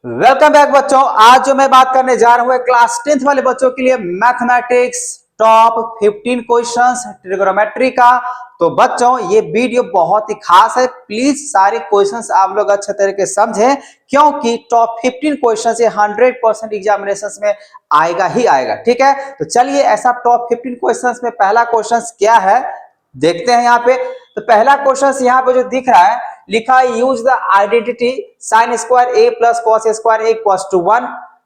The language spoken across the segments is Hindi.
वेलकम बैक बच्चों। आज जो मैं बात करने जा रहा हूं क्लास 10th वाले बच्चों के लिए मैथमेटिक्स टॉप 15 क्वेश्चंस ट्रिग्नोमेट्री का। तो बच्चों ये वीडियो बहुत ही खास है, प्लीज सारे क्वेश्चंस आप लोग अच्छे तरीके से समझें, क्योंकि टॉप 15 क्वेश्चंस ये 100% एग्जामिनेशंस में आएगा ही आएगा। ठीक है, तो चलिए ऐसा टॉप 15 क्वेश्चंस में पहला क्वेश्चन क्या है देखते हैं यहाँ पे। तो पहला क्वेश्चन यहाँ पे जो दिख रहा है, लिखा है use the identity sin square a plus cos square a equals to 1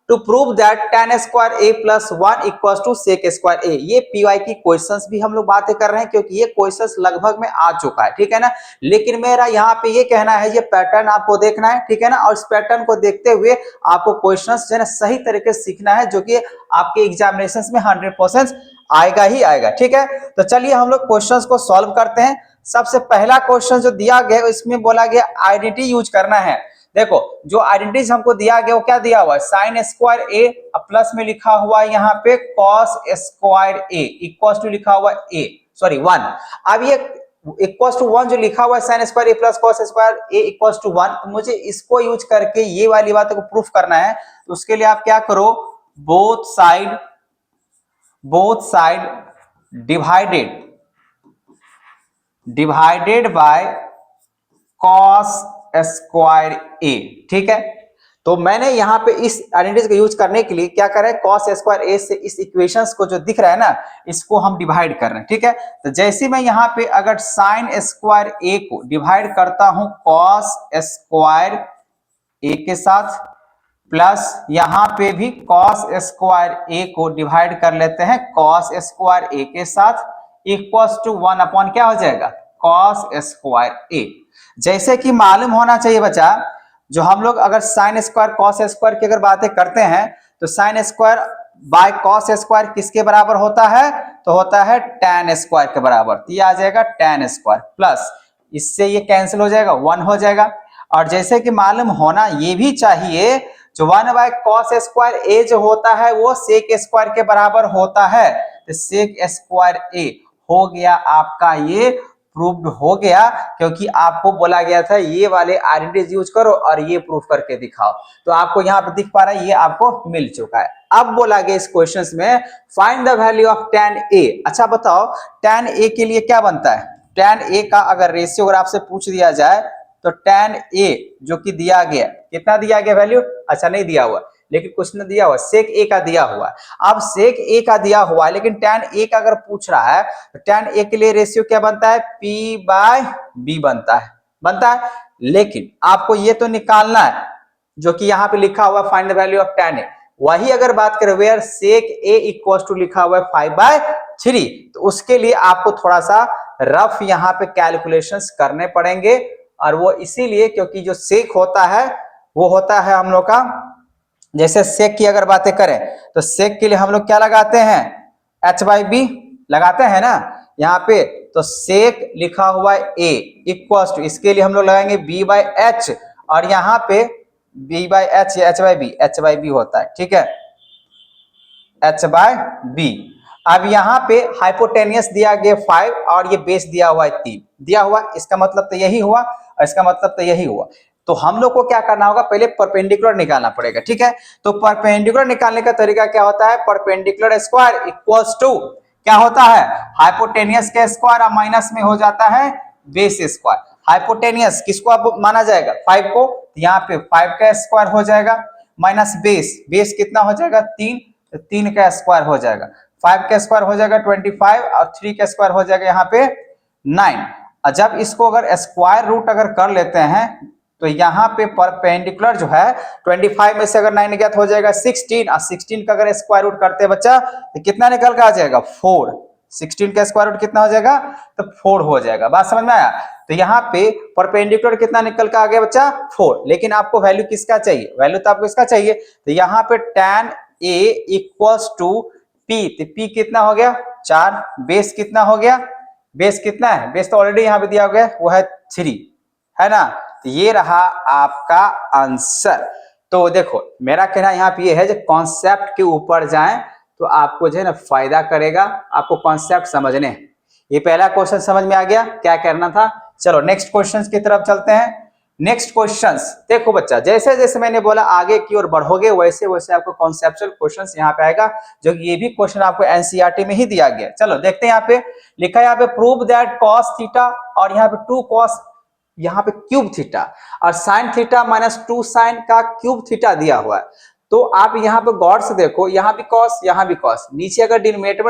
to prove that tan square a plus 1 equals to sec square a। ये पीवाई की क्वेश्चंस भी हम लोग बातें कर रहे हैं, क्योंकि ये क्वेश्चंस लगभग में आ चुका है। ठीक है ना, लेकिन मेरा यहाँ पे ये कहना है, ये पैटर्न आपको देखना है। ठीक है ना, और इस पैटर्न को देखते हुए आपको क्वेश्चंस जो है ना सही तरीके से सीखना है, जो कि आपके एग्जामिनेशन में 100% आएगा ही आएगा। ठीक है, तो चलिए हम लोग क्वेश्चंस को सॉल्व करते हैं। सबसे पहला क्वेश्चन जो दिया गया इसमें बोला गया आइडेंटिटी यूज करना है। देखो जो आइडेंटिटी हमको दिया गया वो क्या दिया हुआ है, साइन स्क्वायर ए प्लस में लिखा हुआ है यहाँ पे cos square A equals to लिखा हुआ ए सॉरी 1। अब ये इक्वल्स टू 1 जो लिखा हुआ है sine square A plus cos square A equals to 1, तो मुझे इसको यूज करके ये वाली बात को प्रूफ करना है। तो उसके लिए आप क्या करो, both side divided by cos square A. ठीक है, तो मैंने यहां पे इस आइडेंटिटी का यूज करने के लिए क्या करें, कॉस स्क्वायर ए से इस इक्वेशंस को जो दिख रहा है ना, इसको हम डिवाइड कर रहे हैं। ठीक है, तो जैसे मैं यहां पे अगर साइन स्क्वायर ए को डिवाइड करता हूं कॉस स्क्वायर ए के साथ, प्लस यहां पे भी कॉस स्क्वायर ए को डिवाइड कर लेते हैं कॉस स्क्वायर ए के साथ, इक्वल्स टू 1 अपॉन क्या हो जाएगा, कॉस स्क्वायर ए। जैसे कि मालूम होना चाहिए बच्चा, जो हम लोग अगर साइन स्क्वायर कॉस स्क्वायर की अगर बातें करते हैं, तो sine square by cos square किसके बराबर होता है, तो होता है tan स्क्वायर के बराबर। तो ये आ जाएगा tan स्क्वायर, प्लस इससे ये कैंसिल हो जाएगा, 1 हो जाएगा। और जैसे कि मालूम होना ये भी चाहिए, जो 1 बाय कॉस स्क्वायर ए जो होता है वो सेक स्क्वायर के बराबर होता है। तो सेक स्क्वायर ए हो गया आपका, ये प्रूव्ड हो गया, क्योंकि आपको बोला गया था ये वाले आइडेंटिटीज यूज करो और ये प्रूफ करके दिखाओ। तो आपको यहाँ पे दिख पा रहा है, ये आपको मिल चुका है। अब बोला गया इस क्वेश्चन में find the value of tan a। अच्छा बताओ tan a के लिए क्या बनता है, tan a का अगर रेशियो अगर आपसे पूछ दिया जाए, तो tan a जो कि दिया गया, कितना दिया गया वैल्यू, अच्छा नहीं दिया हुआ, लेकिन कुछ ने दिया हुआ, सेक ए का दिया हुआ है। अब सेक ए का दिया हुआ है, लेकिन tan ए का अगर पूछ रहा है, तो tan ए के लिए रेशियो क्या बनता है, p बाय b बनता है। लेकिन आपको ये तो निकालना है जो कि यहाँ पे लिखा हुआ find the value of tan A. वही अगर बात करें where sec A equals to लिखा हुआ है 5/3, तो उसके लिए आपको थोड़ा सा रफ यहाँ पे कैलकुलेशंस करने पड़ेंगे। और वो इसीलिए क्योंकि जो सेक होता है वो होता है हम लोग का, जैसे सेक की अगर बातें करें, तो सेक के लिए हम लोग क्या लगाते हैं, h/b लगाते हैं ना यहाँ पे। तो सेक लिखा हुआ है a इक्वल्स टू, इसके लिए हम लोग लगाएंगे b/h, और यहाँ पे b/h या h/b होता है। ठीक है, h/b। अब यहाँ पे हाइपोटेनियस दिया गया 5 और ये बेस दिया हुआ है 3 दिया हुआ, इसका मतलब तो यही हुआ और इसका मतलब तो यही हुआ। तो हम लोग को क्या करना होगा, पहले परपेंडिकुलर निकालना पड़ेगा। ठीक है, तो परपेंडिकुलर निकालने का तरीका क्या होता है, परपेंडिकुलर स्क्वायर इक्वल्स टू क्या होता है, हाइपोटेनियस के स्क्वायर और माइनस में हो जाता है बेस स्क्वायर। हाइपोटेनियस किसको आप माना जाएगा, 5 को, तो यहाँ पे 5 का स्क्वायर हो जाएगा, माइनस बेस कितना हो जाएगा 3, तो 3 का स्क्वायर हो जाएगा, 5 का स्क्वायर हो जाएगा 25 और 3 का स्क्वायर हो जाएगा यहाँ पे 9। और जब इसको अगर स्क्वायर रूट अगर कर लेते हैं, तो यहाँ पे परपेंडिकुलर जो है 25 में से अगर 9 ज्ञात हो जाएगा 16, और 16 का अगर स्क्वायर रूट करते हैं बच्चा, तो कितना निकल के आ जाएगा 4। 16 का स्क्वायर रूट कितना हो जाएगा, तो 4 हो जाएगा। बात समझ में आया। तो यहाँ पे परपेंडिकुलर कितना निकल के आ गया बच्चा 4, लेकिन आपको वैल्यू किसका चाहिए, वैल्यू तो आपको इसका चाहिए। तो यहाँ पे tan a equals to p, तो p कितना हो गया 4, बेस कितना हो गया, बेस कितना है, बेस तो ऑलरेडी यहाँ पे दिया गया वो है 3, है ना। तो ये रहा आपका आंसर। तो देखो मेरा कहना यहाँ पे ये है, जो कॉन्सेप्ट के ऊपर जाएं तो आपको जो है ना फायदा करेगा, आपको कॉन्सेप्ट समझने हैं। ये पहला क्वेश्चन समझ में आ गया क्या करना था। चलो नेक्स्ट क्वेश्चन की तरफ चलते हैं। नेक्स्ट क्वेश्चंस देखो बच्चा, जैसे जैसे मैंने बोला आगे की ओर बढ़ोगे वैसे वैसे आपको कॉन्सेप्चुअल क्वेश्चंस यहाँ पे आएगा, जो ये भी क्वेश्चन आपको एनसीईआरटी में ही दिया गया। चलो देखते हैं, यहाँ पे लिखा है, यहाँ पे प्रूव दैट कॉस थीटा और यहाँ पे 2 कॉस यहाँ पे क्यूब थीटा और साइन थीटा माइनस 2 साइन का क्यूब थीटा दिया हुआ है। तो आप यहाँ पे गौर से देखो, यहाँ भी कॉस यहाँ भी कॉस, नीचे अगर डिनोमिनेटर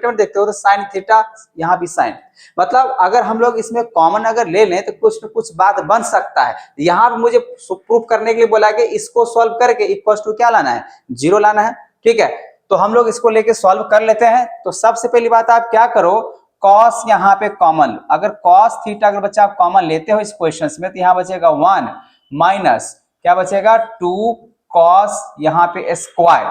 में देखते हो तो साइन थीटा यहाँ भी साइन, मतलब अगर हम लोग इसमें कॉमन अगर ले लें तो कुछ न कुछ बात बन सकता है। यहाँ पे मुझे प्रूफ करने के लिए बोला कि इसको सॉल्व करके इक्वल टू क्या लाना है, 0 लाना है। ठीक है, तो हम लोग इसको लेके सॉल्व कर लेते हैं। तो सबसे पहली बात आप क्या करो, कॉस यहाँ पे कॉमन, अगर कॉस थीटा अगर बच्चा आप कॉमन लेते हो इस क्वेश्चन में तो यहाँ बचेगा 1 माइनस क्या बचेगा 2 कॉस यहाँ पे स्क्वायर,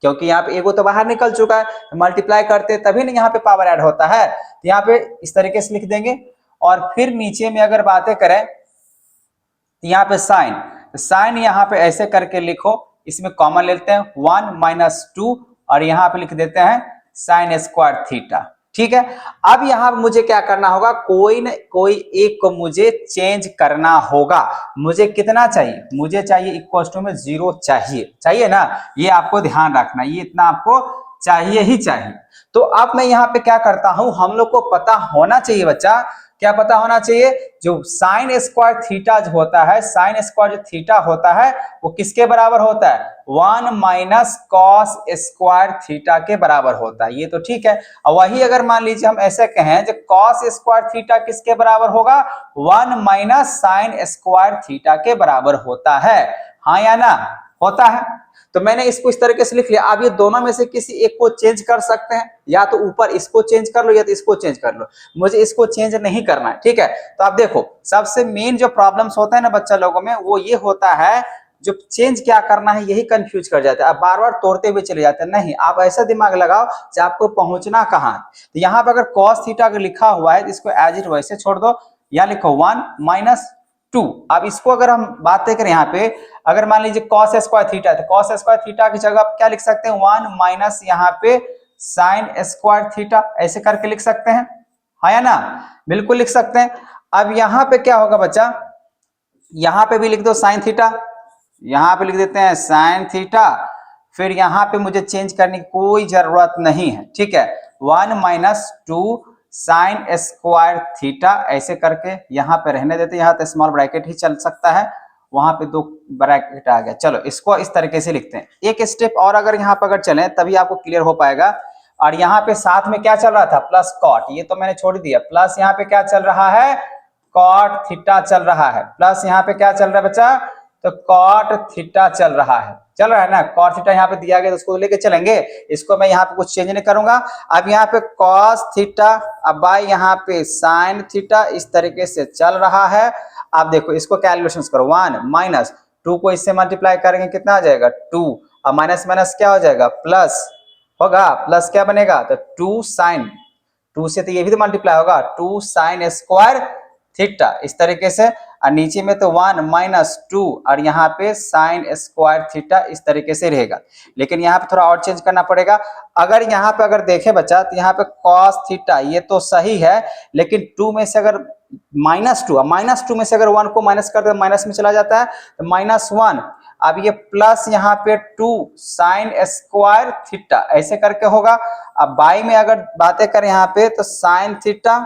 क्योंकि यहाँ पे एगो तो बाहर निकल चुका है, तो मल्टीप्लाई करते तभी ना यहाँ पे पावर ऐड होता है। तो यहाँ पे इस तरीके से लिख देंगे और फिर नीचे में अगर बातें करें तो यहाँ पे साइन, साइन यहाँ पे ऐसे करके लिखो, इसमें कॉमन लेते हैं 1 माइनस 2 और यहाँ पे लिख देते हैं साइन स्क्वायर थीटा। ठीक है, अब यहाँ पे मुझे क्या करना होगा, कोई न कोई एक को मुझे चेंज करना होगा। मुझे कितना चाहिए, मुझे चाहिए इक्वल टू में 0 चाहिए ना, ये आपको ध्यान रखना, ये इतना आपको चाहिए ही चाहिए। तो अब मैं यहाँ पे क्या करता हूं, हम लोग को पता होना चाहिए बच्चा, क्या पता होना चाहिए, जो साइन स्क्वायर थीटा जो होता है, साइन स्क्वायर जो थीटा होता है वो किसके बराबर होता है, 1 माइनस कॉस स्क्वायर थीटा के बराबर होता है। ये तो ठीक है, और वही अगर मान लीजिए हम ऐसे कहें जो कॉस स्क्वायर थीटा किसके बराबर होगा, 1 माइनस साइन स्क्वायर थीटा के बराबर होता है, हाँ या ना, होता है। तो मैंने इसको इस तरीके से लिख लिया। आप ये दोनों में से किसी एक को चेंज कर सकते हैं, या तो ऊपर इसको चेंज कर लो या तो इसको चेंज कर लो, मुझे इसको चेंज नहीं करना है। ठीक है, तो आप देखो सबसे मेन जो प्रॉब्लम्स होता है ना बच्चा लोगों में, वो ये होता है जो चेंज क्या करना है यही कंफ्यूज कर जाता है, आप बार बार तोड़ते हुए चले जाते हैं। नहीं, आप ऐसा दिमाग लगाओ कि आपको पहुंचना कहाँ है। तो यहाँ पे अगर कॉस थीटा अगर लिखा हुआ है तो इसको एज इट वैसे छोड़ दो, या लिखो 1 माइनस 2। अब इसको अगर हम बातें करें यहाँ पे, अगर मान लीजिए कॉस स्क्वायर थीटा है तो कॉस स्क्वायर थीटा की जगह आप क्या लिख सकते हैं, 1 माइनस यहाँ पे साइन स्क्वायर थीटा, ऐसे करके लिख सकते हैं, हाँ या ना, बिल्कुल लिख सकते हैं। अब यहाँ पे क्या होगा बच्चा, यहाँ पे भी लिख दो साइन थीटा, यहाँ पे लिख देते हैं साइन थीटा, फिर यहाँ पे मुझे चेंज करने की कोई जरूरत नहीं है। ठीक है, 1 माइनस 2 साइन स्क्वायर थीटा, ऐसे करके यहाँ पे रहने देते, यहाँ तो स्मॉल ब्रैकेट ही चल सकता है, वहां पे 2 ब्रैकेट आ गया। चलो इसको इस तरीके से लिखते हैं। एक स्टेप और अगर यहाँ पर अगर चलें तभी आपको क्लियर हो पाएगा। और यहाँ पे साथ में क्या चल रहा था, प्लस कॉट, ये तो मैंने छोड़ दिया, प्लस यहाँ पे क्या चल रहा है, कॉट थीटा चल रहा है, प्लस यहाँ पे क्या चल रहा है बच्चा, तो कॉट थीटा चल रहा है ना, कॉट थीटा यहाँ पे दिया गया तो उसको लेके चलेंगे, इसको मैं यहाँ पे कुछ चेंज नहीं करूंगा। अब यहाँ पे कॉस थीटा, अब बाई यहाँ पे साइन थीटा, इस तरीके से चल रहा है। आप देखो इसको कैलकुलेशन करो, 1 माइनस 2 को इससे मल्टीप्लाई करेंगे कितना आ जाएगा 2, और माइनस माइनस क्या हो जाएगा प्लस होगा, प्लस क्या बनेगा तो 2 साइन, 2 से तो ये भी तो मल्टीप्लाई होगा, 2 साइन स्क्वायर थीटा, इस तरीके से। और नीचे में तो 1 माइनस 2 और यहाँ पे साइन स्क्वायर थीटा, इस तरीके से रहेगा। लेकिन यहाँ पे थोड़ा और चेंज करना पड़ेगा। अगर यहाँ पे अगर देखे बच्चा तो यहाँ पे कॉस थीटा ये तो सही है, लेकिन 2 में से अगर माइनस टू में से अगर 1 को माइनस कर दे माइनस में चला जाता है, तो -1। अब ये प्लस यहाँ पे 2 साइन स्क्वायर थीटा, ऐसे करके होगा। अब बाई में अगर बातें करें यहाँ पे तो साइन थीटा,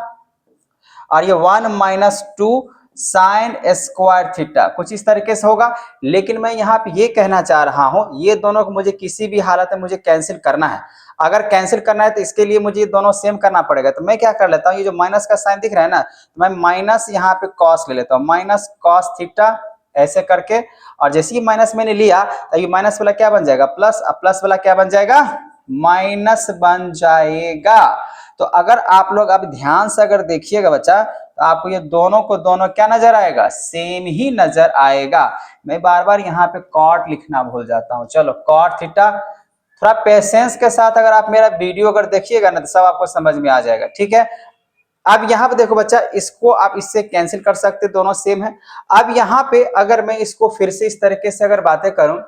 और ये 1 माइनस 2 साइन स्क्वायर थीटा, कुछ इस तरीके से होगा। लेकिन मैं यहाँ पे ये कहना चाह रहा हूं, ये दोनों को मुझे किसी भी हालत में मुझे कैंसिल करना है। अगर कैंसिल करना है तो इसके लिए मुझे ये दोनों सेम करना पड़ेगा। तो मैं क्या कर लेता हूँ, ये जो माइनस का साइन दिख रहा है ना, तो मैं माइनस यहाँ पे कॉस ले लेता हूँ, माइनस कॉस थीटा, ऐसे करके। और जैसे ही माइनस मैंने लिया तो ये माइनस वाला क्या बन जाएगा प्लस, अब प्लस वाला क्या बन जाएगा माइनस बन जाएगा। तो अगर आप लोग अब ध्यान से अगर देखिएगा बच्चा, तो आपको ये दोनों को दोनों क्या नजर आएगा, सेम ही नजर आएगा। मैं बार बार यहाँ पे कॉट लिखना भूल जाता हूँ। चलो कॉट थीटा, थोड़ा पेशेंस के साथ अगर आप मेरा वीडियो अगर देखिएगा ना तो सब आपको समझ में आ जाएगा। ठीक है, अब यहाँ पे देखो बच्चा, इसको आप इससे कैंसिल कर सकते, दोनों सेम है। अब यहाँ पे अगर मैं इसको फिर से इस तरीके से अगर बातें करूं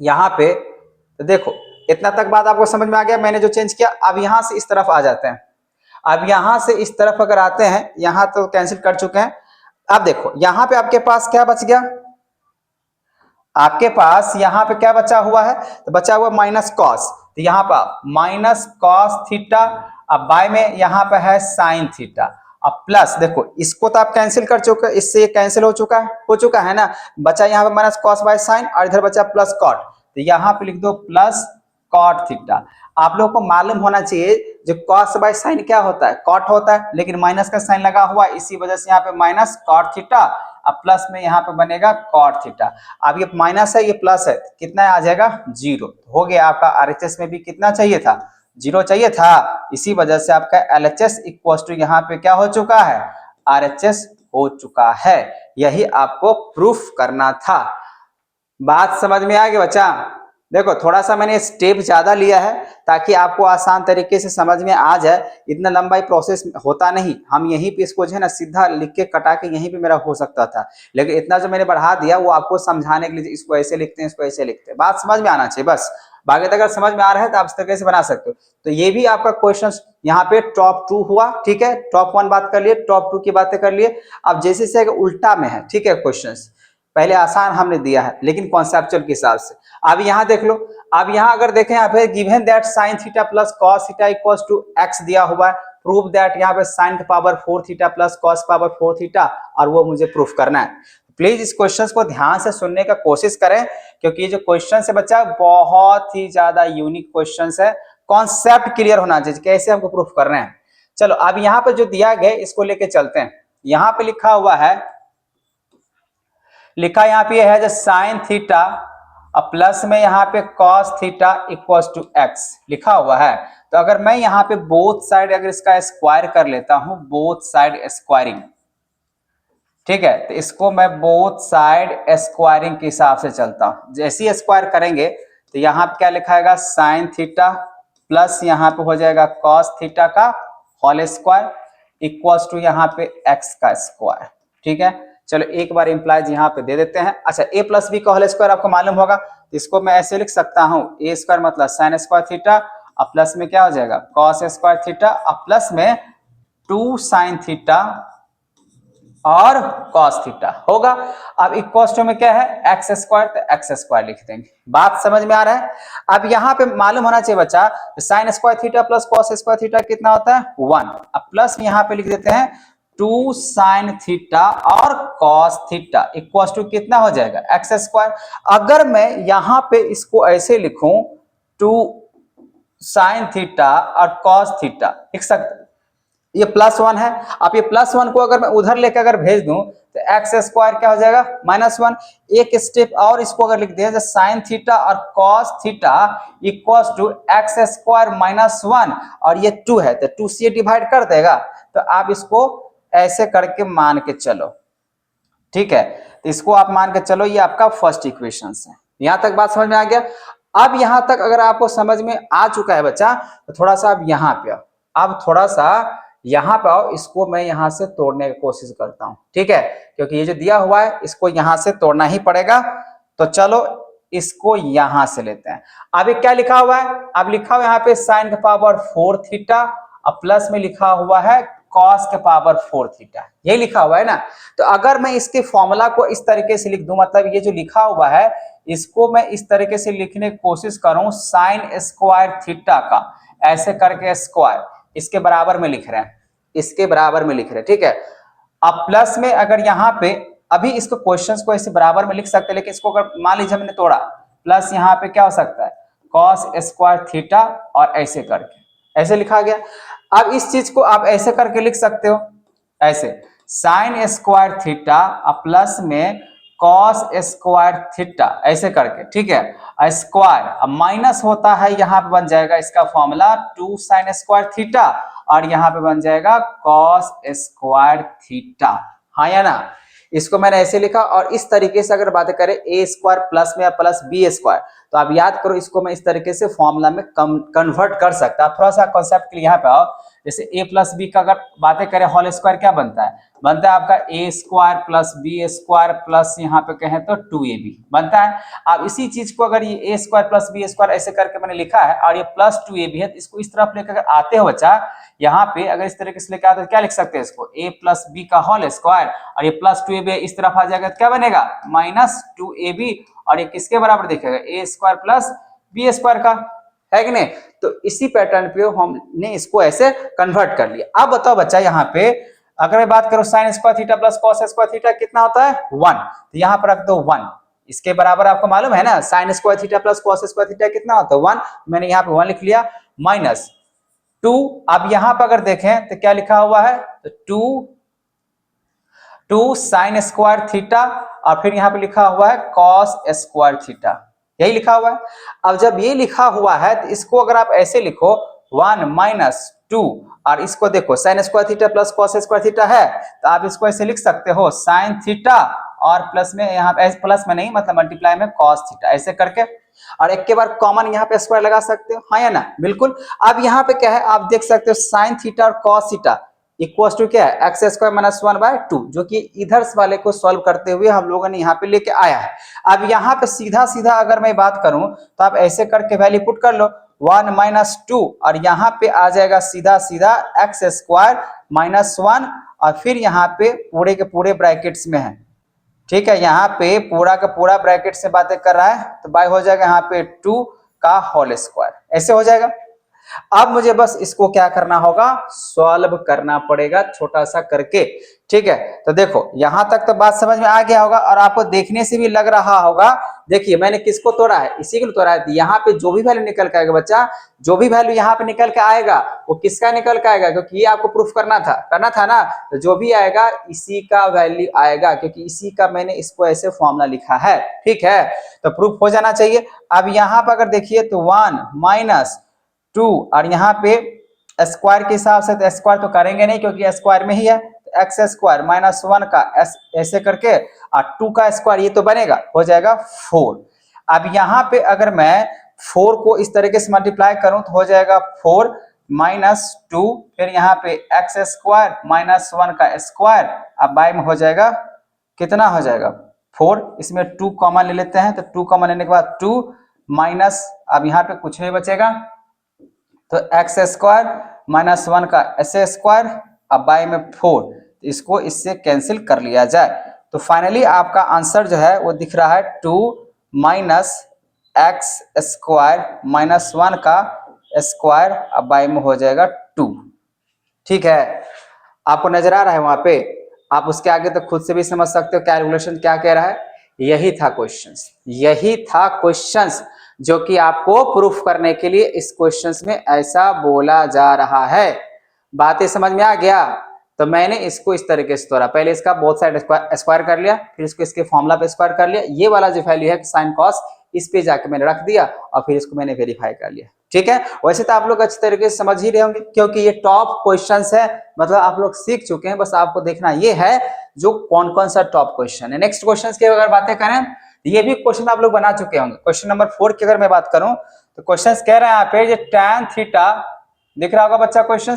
यहाँ पे, तो देखो इतना तक बात आपको समझ में आ गया मैंने जो चेंज किया। अब यहां से इस तरफ आ जाते हैं, अब यहां से इस तरफ अगर आते हैं, यहां तो कैंसिल कर चुके हैं। अब देखो यहां पे आपके पास क्या बच गया, आपके पास यहाँ पे क्या बचा हुआ है, तो बचा हुआ माइनस कॉस, तो यहाँ पर माइनस कॉस थीटा, अब बाय में यहाँ पे है साइन थीटा, अब प्लस देखो इसको तो आप कैंसिल कर चुके, इससे ये कैंसिल हो चुका है ना, बचा यहाँ पे माइनस कॉस बाय साइन और इधर बचा प्लस कॉट, तो यहाँ पे लिख दो प्लस कॉट थीटा। आप लोगों को मालूम होना चाहिए जो कॉस बाय साइन क्या होता है, कॉट होता है, लेकिन माइनस का साइन लगा हुआ है इसी वजह से यहाँ पे माइनस कॉट थीटा, अब प्लस में यहाँ पे बनेगा कॉट थीटा। अब ये माइनस है ये प्लस है, कितना आ जाएगा जीरो, हो गया आपका आरएचएस में भी कितना चाहिए था, जीरो चाहिए था, इसी वजह से आपका एलएचएस इक्वल टू यहाँ पे क्या हो चुका है, आरएचएस हो चुका है। यही आपको प्रूफ करना था। बात समझ में आ गई बच्चा? देखो थोड़ा सा मैंने स्टेप ज्यादा लिया है ताकि आपको आसान तरीके से समझ में आ जाए, इतना लंबा प्रोसेस होता नहीं, हम यहीं पे इसको जो है ना सीधा लिख के कटा के यहीं पे मेरा हो सकता था, लेकिन इतना जो मैंने बढ़ा दिया वो आपको समझाने के लिए, इसको ऐसे लिखते हैं इसको ऐसे लिखते हैं, बात समझ में आना चाहिए बस। बाकी अगर समझ में आ रहा है तो आप इस तरीके से बना सकते हो। तो ये भी आपका क्वेश्चन यहाँ पे टॉप 2 हुआ, ठीक है, टॉप 1 बात कर लिए, टॉप 2 की बातें कर लिए। अब जैसे से उल्टा में है, ठीक है, क्वेश्चन पहले आसान हमने दिया है लेकिन कॉन्सेप्चुअल के हिसाब से। अब यहाँ देख लो, अब यहाँ अगर देखें यहाँ पे given that sine theta plus cos theta equals to X दिया हुआ है, प्रूव दैट यहाँ पे साइन का power 4 theta plus cos power 4 theta, और वो मुझे प्रूफ करना है। प्लीज इस क्वेश्चन को ध्यान से सुनने का कोशिश करें क्योंकि ये जो क्वेश्चन है बच्चा बहुत ही ज्यादा यूनिक क्वेश्चन है, कॉन्सेप्ट क्लियर होना चाहिए कैसे हमको प्रूफ कर रहे हैं। चलो अब यहाँ पे जो दिया गया इसको लेके चलते हैं। यहाँ पे लिखा हुआ है, लिखा यहाँ पे है जो साइन थीटा और प्लस में यहाँ पे cos theta equals to X लिखा हुआ है। तो अगर मैं यहाँ पे बोथ साइड अगर इसका स्क्वायर कर लेता हूं, बोथ साइड स्क्वायरिंग, ठीक है, तो इसको मैं बोथ साइड स्क्वायरिंग के हिसाब से चलता हूं। जैसे ही स्क्वायर करेंगे तो यहाँ पे क्या लिखाएगा, साइन थीटा प्लस यहाँ पे हो जाएगा कॉस थीटा का होल स्क्वायर इक्वल्स टू यहाँ पे एक्स का स्क्वायर, ठीक है। चलो एक बार इंप्लाइज यहाँ पे दे देते हैं। अच्छा ए प्लस बी का होल स्क्वायर आपको मालूम होगा, इसको मैं ऐसे लिख सकता हूँ, ए स्क्वायर मतलब साइन स्क्वायर थीटा और प्लस में क्या हो जाएगा कॉस स्क्वायर थीटा और प्लस में 2 साइन थीटा और कॉस थीटा होगा। अब इक्वल्स टू में क्या है एक्स स्क्वायर, तो एक्स स्क्वायर लिख देंगे। बात समझ में आ रहा है? अब यहाँ पे मालूम होना चाहिए बच्चा sign square theta plus cos square theta कितना होता है 1, अब प्लस में यहाँ पे लिख देते हैं 2 साइन थीटा और कॉस थीटा इक्वल्स टू कितना हो जाएगा एक्स स्क्वायर। अगर मैं यहाँ पे इसको ऐसे लिखूं 2 साइन थीटा और कॉस थीटा लिख सकते, ये प्लस 1 है, अब ये प्लस 1 को अगर मैं उधर लेकर अगर भेज दूं तो एक्स स्क्वायर क्या हो जाएगा -1। एक स्टेप और इसको अगर लिख दिया साइन थीटा और cos theta equals to x square -1 और ये 2 है तो 2 से डिवाइड कर देगा, तो आप इसको ऐसे करके मान के चलो, ठीक है, तो इसको आप मान के चलो ये आपका फर्स्ट इक्वेशन है। यहां तक बात समझ में आ गया? अब यहां तक अगर आपको समझ में आ चुका है बच्चा तो थोड़ा सा अब यहाँ पे आओ, अब थोड़ा सा यहाँ पे आओ, इसको मैं यहाँ से तोड़ने की कोशिश करता हूँ, ठीक है, क्योंकि ये जो दिया हुआ है इसको यहाँ से तोड़ना ही पड़ेगा। तो चलो इसको यहाँ से लेते हैं। अभी क्या लिखा हुआ है, अब लिखा हुआ यहाँ पे साइन का पावर 4 थीटा और प्लस में लिखा हुआ है कॉस के पावर 4 थीटा, ये लिखा हुआ है ना। तो अगर मैं इसके फॉर्मूला को इस तरीके से लिख दूं, मतलब ये जो लिखा हुआ है इसको मैं इस तरीके से लिखने की कोशिश करूं साइन स्क्वायर थीटा का ऐसे करके स्क्वायर इसके बराबर में लिख रहे हैं, इसके बराबर में लिख रहे हैं, ठीक है। अब प्लस में अगर यहाँ पे अभी इसको क्वेश्चंस को ऐसे बराबर में लिख सकते हैं, लेकिन इसको अगर मान लीजिए हमने तोड़ा प्लस यहाँ पे क्या हो सकता है कॉस स्क्वायर थीटा और ऐसे करके ऐसे लिखा गया। अब इस चीज को आप ऐसे करके लिख सकते हो ऐसे साइन स्क्वायर थीटा प्लस में कॉस स्क्वायर थीटा ऐसे करके, ठीक है, स्क्वायर अब माइनस होता है यहाँ पे बन जाएगा इसका फॉर्मूला 2 साइन स्क्वायर थीटा और यहाँ पे बन जाएगा कॉस स्क्वायर थीटा, हाँ या ना। इसको मैंने ऐसे लिखा और इस तरीके से अगर बातें करें ए स्क्वायर प्लस में प्लस बी स्क्वायर, तो आप याद करो इसको मैं इस तरीके से फॉर्मूला में कन्वर्ट कर सकता। थोड़ा सा कॉन्सेप्ट के लिए यहाँ पे आओ, जैसे a प्लस बी का अगर बातें करें होल स्क्वायर क्या बनता है, बनता है आपका a square plus B square plus यहाँ पे कहें तो 2ab बनता है। अब इसी चीज को अगर ये a square plus B square ऐसे करके मैंने लिखा है और ये प्लस 2ab है, तो इसको इस तरफ लेकर आते हो बच्चा, यहाँ पे अगर इस तरीके से लेकर आते हो क्या लिख सकते हैं इसको, a प्लस बी का होल स्क्वायर और ये प्लस 2ab इस तरफ आ जाएगा तो क्या बनेगा माइनस 2ab, और ये किसके बराबर दिखेगा a square plus B square का, है कि नहीं। तो इसी पैटर्न पे हमने इसको ऐसे कन्वर्ट कर लिया। अब बताओ बच्चा यहाँ पे अगर मैं बात करूं sign square theta plus cos square theta कितना होता है 1, तो यहाँ पर रख दो 1, इसके बराबर आपको मालूम है ना sign square theta plus cos square theta कितना होता है 1, मैंने यहाँ पे 1 लिख लिया माइनस 2। अब यहाँ पर अगर देखें तो क्या लिखा हुआ है, तो 2 साइन स्क्वायर थीटा और फिर यहाँ पे लिखा हुआ है कॉस स्क्वायर थीटा, यही लिखा हुआ है। अब जब ये लिखा हुआ है तो इसको अगर आप ऐसे लिखो 1 माइनस 2 और इसको देखो sign square theta plus cos square theta है, तो आप इसको ऐसे लिख सकते हो साइन थीटा और प्लस में यहाँ पे प्लस में नहीं मतलब मल्टीप्लाई में कॉस थीटा ऐसे करके, और एक के बार कॉमन यहाँ पे स्क्वायर लगा सकते हो, हाँ या ना, बिल्कुल। अब यहाँ पे क्या है आप देख सकते हो साइन थीटा और कॉस थीटा इक्वल टू क्या है एक्स स्क्वायर माइनस 1/2, जो कि इधर वाले को सॉल्व करते हुए हम लोगों ने यहाँ पे लेके आया है। अब यहाँ पे सीधा सीधा अगर मैं बात करूं तो आप ऐसे करके वैल्यू पुट कर लो 1 माइनस 2 और यहाँ पे आ जाएगा सीधा सीधा एक्स स्क्वायर माइनस 1 और फिर यहाँ पे पूरे के पूरे ब्रैकेट्स में है, ठीक है, यहाँ पे पूरा का पूरा ब्रैकेट से बातें कर रहा है तो बाय हो जाएगा यहाँ पे 2 का होल स्क्वायर ऐसे हो जाएगा। अब मुझे बस इसको क्या करना होगा सॉल्व करना पड़ेगा छोटा सा करके, ठीक है। तो देखो यहां तक तो बात समझ में आ गया होगा और आपको देखने से भी लग रहा होगा, देखिए मैंने किसको तोड़ा है, इसी को तोड़ा है। यहाँ पे जो भी वैल्यू निकल के आएगा बच्चा, जो भी वैल्यू यहाँ पे निकल के आएगा वो किसका निकल के आएगा, क्योंकि ये आपको प्रूफ करना था ना, तो जो भी आएगा इसी का वैल्यू आएगा, क्योंकि इसी का मैंने इसको ऐसे फॉर्मूला लिखा है, ठीक है, तो प्रूफ हो जाना चाहिए। अब यहाँ पर अगर देखिए तो 1 माइनस 2 और यहाँ पे स्क्वायर के हिसाब से तो स्क्वायर तो करेंगे नहीं क्योंकि स्क्वायर में ही है, तो एक्स स्क्वायर माइनस 1 का ऐसे करके और 2 का स्क्वायर ये तो बनेगा, हो जाएगा 4। अब यहाँ पे अगर मैं 4 को इस तरीके से मल्टीप्लाई करूं तो हो जाएगा 4 माइनस 2 फिर यहाँ पे एक्स स्क्वायर माइनस 1 का स्क्वायर, अब बाय में हो जाएगा कितना हो जाएगा 4, इसमें 2 कॉमन ले लेते हैं, तो 2 कॉमन लेने के बाद 2 माइनस अब यहाँ पे कुछ नहीं बचेगा तो एक्स स्क्वायर माइनस 1 का एस स्क्वायर अब बाय में 4, इसको इससे कैंसिल कर लिया जाए तो फाइनली आपका आंसर जो है वो दिख रहा है 2 माइनस एक्स स्क्वायर माइनस 1 का स्क्वायर अब बाय में हो जाएगा 2, ठीक है। आपको नजर आ रहा है वहां पे, आप उसके आगे तो खुद से भी समझ सकते हो कैलकुलेशन क्या कह रहा है, यही था क्वेश्चंस, यही था क्वेश्चंस जो कि आपको प्रूफ करने के लिए इस क्वेश्चंस में ऐसा बोला जा रहा है। बातें समझ में आ गया, तो मैंने इसको इस तरीके से तोड़ा, पहले इसका बोथ साइड स्क्वायर कर लिया, फिर इसको इसके फॉर्मूला पे स्क्वायर कर लिया, ये वाला जो वैल्यू है साइन कॉस इस पे जाके मैंने रख दिया और फिर इसको मैंने वेरीफाई कर लिया, ठीक है। वैसे तो आप लोग अच्छी तरीके से समझ ही रहे होंगे क्योंकि ये टॉप क्वेश्चंस है, मतलब आप लोग सीख चुके हैं, बस आपको देखना ये है जो कौन कौन सा टॉप क्वेश्चन है। नेक्स्ट क्वेश्चन की अगर बातें करें ये भी क्वेश्चन आप लोग बना चुके होंगे। क्वेश्चन नंबर 4 की अगर मैं बात करूं तो क्वेश्चन कह रहे हैं यहाँ पे tan थीटा, दिख रहा होगा बच्चा क्वेश्चन,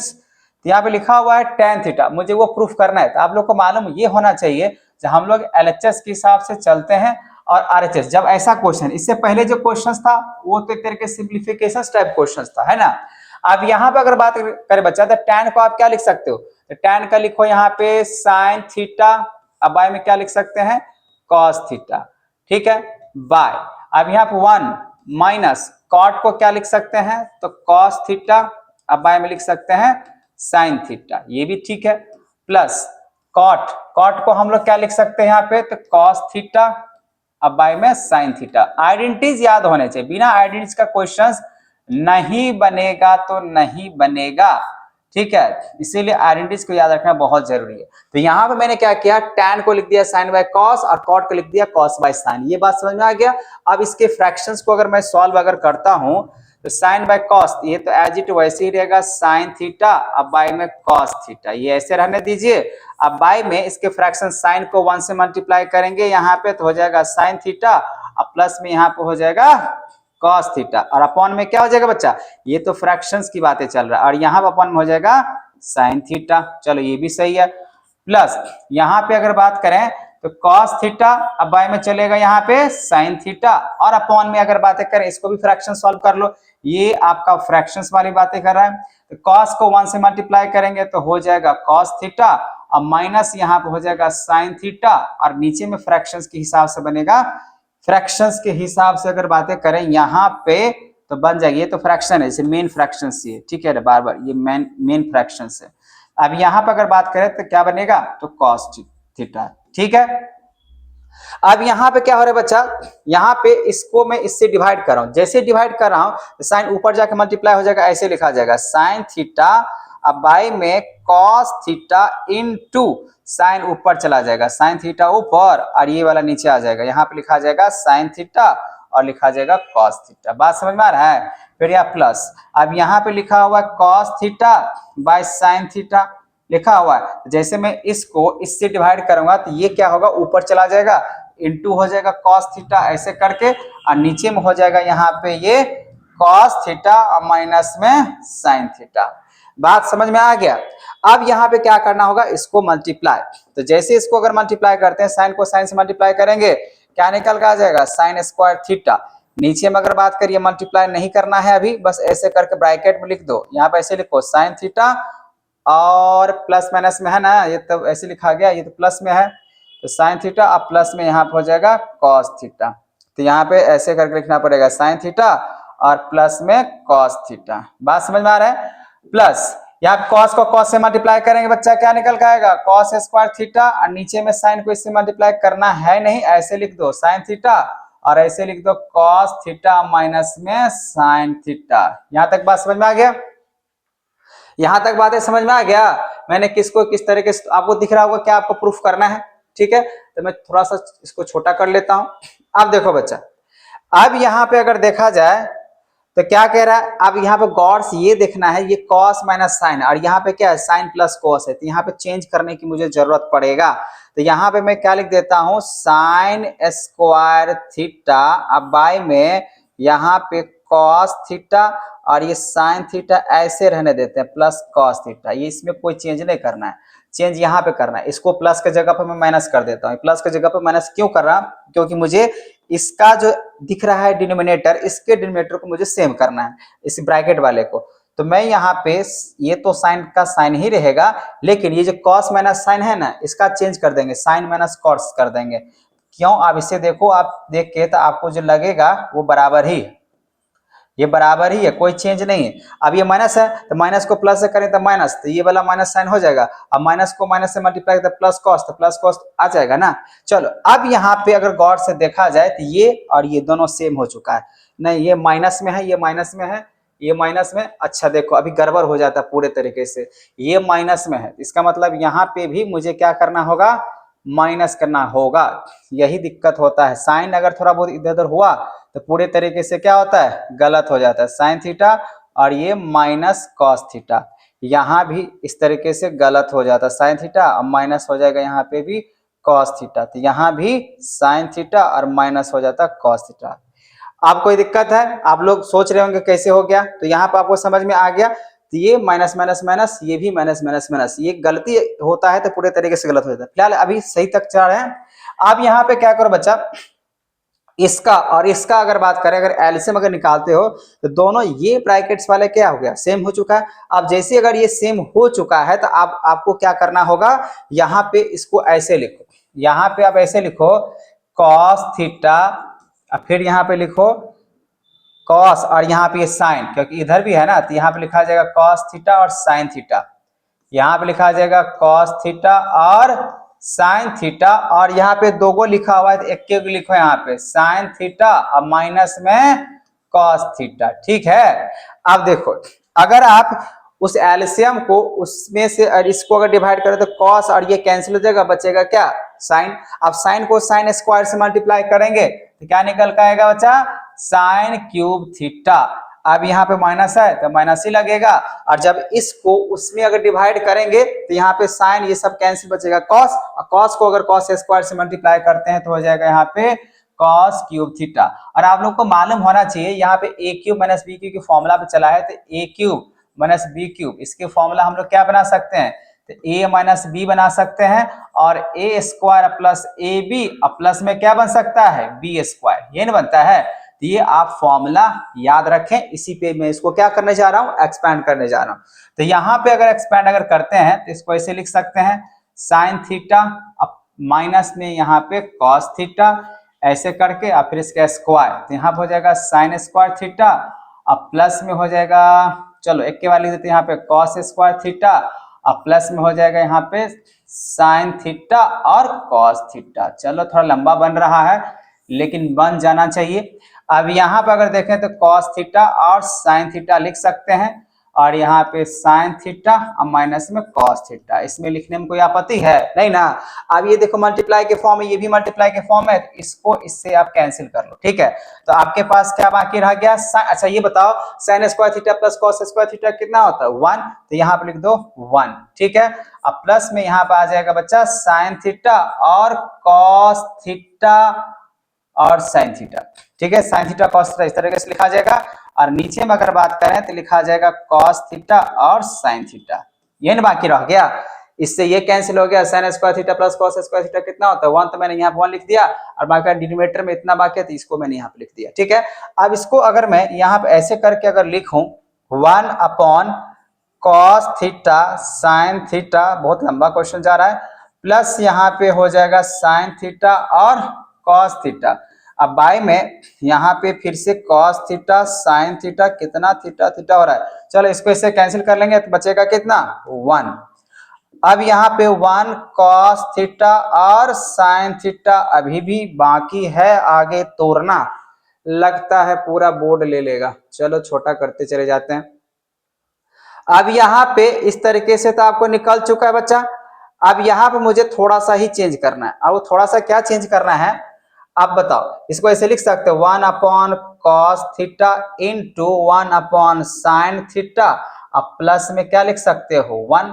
यहाँ पे लिखा हुआ है tan थीटा, मुझे वो प्रूफ करना है। तो आप लोग को मालूम ये होना चाहिए जब हम लोग LHS के हिसाब से चलते हैं और RHS, जब ऐसा क्वेश्चन, इससे पहले जो क्वेश्चन था वो तो एक तरह के सिंप्लीफिकेशन टाइप क्वेश्चन था, है ना। अब यहाँ पे अगर बात करें बच्चा तो tan को आप क्या लिख सकते हो, तो tan का लिखो यहाँ पे साइन थीटा, अब बाय में क्या लिख सकते हैं कॉस थीटा, ठीक है, बाय। अब यहाँ पे 1 माइनस कॉट को क्या लिख सकते हैं तो कॉस थीटा, अब बाय में लिख सकते हैं साइन थीटा, ये भी ठीक है, प्लस कॉट, कॉट को हम लोग क्या लिख सकते हैं यहाँ पे तो कॉस थीटा, अब बाय में साइन थीटा। आइडेंटिटीज याद होने चाहिए, बिना आइडेंटिटीज का क्वेश्चंस नहीं बनेगा तो नहीं बनेगा, ठीक है, इसीलिए आइडेंटिटीज को याद रखना बहुत जरूरी है। तो यहाँ पे मैंने क्या किया tan को लिख दिया साइन बाय कॉस और कॉट को लिख दिया कॉस बाय साइन, ये बात समझ में आ गया। अब इसके फ्रैक्शंस को अगर मैं सॉल्व अगर करता हूं तो साइन बाय कॉस ये तो एज इट वैसे ही रहेगा साइन थीटा, अब बाय में कॉस थीटा, ये ऐसे रहने दीजिए। अब बाय में इसके फ्रैक्शन साइन को 1 से मल्टीप्लाई करेंगे यहाँ पे तो हो जाएगा साइन थीटा, अब प्लस में यहाँ पे हो जाएगा कॉस थीटा, और अपॉन में क्या हो जाएगा बच्चा, ये तो फ्रैक्शंस की बातें चल रहा है, और यहाँ पे अपॉन में हो जाएगा साइन थीटा। चलो ये भी सही है। प्लस यहाँ पे अगर बात करें तो कॉस थीटा, अब बाय में चलेगा यहाँ पे साइन थीटा, और अपॉन में अगर बातें करें, इसको भी फ्रैक्शन सॉल्व कर लो, ये आपका फ्रैक्शंस वाली बातें कर रहा है। तो कॉस को 1 से मल्टीप्लाई करेंगे तो हो जाएगा कॉस थीटा, अब माइनस यहाँ पे हो जाएगा साइन थीटा, और नीचे में फ्रैक्शंस के हिसाब से बनेगा, फ्रैक्शंस के हिसाब से अगर बातें करें यहाँ पे तो बन जाएगी, ये तो फ्रैक्शन है, इसे मेन फ्रैक्शन है, ठीक है, बार बार ये मेन फ्रैक्शन है। अब यहाँ पर अगर बात करें तो क्या बनेगा, तो कॉस थीटा, ठीक है। अब यहाँ पे क्या हो रहा है बच्चा, यहाँ पे इसको मैं इससे डिवाइड कर रहा हूं, जैसे डिवाइड कर रहा हूं तो साइन ऊपर जाके मल्टीप्लाई हो जाएगा, ऐसे लिखा जाएगा साइन थीटा, अब बाई में कॉस थीटा इनटू साइन ऊपर चला जाएगा, साइन थीटा ऊपर और ये वाला नीचे आ जाएगा, यहाँ पे लिखा जाएगा साइन थीटा और लिखा जाएगा कॉस थीटा। बात समझ में आ रहा है। फिर या प्लस, अब यहाँ पे लिखा हुआ है cos theta by sine theta लिखा हुआ है, जैसे मैं इसको इससे डिवाइड करूंगा तो ये क्या होगा, ऊपर चला जाएगा, इनटू हो जाएगा कॉस थीटा ऐसे करके, और नीचे में हो जाएगा यहाँ पे ये कॉस थीटा और माइनस में साइन थीटा। बात समझ में आ गया। अब यहाँ पे क्या करना होगा, इसको मल्टीप्लाई, तो जैसे इसको अगर मल्टीप्लाई करते हैं, साइन को साइन से मल्टीप्लाई करेंगे, क्या निकल कर आ जाएगा, साइन स्क्वायर थीटा। नीचे में अगर बात करिए, मल्टीप्लाई नहीं करना है अभी, बस ऐसे करके ब्रैकेट में लिख दो, यहाँ पे ऐसे लिखो साइन थीटा और प्लस माइनस में है ना, ये तो ऐसे लिखा गया, ये तो प्लस में है, तो साइन थीटा अब प्लस में यहाँ पे हो जाएगा कॉस थीटा, तो यहाँ पे ऐसे करके लिखना पड़ेगा साइन थीटा और प्लस में कॉस थीटा। बात समझ में आ रहा है। प्लस यहाँ कॉस को कॉस से मल्टीप्लाई करेंगे बच्चा, क्या निकल के आएगा, कॉस स्क्वायर थीटा, और नीचे में साइन को इससे मल्टीप्लाई करना है नहीं, ऐसे लिख दो साइन थीटा और ऐसे लिख दो कॉस थीटा माइनस में साइन थीटा। यहाँ तक बात समझ में आ गया, यहां तक बातें समझ में आ गया। मैंने किसको किस तरीके से, आपको दिख रहा होगा क्या आपको प्रूफ करना है, ठीक है। तो मैं थोड़ा सा इसको छोटा कर लेता हूं। अब देखो बच्चा, अब यहाँ पे अगर देखा जाए तो क्या कह रहा है, अब यहाँ पे गौर से ये देखना है, ये कॉस माइनस साइन और यहाँ पे क्या है साइन प्लस कॉस है, तो यहाँ पे चेंज करने की मुझे जरूरत पड़ेगा। तो यहाँ पे मैं क्या लिख देता हूं, साइन स्क्वायर थीटा, अब बाय में यहाँ पे कॉस थीटा और ये साइन थीटा ऐसे रहने देते हैं प्लस कॉस थीटा, ये इसमें कोई चेंज नहीं करना है, चेंज यहाँ पे करना है, इसको प्लस के जगह पर मैं माइनस कर देता हूँ। प्लस के जगह पर माइनस क्यों कर रहा, क्योंकि मुझे इसका जो दिख रहा है डिनोमिनेटर, इसके डिनोमिनेटर को मुझे सेम करना है, इस ब्रैकेट वाले को। तो मैं यहाँ पे ये तो साइन का साइन ही रहेगा, लेकिन ये जो कॉस माइनस साइन है ना, इसका चेंज कर देंगे, साइन माइनस कॉस कर देंगे। क्यों, आप इसे देखो, आप देख के तो आपको जो लगेगा वो बराबर ही, ये बराबर ही है, कोई चेंज नहीं है। अब ये माइनस है तो माइनस को प्लस से करें तो माइनस, तो ये वाला माइनस साइन हो जाएगा, अब माइनस को माइनस से मल्टीप्लाई तो प्लस कॉस, तो प्लस कॉस आ जाएगा ना। चलो अब यहाँ पे अगर गौर से देखा जाए तो ये और ये दोनों सेम हो चुका है, नहीं ये माइनस में है, ये माइनस में है, ये माइनस में, अच्छा देखो अभी गड़बड़ हो जाता है पूरे तरीके से, ये माइनस में है, इसका मतलब यहाँ पे भी मुझे क्या करना होगा, माइनस करना होगा। यही दिक्कत होता है, साइन अगर थोड़ा बहुत इधर उधर हुआ तो पूरे तरीके से क्या होता है, गलत हो जाता है, साइन थीटा और ये माइनस कॉस थीटा, यहाँ भी इस तरीके से गलत हो जाता है, साइन थीटा और माइनस हो जाएगा यहाँ पे भी कॉस थीटा, तो यहाँ भी साइन थीटा और माइनस हो जाता है कॉस थीटा। आप कोई दिक्कत है, आप लोग सोच रहे होंगे कैसे हो गया, तो यहाँ पर आपको समझ में आ गया। तो ये माइनस माइनस माइनस, ये भी माइनस माइनस माइनस, ये गलती होता है तो पूरे तरीके से गलत हो जाता है। फिलहाल अभी सही तक चल रहे हैं। आप यहाँ पे क्या करो बच्चा, इसका और इसका अगर बात करें, अगर एलसीएम अगर निकालते हो तो दोनों ये ब्रैकेट्स वाले क्या हो गया, सेम हो चुका है। अब जैसे अगर ये सेम हो चुका है तो आप आपको क्या करना होगा, यहाँ पे इसको ऐसे लिखो, यहाँ पे आप ऐसे लिखो कॉस थीटा, फिर यहाँ पे लिखो कॉस और यहाँ पे साइन, क्योंकि इधर भी है ना, तो यहाँ पे लिखा जाएगा कॉस थीटा और साइन थीटा, यहाँ पे लिखा जाएगा कॉस थीटा और साइन थीटा, और यहाँ पे दो गो लिखा हुआ है तो एक के लिखो यहाँ पे साइन थीटा और माइनस में कॉस थीटा, ठीक है। अब देखो, अगर आप उस एलसीएम को उसमें से इसको अगर डिवाइड करें तो कॉस और ये कैंसिल हो जाएगा, बचेगा क्या, साइन। अब साइन को साइन स्क्वायर से मल्टीप्लाई करेंगे तो क्या निकल कर आएगा बच्चा, साइन क्यूब थीटा। अब यहाँ पे माइनस है तो माइनस ही लगेगा, और जब इसको उसमें अगर डिवाइड करेंगे तो यहाँ पे साइन ये सब कैंसिल, बचेगा कॉस, और कॉस को अगर कॉस स्क्वायर से मल्टीप्लाई करते हैं तो हो जाएगा यहाँ पे कॉस क्यूब थीटा। और आप लोग को मालूम होना चाहिए यहाँ पे ए क्यूब माइनस बी क्यूब की फॉर्मूला पे चला है, तो ए क्यूब माइनस बी क्यूब इसके फॉर्मूला हम लोग क्या बना सकते हैं, तो ए माइनस बी बना सकते हैं, और ए square plus A B plus में क्या बन सकता है, बी स्क्वायर, ये नहीं बनता है। तो ये आप फॉर्मूला याद रखें, इसी पे मैं इसको क्या करने जा रहा हूँ, एक्सपैंड करने जा रहा हूँ। तो यहाँ पे अगर एक्सपैंड अगर करते हैं तो इसको ऐसे लिख सकते हैं, साइन थीटा माइनस में यहाँ पे कॉस थीटा, ऐसे करके और फिर इसका स्क्वायर, तो यहाँ पे हो जाएगा साइन स्क्वायर थीटा, अब प्लस में हो जाएगा, चलो एक के बाद लिख देते हैं यहाँ पे कॉस स्क्वायर थीटा, अब प्लस में हो जाएगा यहाँ पे साइन थीटा और कॉस थीटा। चलो थोड़ा लंबा बन रहा है लेकिन बन जाना चाहिए। अब यहाँ पे अगर देखें तो कॉस थीटा और साइन थीटा लिख सकते हैं, और यहाँ पे साइन थीटा और माइनस में कॉस थीटा, इसमें लिखने में कोई आपत्ति है नहीं ना। अब ये देखो मल्टीप्लाई के फॉर्म है, ये भी मल्टीप्लाई के फॉर्म है, तो इसको इससे आप कैंसिल कर लो, ठीक है। तो आपके पास क्या बाकी रह गया, अच्छा ये बताओ sign square theta plus cos square theta कितना होता है, 1, तो यहाँ पे लिख दो 1, ठीक है। अब प्लस में यहाँ पे आ जाएगा बच्चा साइन थीटा और कॉस थीटा और साइन थीटा, ठीक है, साइन थीटा कॉस थीटा इस तरीके से लिखा जाएगा, और नीचे में अगर बात करें तो लिखा जाएगा कॉस थीटा और साइन थीटा, ये ना बाकी रह गया, इससे ये कैंसिल हो गया, sign square theta plus cos square theta कितना होता है 1, तो मैंने यहाँ पे 1 लिख दिया, और बाकी डिनोमिनेटर में इतना बाकी है तो इसको मैंने यहाँ पे लिख दिया, ठीक है। अब इसको अगर मैं यहाँ पे ऐसे करके अगर लिखूं 1 upon cos theta sine theta, बहुत लंबा क्वेश्चन जा रहा है, प्लस यहाँ पे हो जाएगा साइन थीटा और कॉस थीटा, अब बाय में यहाँ पे फिर से कॉस थीटा साइन थीटा, कितना थीटा थीटा हो रहा है, चलो इसको इससे कैंसिल कर लेंगे तो बचेगा कितना 1। अब यहाँ पे 1 कॉस थीटा और साइन थीटा अभी भी बाकी है, आगे तोड़ना, लगता है पूरा बोर्ड ले लेगा, चलो छोटा करते चले जाते हैं। अब यहाँ पे इस तरीके से तो आपको निकल चुका है बच्चा, अब यहाँ पे मुझे थोड़ा सा ही चेंज करना है, अब थोड़ा सा क्या चेंज करना है आप बताओ, इसको ऐसे लिख सकते हो 1 upon cos theta into 1 upon sine theta, अब प्लस में क्या लिख सकते हो 1।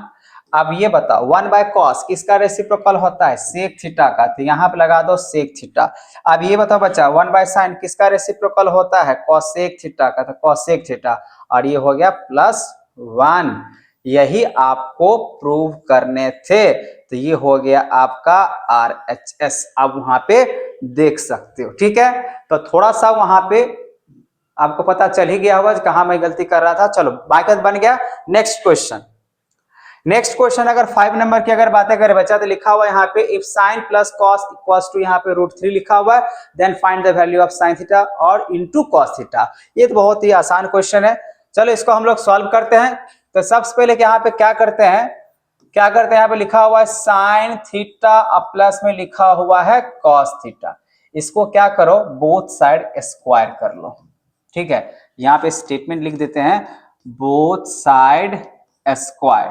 अब ये बताओ 1 बाय कॉस किसका रेसिप्रोकल होता है, सेक थीटा का, तो यहाँ पे लगा दो सेक थीटा। अब ये बताओ बच्चा 1 बाय साइन किसका रेसिप्रोकल होता है, कॉसेक थीटा का, तो कॉसेक थीटा, और ये हो गया +1, यही आपको प्रूव करने थे, तो ये हो गया आपका RHS, आप वहां पे देख सकते हो, ठीक है। तो थोड़ा सा वहां पे आपको पता चल ही गया होगा कहां मैं गलती कर रहा था। चलो बाकी बन गया। नेक्स्ट क्वेश्चन अगर 5 नंबर की अगर बातें करें बच्चा, तो लिखा हुआ है यहाँ पे if sine plus cos equals to यहाँ पे √3 लिखा हुआ है, then find the value of sine theta और इनटू कॉस थीटा। ये तो बहुत ही आसान क्वेश्चन है, चलो इसको हम लोग सॉल्व करते हैं। तो सबसे पहले यहाँ पे क्या करते हैं यहाँ पे लिखा हुआ है साइन थीटा प्लस में लिखा हुआ है कॉस थीटा, इसको क्या करो बोथ साइड स्क्वायर कर लो, ठीक है। यहाँ पे स्टेटमेंट लिख देते हैं बोथ साइड स्क्वायर,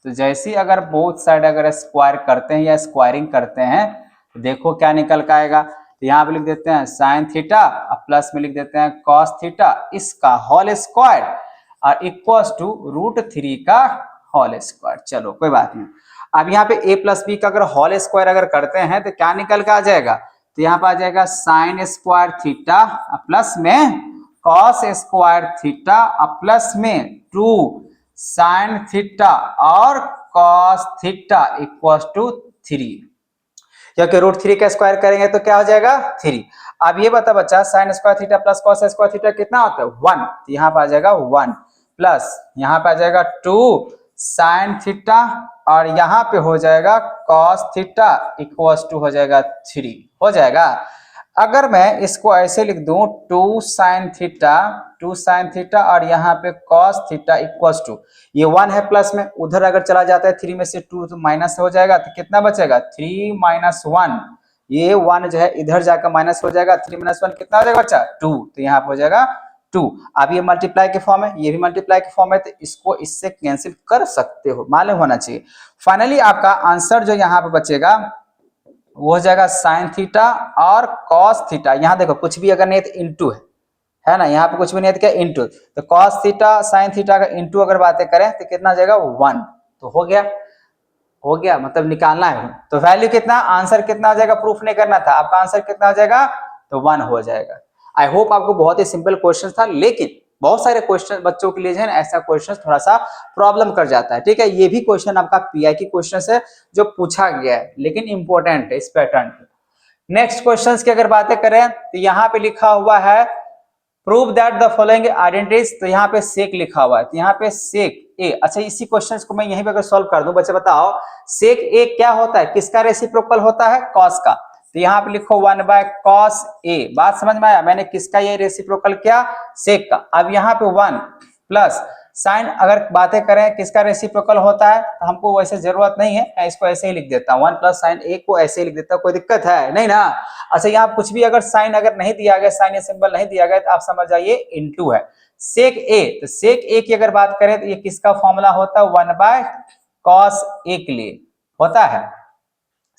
तो जैसे अगर बोथ साइड अगर स्क्वायर करते हैं या स्क्वायरिंग करते हैं तो देखो क्या निकल के आएगा। तो यहाँ पे लिख देते हैं साइन थीटा प्लस में लिख देते हैं कॉस थीटा, इसका होल स्क्वायर और इक्वल्स टू √3 का होल स्क्वायर। चलो कोई बात नहीं। अब यहाँ पे a प्लस बी का अगर होल स्क्वायर अगर करते हैं तो क्या निकल के आ जाएगा, तो यहाँ पे आ जाएगा साइन स्क्वायर थीटा प्लस में कॉस स्क्वायर थीटा प्लस में 2 साइन थीटा और कॉस थीटा इक्वल्स टू 3, क्योंकि √3 का स्क्वायर करेंगे तो क्या हो जाएगा 3। अब ये बता बच्चा sign square theta plus cos square theta कितना होता है 1, तो यहाँ पे आ जाएगा 1 प्लस यहाँ पे आ जाएगा 2 साइन थीटा और यहाँ पे हो जाएगा कॉस थीटा इक्वल्स टू हो जाएगा 3 हो जाएगा। अगर मैं इसको ऐसे लिख दूं 2 साइन थीटा और यहाँ पे कॉस थीटा इक्वल्स टू, ये 1 है प्लस में, उधर अगर चला जाता है 3 में से 2 तो माइनस हो जाएगा, तो कितना बचेगा 3 - 1, ये 1 जो है इधर जाकर माइनस हो जाएगा, 3 - 1 कितना हो जाएगा बच्चा 2, तो यहाँ पे हो जाएगा 2। अब ये मल्टीप्लाई के फॉर्म है, ये भी मल्टीप्लाई के फॉर्म है, तो इसको इससे कैंसिल कर सकते हो, मालूम होना चाहिए। फाइनली आपका आंसर जो यहाँ पे बचेगा वो हो जाएगा साइन थीटा और कॉस थीटा। यहाँ देखो कुछ भी अगर नहीं तो इंटू है ना, यहाँ पे कुछ भी नहीं तो क्या इंटू, तो कॉस थीटा साइन थीटा का इंटू अगर बातें करें तो कितना आ जाएगा 1, तो हो गया मतलब निकालना है। तो वैल्यू कितना, आंसर कितना हो जाएगा, प्रूफ नहीं करना था, आपका आंसर कितना हो जाएगा तो 1 हो जाएगा। आई होप आपको बहुत ही सिंपल क्वेश्चन था, लेकिन बहुत सारे क्वेश्चन बच्चों के लिए जो है ना ऐसा क्वेश्चन थोड़ा सा प्रॉब्लम कर जाता है। ठीक है, ये भी क्वेश्चन आपका पीआई की क्वेश्चन है जो पूछा गया है, लेकिन इंपॉर्टेंट है इस पैटर्न। नेक्स्ट क्वेश्चन की अगर बातें करें तो यहाँ पे लिखा हुआ है prove that the following identities, तो यहाँ पे सेक लिखा हुआ है, तो यहाँ पे सेक ए। अच्छा, इसी क्वेश्चन को मैं यहीं पे अगर सॉल्व कर दूं, बच्चे बताओ सेक ए क्या होता है, किसका रेसिप्रोकल होता है, कॉस का। तो यहाँ पे लिखो 1/cos ए। बात समझ में आया, मैंने किसका ये रेसिप्रोकल किया, सेक का। अब यहाँ पे 1 प्लस साइन, अगर बातें करें किसका रेसिप्रोकल होता है, तो हमको वैसे जरूरत नहीं है, मैं इसको ऐसे ही लिख देता हूँ, 1 प्लस साइन ए को ऐसे ही लिख देता हूँ, कोई दिक्कत है नहीं ना। अच्छा, यहाँ कुछ भी अगर साइन अगर नहीं दिया गया, साइन या सिंबल नहीं दिया गया, तो आप समझ जाइए इनटू है। सेक ए, तो सेक ए की अगर बात करें तो ये किसका फॉर्मूला होता है, 1/cos ए के लिए होता है।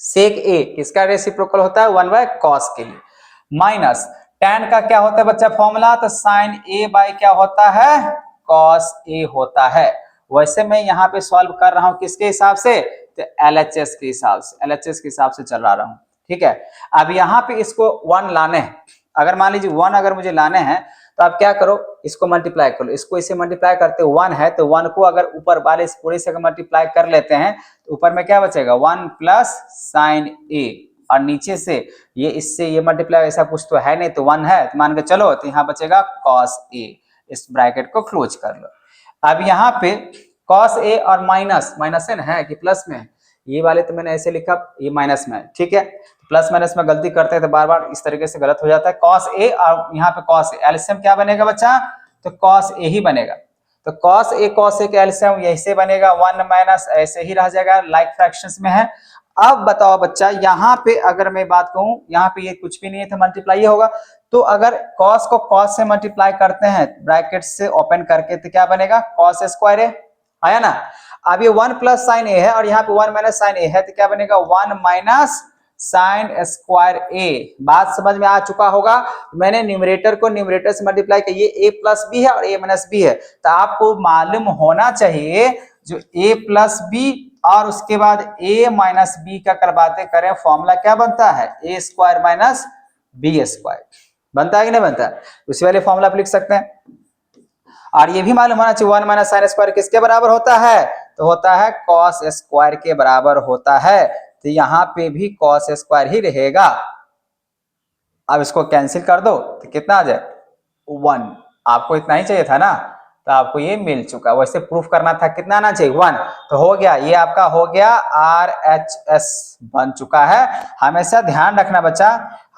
सेक ए किसका रेसिप्रोकल होता है, 1/cos के लिए। माइनस tan का क्या होता है बच्चा फॉर्मूला, तो साइन ए बाय क्या होता है, cos ए होता है। वैसे मैं यहाँ पे सॉल्व कर रहा हूँ किसके हिसाब से, तो LHS के हिसाब से, LHS के हिसाब से चल रहा हूँ। ठीक है, अब यहाँ पे इसको 1 लाने हैं, अगर मान लीजिए 1 अगर मुझे लाने हैं तो आप क्या करो, इसको मल्टीप्लाई कर लो, इसको इसे मल्टीप्लाई करते 1 है तो 1 को अगर ऊपर वाले इस पूरे से मल्टीप्लाई कर लेते हैं तो ऊपर में क्या बचेगा, 1 प्लस साइन ए, और नीचे से ये इससे ये मल्टीप्लाई ऐसा कुछ तो है नहीं, तो 1 है तो मान के चलो, तो यहाँ बचेगा cos ए। इस ब्रैकेट को क्लोज कर लो। अब यहाँ पे cos ए और माइनस, माइनस है कि प्लस में, ये वाले तो मैंने ऐसे लिखा, ये माइनस में है। ठीक है, प्लस माइनस में गलती करते हैं तो बार बार इस तरीके से गलत हो जाता है। cos ए और यहाँ पे cos ए, एलसीएम क्या बनेगा बच्चा, तो cos ए ही बनेगा। तो cos ए का एलसीएम यही से बनेगा, 1 माइनस ऐसे ही रह जाएगा, लाइक फ्रैक्शंस में है। अब बताओ बच्चा, यहाँ पे अगर मैं बात कहूं, यहाँ पे ये कुछ भी नहीं है तो मल्टीप्लाई होगा, तो अगर cos को cos से मल्टीप्लाई करते हैं ब्रैकेट से ओपन करके तो क्या बनेगा, cos स्क्वायर ए, आया ना। अब ये 1 प्लस साइन ए है और यहाँ पे 1 माइनस साइन ए है, तो क्या बनेगा, 1 माइनस साइन स्क्वायर ए। बात समझ में आ चुका होगा, मैंने न्यूमरेटर को न्यूमरेटर से मल्टीप्लाई किया, ये a प्लस बी है और a माइनस बी है, तो आपको मालूम होना चाहिए जो a प्लस बी और उसके बाद a माइनस बी का अगर बातें करें फॉर्मूला क्या बनता है, a square minus B square बनता है कि नहीं बनता है, उसी वाले फॉर्मूला आप लिख सकते हैं। और ये भी मालूम होना चाहिए 1 माइनस साइन स्क्वायर किसके बराबर होता है, तो होता है cos स्क्वायर के बराबर होता है, तो यहाँ पे भी cos स्क्वायर ही रहेगा। अब इसको कैंसिल कर दो तो कितना आ जाए, 1। आपको इतना ही चाहिए था ना, तो आपको ये मिल चुका। वैसे प्रूफ करना था कितना आना चाहिए, 1, तो हो गया, ये आपका हो गया RHS बन चुका है। हमेशा ध्यान रखना बच्चा,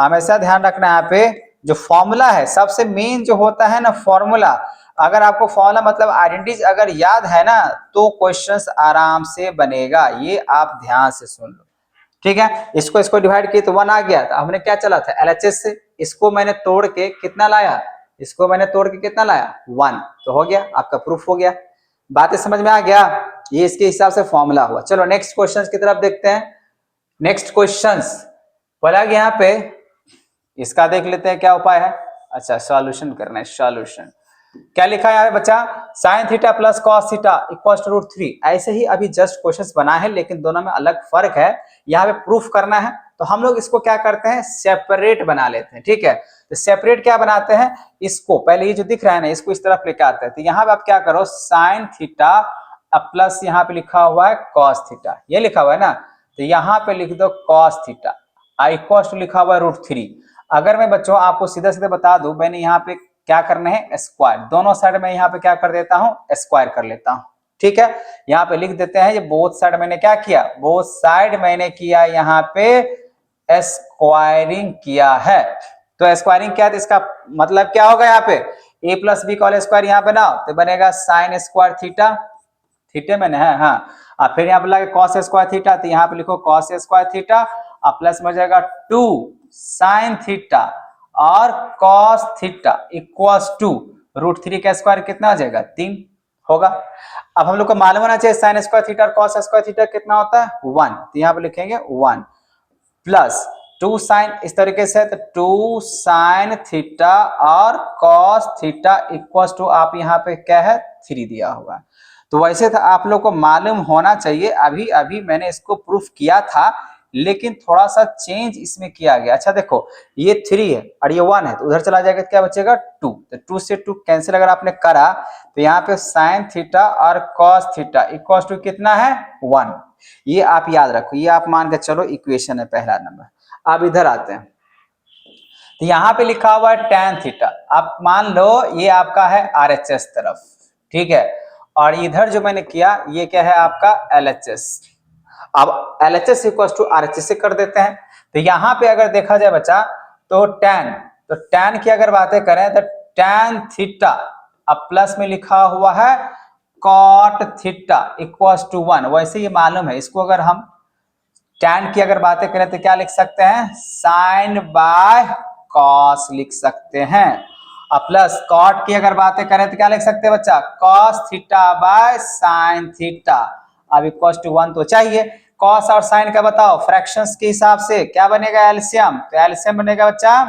हमेशा ध्यान रखना, यहाँ पे जो फॉर्मूला है सबसे मेन जो होता है ना फॉर्मूला, अगर आपको फॉर्मूला मतलब आइडेंटिटीज अगर याद है ना तो क्वेश्चंस आराम से बनेगा, ये आप ध्यान से सुन लो। ठीक है, इसको डिवाइड किए तो 1 आ गया, तो हमने क्या चला था LHS से, इसको मैंने तोड़ के कितना लाया, इसको मैंने तोड़ के कितना लाया, 1, तो हो गया आपका प्रूफ हो गया। बातें समझ में आ गया, ये इसके हिसाब से फॉर्मूला हुआ। चलो नेक्स्ट क्वेश्चन की तरफ देखते हैं। नेक्स्ट क्वेश्चन बोला यहाँ पे, इसका देख लेते हैं क्या उपाय है। अच्छा, सॉल्यूशन करना है, सॉल्यूशन क्या लिखा है यहाँ पे बच्चा, sine theta plus cos theta equal to √3। ऐसे ही अभी जस्ट क्वेश्चंस बना है, लेकिन दोनों में अलग फर्क है। यहाँ पे प्रूफ करना है तो हम लोग इसको क्या करते हैं, सेपरेट बना लेते हैं। ठीक है, तो सेपरेट क्या बनाते हैं, इसको पहले ये जो दिख रहा है ना इसको इस तरफ लेके आते हैं। तो यहाँ पे आप क्या करो, साइन थीटा अब प्लस यहाँ पे लिखा हुआ है कॉस थीटा, ये लिखा हुआ है ना, तो यहाँ पे लिख दो कॉस थीटा इक्वल टू लिखा हुआ है √3। अगर मैं बच्चों आपको सीधा सीधा बता दूं, मैंने यहाँ पे क्या करना है, स्क्वायर, दोनों साइड में यहाँ पे क्या कर देता हूँ, स्क्वायर कर लेता हूँ। ठीक है, यहाँ पे लिख देते हैं, ये बोथ साइड मैंने क्या किया, बोथ साइड मैंने किया यहाँ पे स्क्वायरिंग किया है। तो स्क्वायरिंग क्या है, तो इसका मतलब क्या होगा, यहाँ पे a प्लस बी का होल स्क्वायर यहाँ बनाओ तो बनेगा साइन स्क्वायर थीटा, थीटे में है हाँ, और फिर यहाँ पे लगे कॉस स्क्वायर थीटा, तो यहाँ पे लिखो कॉस स्क्वायर थीटा और प्लस में हो जाएगा 2 साइन थीटा और cos थीटा इक्वल्स टू √3 का स्क्वायर कितना आ जाएगा, 3 होगा। अब हम लोग को मालूम होना चाहिए साइन स्क्वायर थीटा और cos स्क्वायर थीटा कितना होता है, 1, तो यहाँ पे लिखेंगे 1 प्लस 2 साइन, इस तरीके से, तो 2 साइन थीटा और cos थीटा इक्वल्स टू आप यहाँ पे क्या है, 3 दिया होगा। तो वैसे तो आप लोग को मालूम होना चाहिए, अभी अभी मैंने इसको प्रूफ किया था, लेकिन थोड़ा सा चेंज इसमें किया गया। अच्छा देखो, ये 3 है और ये 1 है, तो उधर चला जाएगा तो क्या बचेगा 2। तो 2 से 2 कैंसिल अगर आपने करा तो यहाँ पे साइन थीटा और कॉस थीटा इक्वल टू कितना है 1। ये आप याद रखो, ये आप मान के चलो इक्वेशन है पहला नंबर। अब इधर आते हैं, तो यहाँ पे लिखा हुआ है tan थीटा। आप मान लो ये आपका है RHS तरफ, ठीक है, और इधर जो मैंने किया ये क्या है आपका LHS। अब LHS इक्वल टू RHS से कर देते हैं। तो यहाँ पे अगर देखा जाए बच्चा तो tan की अगर बातें करें तो tan थीटा अब प्लस में लिखा हुआ है cot थीटा इक्वल टू 1। वैसे ये मालूम है, इसको अगर हम tan की अगर बातें करें तो क्या लिख सकते हैं साइन बाय कॉस लिख सकते हैं। अब प्लस कॉट की अगर बातें करें तो क्या लिख सकते हैं बच्चा cos theta by sine theta. अब इक्वल टू 1 तो चाहिए। कॉस और साइन का बताओ फ्रैक्शंस के हिसाब से क्या बनेगा एलसीएम। तो एलसीएम बनेगा बच्चा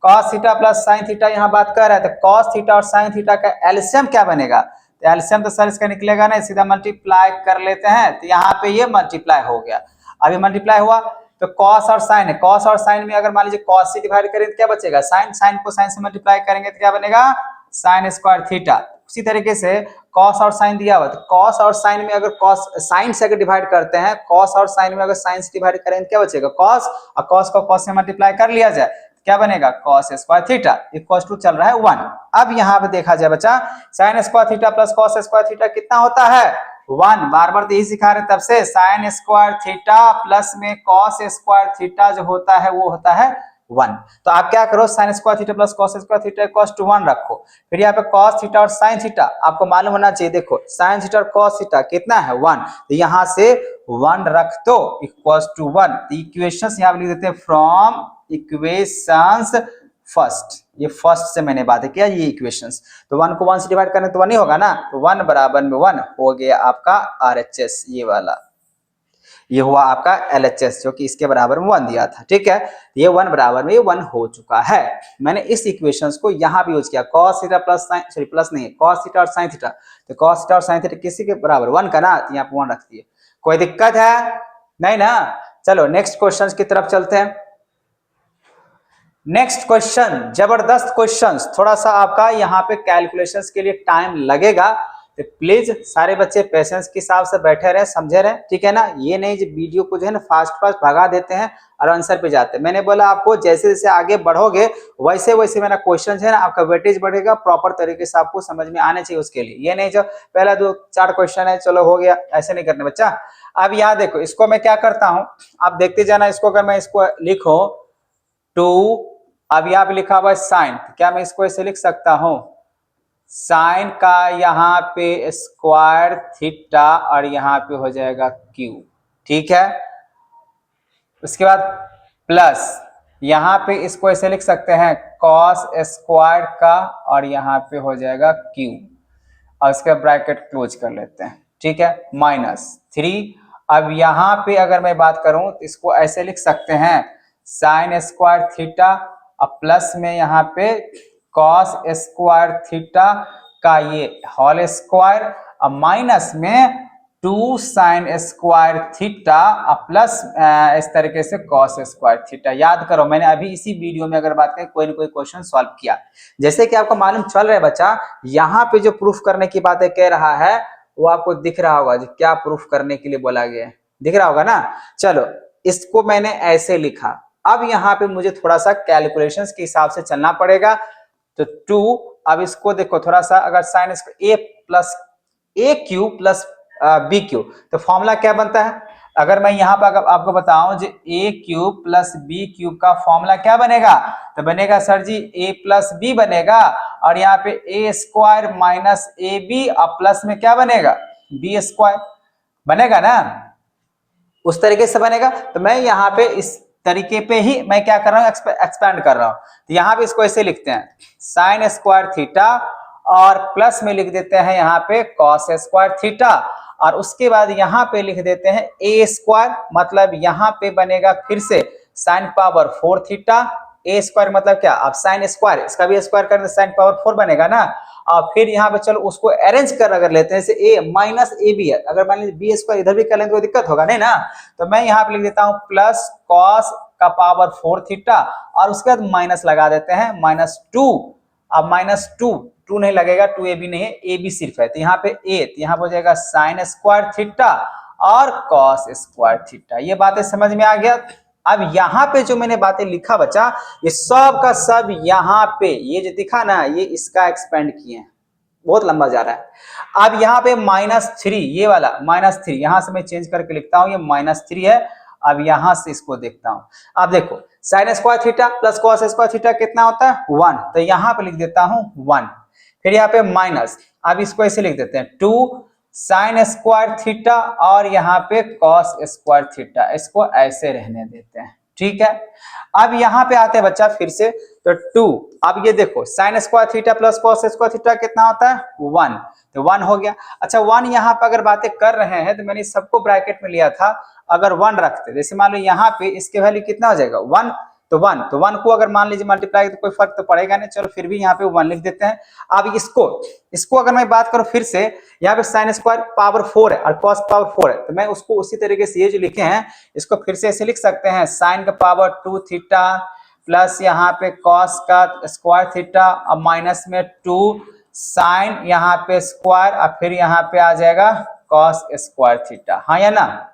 cos theta plus sine theta. यहाँ बात कर रहा है तो कॉस थीटा और साइन थीटा का एलसीएम क्या बनेगा। तो एलसीएम तो सर इसका निकलेगा ना, सीधा मल्टीप्लाई कर लेते हैं। तो यहाँ पे ये मल्टीप्लाई हो गया, अभी मल्टीप्लाई हुआ तो कॉस और साइन है। कॉस और साइन में अगर मान लीजिए कॉस से डिवाइड करें तो क्या बचेगा साइन, साइन को साइन से मल्टीप्लाई करेंगे तो क्या बनेगा साइन स्क्वायर थीटा। उसी तरीके से कॉस और साइन दिया हुआ तो कॉस और साइन में अगर कॉस साइन से अगर डिवाइड करते हैं, कॉस और साइन में अगर साइन से डिवाइड करें तो क्या बचेगा कॉस, और कॉस को कॉस से मल्टीप्लाई कर लिया जाए तो क्या बनेगा cos square theta equal to चल रहा है 1। अब यहाँ पे देखा जाए बच्चा sign square theta plus cos square theta कितना होता है 1। बार बार तो यही सिखा रहे तब से, साइन स्क्वायर थीटा प्लस में कॉस स्क्वायर थीटा जो होता है वो होता है 1। तो आप क्या करो sine square theta plus cos square theta equal to 1 रखो। फिर यहाँ पे कॉस थीटा और साइन थीटा आपको मालूम होना चाहिए। देखो साइन थीटा और कॉस थीटा कितना है 1, तो यहाँ से 1 रख दो इक्वल टू 1। इक्वेशंस यहाँ पे लिख देते हैं फ्रॉम इक्वेशंस फर्स्ट। ये फर्स्ट से मैंने बात किया ये इक्वेशंस। तो 1 को 1 से डिवाइड करने तो 1 ही होगा ना, तो 1 बराबर में 1 हो गया आपका RHS ये वाला। ये हुआ आपका LHS जो कि इसके बराबर में 1 दिया था, ठीक है। ये 1 बराबर में 1 हो चुका है। मैंने इस इक्वेशंस को यहाँ भी यूज किया cos theta plus sign, sorry plus नहीं cos थीटा और साइन थीटा। तो cos थीटा और साइन थीटा किसी के बराबर 1 का ना, तो यहाँ पे 1 रख दिए। कोई दिक्कत है नहीं ना। चलो नेक्स्ट क्वेश्चन की तरफ चलते हैं। नेक्स्ट क्वेश्चन जबरदस्त क्वेश्चन, थोड़ा सा आपका यहाँ पे कैलकुलेशंस के लिए टाइम लगेगा, तो प्लीज सारे बच्चे पेशेंस के हिसाब से बैठे रहे, समझे रहे, ठीक है ना। ये नहीं जो वीडियो को जो है ना फास्ट फास्ट भगा देते हैं और आंसर पे जाते हैं। मैंने बोला आपको जैसे जैसे आगे बढ़ोगे वैसे वैसे मेरा क्वेश्चन है ना आपका वेटेज बढ़ेगा, प्रॉपर तरीके से आपको समझ में आने चाहिए उसके लिए। ये नहीं जो पहला 2-4 क्वेश्चन है चलो हो गया, ऐसे नहीं करने बच्चा। अब यहाँ देखो इसको मैं क्या करता हूँ आप देखते जाना। इसको अगर मैं इसको लिखो 2, अब यहाँ पे लिखा हुआ है साइन, क्या मैं इसको ऐसे लिख सकता हूं साइन का यहाँ पे स्क्वायर थीटा और यहाँ पे हो जाएगा क्यू, ठीक है। उसके बाद प्लस यहाँ पे इसको ऐसे लिख सकते हैं कॉस स्क्वायर का और यहाँ पे हो जाएगा क्यू, और उसके ब्रैकेट क्लोज कर लेते हैं, ठीक है, -3। अब यहाँ पे अगर मैं बात करूं तो इसको ऐसे लिख सकते हैं साइन स्क्वायर थीटा और प्लस में यहाँ पे कॉस स्क्वायर थीटा का ये होल स्क्वायर और माइनस में 2 साइन स्क्वायर थीटा और प्लस इस तरीके से कॉस स्क्वायर थीटा। याद करो मैंने अभी इसी वीडियो में अगर बात करें कोई ना कोई क्वेश्चन सॉल्व किया। जैसे कि आपको मालूम चल रहा है बच्चा, यहाँ पे जो प्रूफ करने की बातें कह रहा है वो आपको दिख रहा होगा, जो क्या प्रूफ करने के लिए बोला गया है दिख रहा होगा ना। चलो इसको मैंने ऐसे लिखा। अब यहाँ पे मुझे थोड़ा सा कैलकुलेशंस के हिसाब से चलना पड़ेगा। तो 2, अब इसको देखो थोड़ा सा अगर साइन ए प्लस ए क्यू प्लस बी क्यू, तो फॉर्मूला क्या बनता है। अगर मैं यहाँ पर आपको बताऊं जो ए क्यूब प्लस बी क्यूब का फॉर्मूला क्या बनेगा, तो बनेगा सर जी ए प्लस बी बनेगा और यहाँ पे a square minus A B और प्लस में क्या बनेगा बी स्क्वायर बनेगा ना, उस तरीके से बनेगा। तो मैं यहाँ पे इस तरीके पे ही मैं क्या कर रहा हूँ एक्सपेंड कर रहा हूँ। तो यहाँ पे इसको ऐसे लिखते हैं साइन स्क्वायर थीटा और प्लस में लिख देते हैं यहाँ पे कॉस स्क्वायर थीटा और उसके बाद यहाँ पे लिख देते हैं ए स्क्वायर, मतलब यहाँ पे बनेगा फिर से sine power 4 theta a square मतलब क्या, अब साइन स्क्वायर, इसका भी स्क्वायर करने से साइन पावर 4 बनेगा ना। और फिर यहाँ पे चलो उसको अरेंज कर अगर लेते हैं, जैसे ए माइनस ए बी है, अगर मान लीजिए बी स्क्वायर इधर भी कर लेंगे तो दिक्कत होगा नहीं ना, तो मैं यहाँ पे लिख देता हूँ प्लस कॉस का पावर 4 थीटा और उसके बाद माइनस लगा देते हैं -2। अब -2 नहीं लगेगा, 2ab नहीं है, ab सिर्फ है, तो यहाँ पे a, तो यहाँ पे हो जाएगा साइन स्क्वायर थीटा और कॉस स्क्वायर थीटा। ये बातें समझ में आ गया। अब यहाँ पे जो मैंने बातें लिखा बच्चा, ये सब का सब यहाँ पे ये जो दिखा ना, ये इसका एक्सपेंड किए हैं, बहुत लंबा जा रहा है। अब यहाँ पे -3, ये वाला -3 यहां से मैं चेंज करके लिखता हूं, ये -3 है। अब यहां से इसको देखता हूं, अब देखो sign square theta plus cos square theta कितना होता है 1, तो यहां पे लिख देता हूं 1। फिर यहाँ पे माइनस, अब इसको ऐसे लिख देते हैं 2 साइन स्क्वायर थीटा और यहाँ पे कॉस स्क्वायर थीटा, इसको ऐसे रहने देते हैं, ठीक है। अब यहाँ पे आते हैं बच्चा फिर से, तो 2, अब ये देखो sign square theta plus cos square theta कितना होता है 1, तो 1 हो गया। अच्छा 1 यहाँ पे अगर बातें कर रहे हैं तो मैंने सबको ब्रैकेट में लिया था, अगर 1 रखते, जैसे मान लो यहाँ पे इसके वैल्यू कितना हो जाएगा 1, तो 1 को अगर मान लीजिए मल्टीप्लाई तो कोई फर्क तो पड़ेगा नहीं, चलो फिर भी यहाँ पे 1 लिख देते हैं। अब इसको अगर मैं बात करूं फिर से, यहाँ पे साइन स्क्वायर पावर 4 है और कॉस पावर 4 है, तो मैं उसको उसी तरीके से ये जो लिखे हैं इसको फिर से ऐसे लिख सकते हैं, साइन का पावर 2 थीटा प्लस यहाँ पे कॉस का स्क्वायर थीटा और माइनस में 2 साइन यहाँ पे स्क्वायर और फिर यहाँ पे आ जाएगा कॉस स्क्वायर थीटा, हाँ या ना।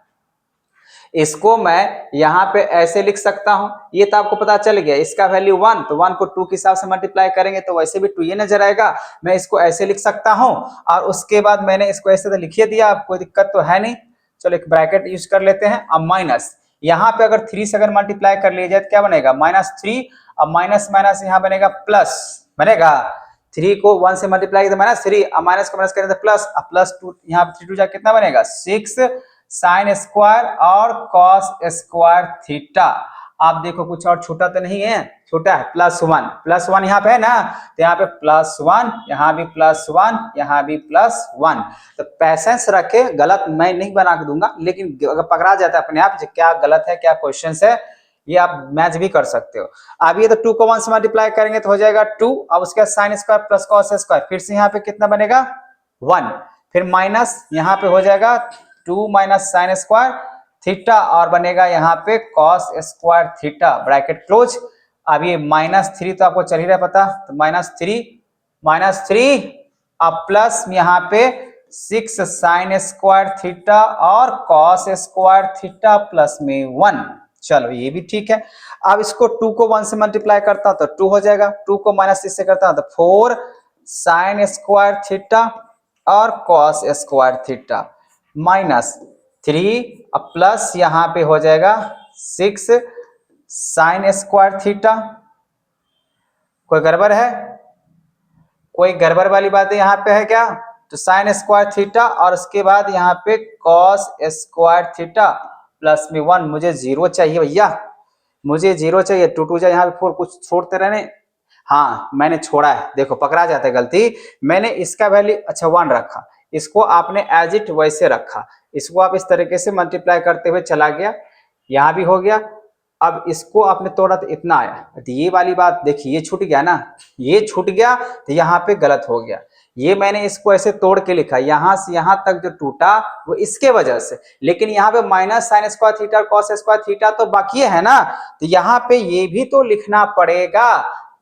इसको मैं यहाँ पे ऐसे लिख सकता हूं, ये तो आपको पता चल गया, इसका वैल्यू 1, तो 1 को 2 के हिसाब से मल्टीप्लाई करेंगे तो वैसे भी 2 ये नजर आएगा, मैं इसको ऐसे लिख सकता हूं। और उसके बाद मैंने इसको ऐसे तो लिखिए दिया, अब कोई दिक्कत तो है नहीं, चलो एक ब्रैकेट यूज कर लेते हैं। अब माइनस, यहाँ पे अगर 3 से अगर मल्टीप्लाई कर लिया जाए तो क्या बनेगा -3, अब माइनस माइनस यहाँ बनेगा प्लस, बनेगा 3 को 1 से मल्टीप्लाई तो -3, अब माइनस को माइनस करें तो प्लस, अब +2 यहाँ पे 3 2 जा कितना बनेगा 6 साइन स्क्वायर और कॉस स्क्वायर थीटा। आप देखो कुछ और छोटा तो नहीं है, छोटा है +1 यहाँ पे है ना, तो यहाँ पे +1, यहाँ भी +1, यहाँ भी +1। तो पैसेंस रखे, गलत मैं नहीं बना के दूंगा, लेकिन अगर पकड़ा जाता है अपने आप क्या गलत है क्या क्वेश्चन है, ये आप मैच भी कर सकते हो। अब ये तो 2 को 1 से मल्टीप्लाई करेंगे तो हो जाएगा 2, अब उसके बाद sign square plus cos square, फिर से यहाँ पे कितना बनेगा 1, फिर माइनस यहाँ पे हो जाएगा 2 माइनस साइन स्क्वायर थीटा और बनेगा यहाँ पे cos square theta, bracket close. अब ये -3 तो आपको चल ही रहा पता, तो -3 अब प्लस यहाँ पे 6 साइन स्क्वायर थीटा और कॉस स्क्वायर थीटा प्लस में 1, चलो ये भी ठीक है। अब इसको 2 को 1 से मल्टीप्लाई करता हूं तो 2 हो जाएगा, 2 को -6 से करता हूं तो 4 साइन स्क्वायर थीटा और कॉस स्क्वायर थीटा -3 अब प्लस यहाँ पे हो जाएगा 6 साइन स्क्वायर थीटा। कोई गड़बड़ है, कोई गड़बड़ वाली बात यहाँ पे है क्या, तो साइन स्क्वायर थीटा और उसके बाद यहाँ पे कॉस स्क्वायर थीटा प्लस में 1, मुझे 0 चाहिए भैया, मुझे 0 चाहिए, 2 2 जा यहाँ पे 4, कुछ छोड़ते रहने, हाँ मैंने छोड़ा है, देखो पकड़ा जाता है गलती, मैंने इसका वैल्यू अच्छा 1 रखा, इसको आपने एज इट वैसे रखा, इसको आप इस तरीके से मल्टीप्लाई करते हुए चला गया, यहाँ भी हो गया। अब इसको आपने तोड़ा तो इतना आया, तो ये वाली बात देखिए, ये छूट गया ना, ये छूट गया तो यहाँ पे गलत हो गया, ये मैंने इसको ऐसे तोड़ के लिखा, यहां से यहां तक जो टूटा वो इसके वजह से, लेकिन यहाँ पे minus sign square theta cos square theta तो बाकी है ना, तो यहाँ पे ये भी तो लिखना पड़ेगा,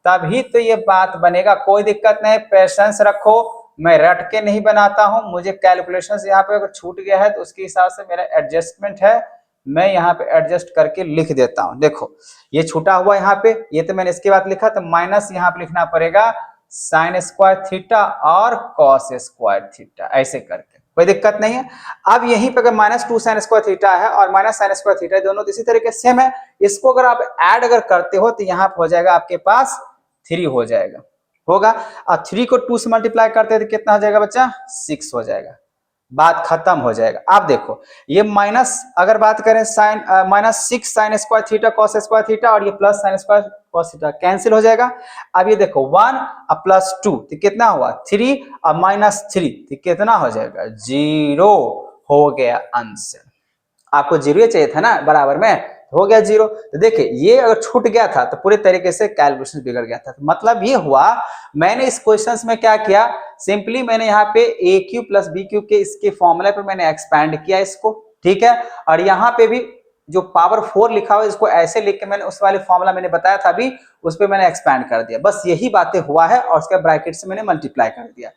तभी तो ये बात बनेगा। कोई दिक्कत नहीं, पेशेंस रखो, मैं रट के नहीं बनाता हूं, मुझे कैलकुलेशंस यहाँ पे अगर छूट गया है तो उसके हिसाब से मेरा एडजस्टमेंट है, मैं यहाँ पे एडजस्ट करके लिख देता हूं। देखो ये छूटा हुआ यहाँ पे, ये तो मैंने इसके बाद लिखा, तो माइनस यहाँ पे लिखना पड़ेगा साइन स्क्वायर थीटा और कॉस स्क्वायर थीटा, ऐसे करके कोई दिक्कत नहीं है। अब यहीं पे अगर -2 साइन स्क्वायर थीटा है और माइनस साइन स्क्वायर थीटा, दोनों इसी तरीके सेम है, इसको अगर आप ऐड अगर करते हो तो यहाँ पे हो जाएगा आपके पास 3 हो जाएगा, होगा, और 3 को 2 से मल्टीप्लाई करते हैं तो कितना हो जाएगा बच्चा 6 हो जाएगा, बात खत्म हो जाएगा। आप देखो ये माइनस अगर बात करें sine -6 sine square theta cos square theta और ये plus sine square cos theta cancel हो जाएगा। अब ये देखो 1 अब +2 तो कितना हुआ 3 अब -3 तो कितना हो जाएगा 0 हो गया आंसर। आपको 0 चाहिए था ना बराबर में, हो गया 0। तो देखिए ये अगर छूट गया था तो पूरे तरीके से कैलकुलेशन बिगड़ गया था। तो मतलब ये हुआ, मैंने इस क्वेश्चंस में क्या किया, सिंपली मैंने यहाँ पे ए क्यू प्लस बी क्यू के इसके फॉर्मूले पर मैंने एक्सपैंड किया इसको, ठीक है। और यहाँ पे भी जो पावर 4 लिखा हुआ है इसको ऐसे लिख के मैंने उस वाले फॉर्मूला मैंने बताया था अभी, उस पर मैंने एक्सपैंड कर दिया। बस यही बातें हुआ है और उसके ब्रैकेट से मैंने मल्टीप्लाई कर दिया।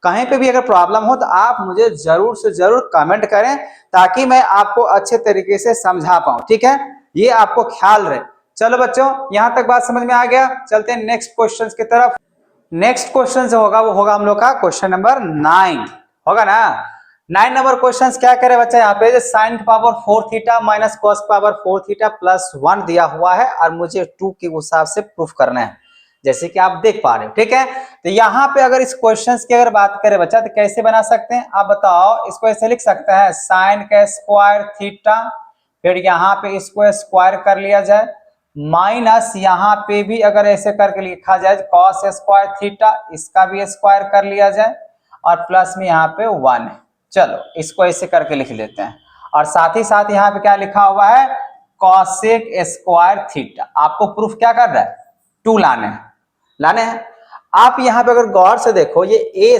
कहीं पे भी अगर प्रॉब्लम हो तो आप मुझे जरूर से जरूर कमेंट करें ताकि मैं आपको अच्छे तरीके से समझा पाऊं, ठीक है। ये आपको ख्याल रहे। चलो बच्चों, यहां तक बात समझ में आ गया। चलते हैं नेक्स्ट क्वेश्चन की तरफ। नेक्स्ट क्वेश्चन जो होगा वो होगा हम लोग का क्वेश्चन नंबर 9 होगा ना। 9 नंबर क्वेश्चन क्या करे बच्चा, यहाँ पे sine power 4 theta minus cos power 4 theta plus 1 दिया हुआ है और मुझे 2 के हिसाब से प्रूफ करना है, जैसे कि आप देख पा रहे हो, ठीक है। तो यहाँ पे अगर इस क्वेश्चन की अगर बात करें बच्चा तो कैसे बना सकते हैं आप बताओ। इसको ऐसे लिख सकते हैं साइन का स्क्वायर थीटा, फिर यहाँ पे इसको स्क्वायर कर लिया जाए, माइनस यहाँ पे भी अगर ऐसे करके लिखा जाए कॉस स्क्वायर थीटा, इसका भी स्क्वायर कर लिया जाए, और प्लस में यहाँ पे 1 है। चलो इसको ऐसे करके लिख लेते हैं। और साथ ही साथ यहाँ पे क्या लिखा हुआ है, कॉसेक स्क्वायर थीटा। आपको प्रूफ क्या कर रहा है, 2 लाने हैं। आप यहाँ पे अगर गौर से देखो, ये ए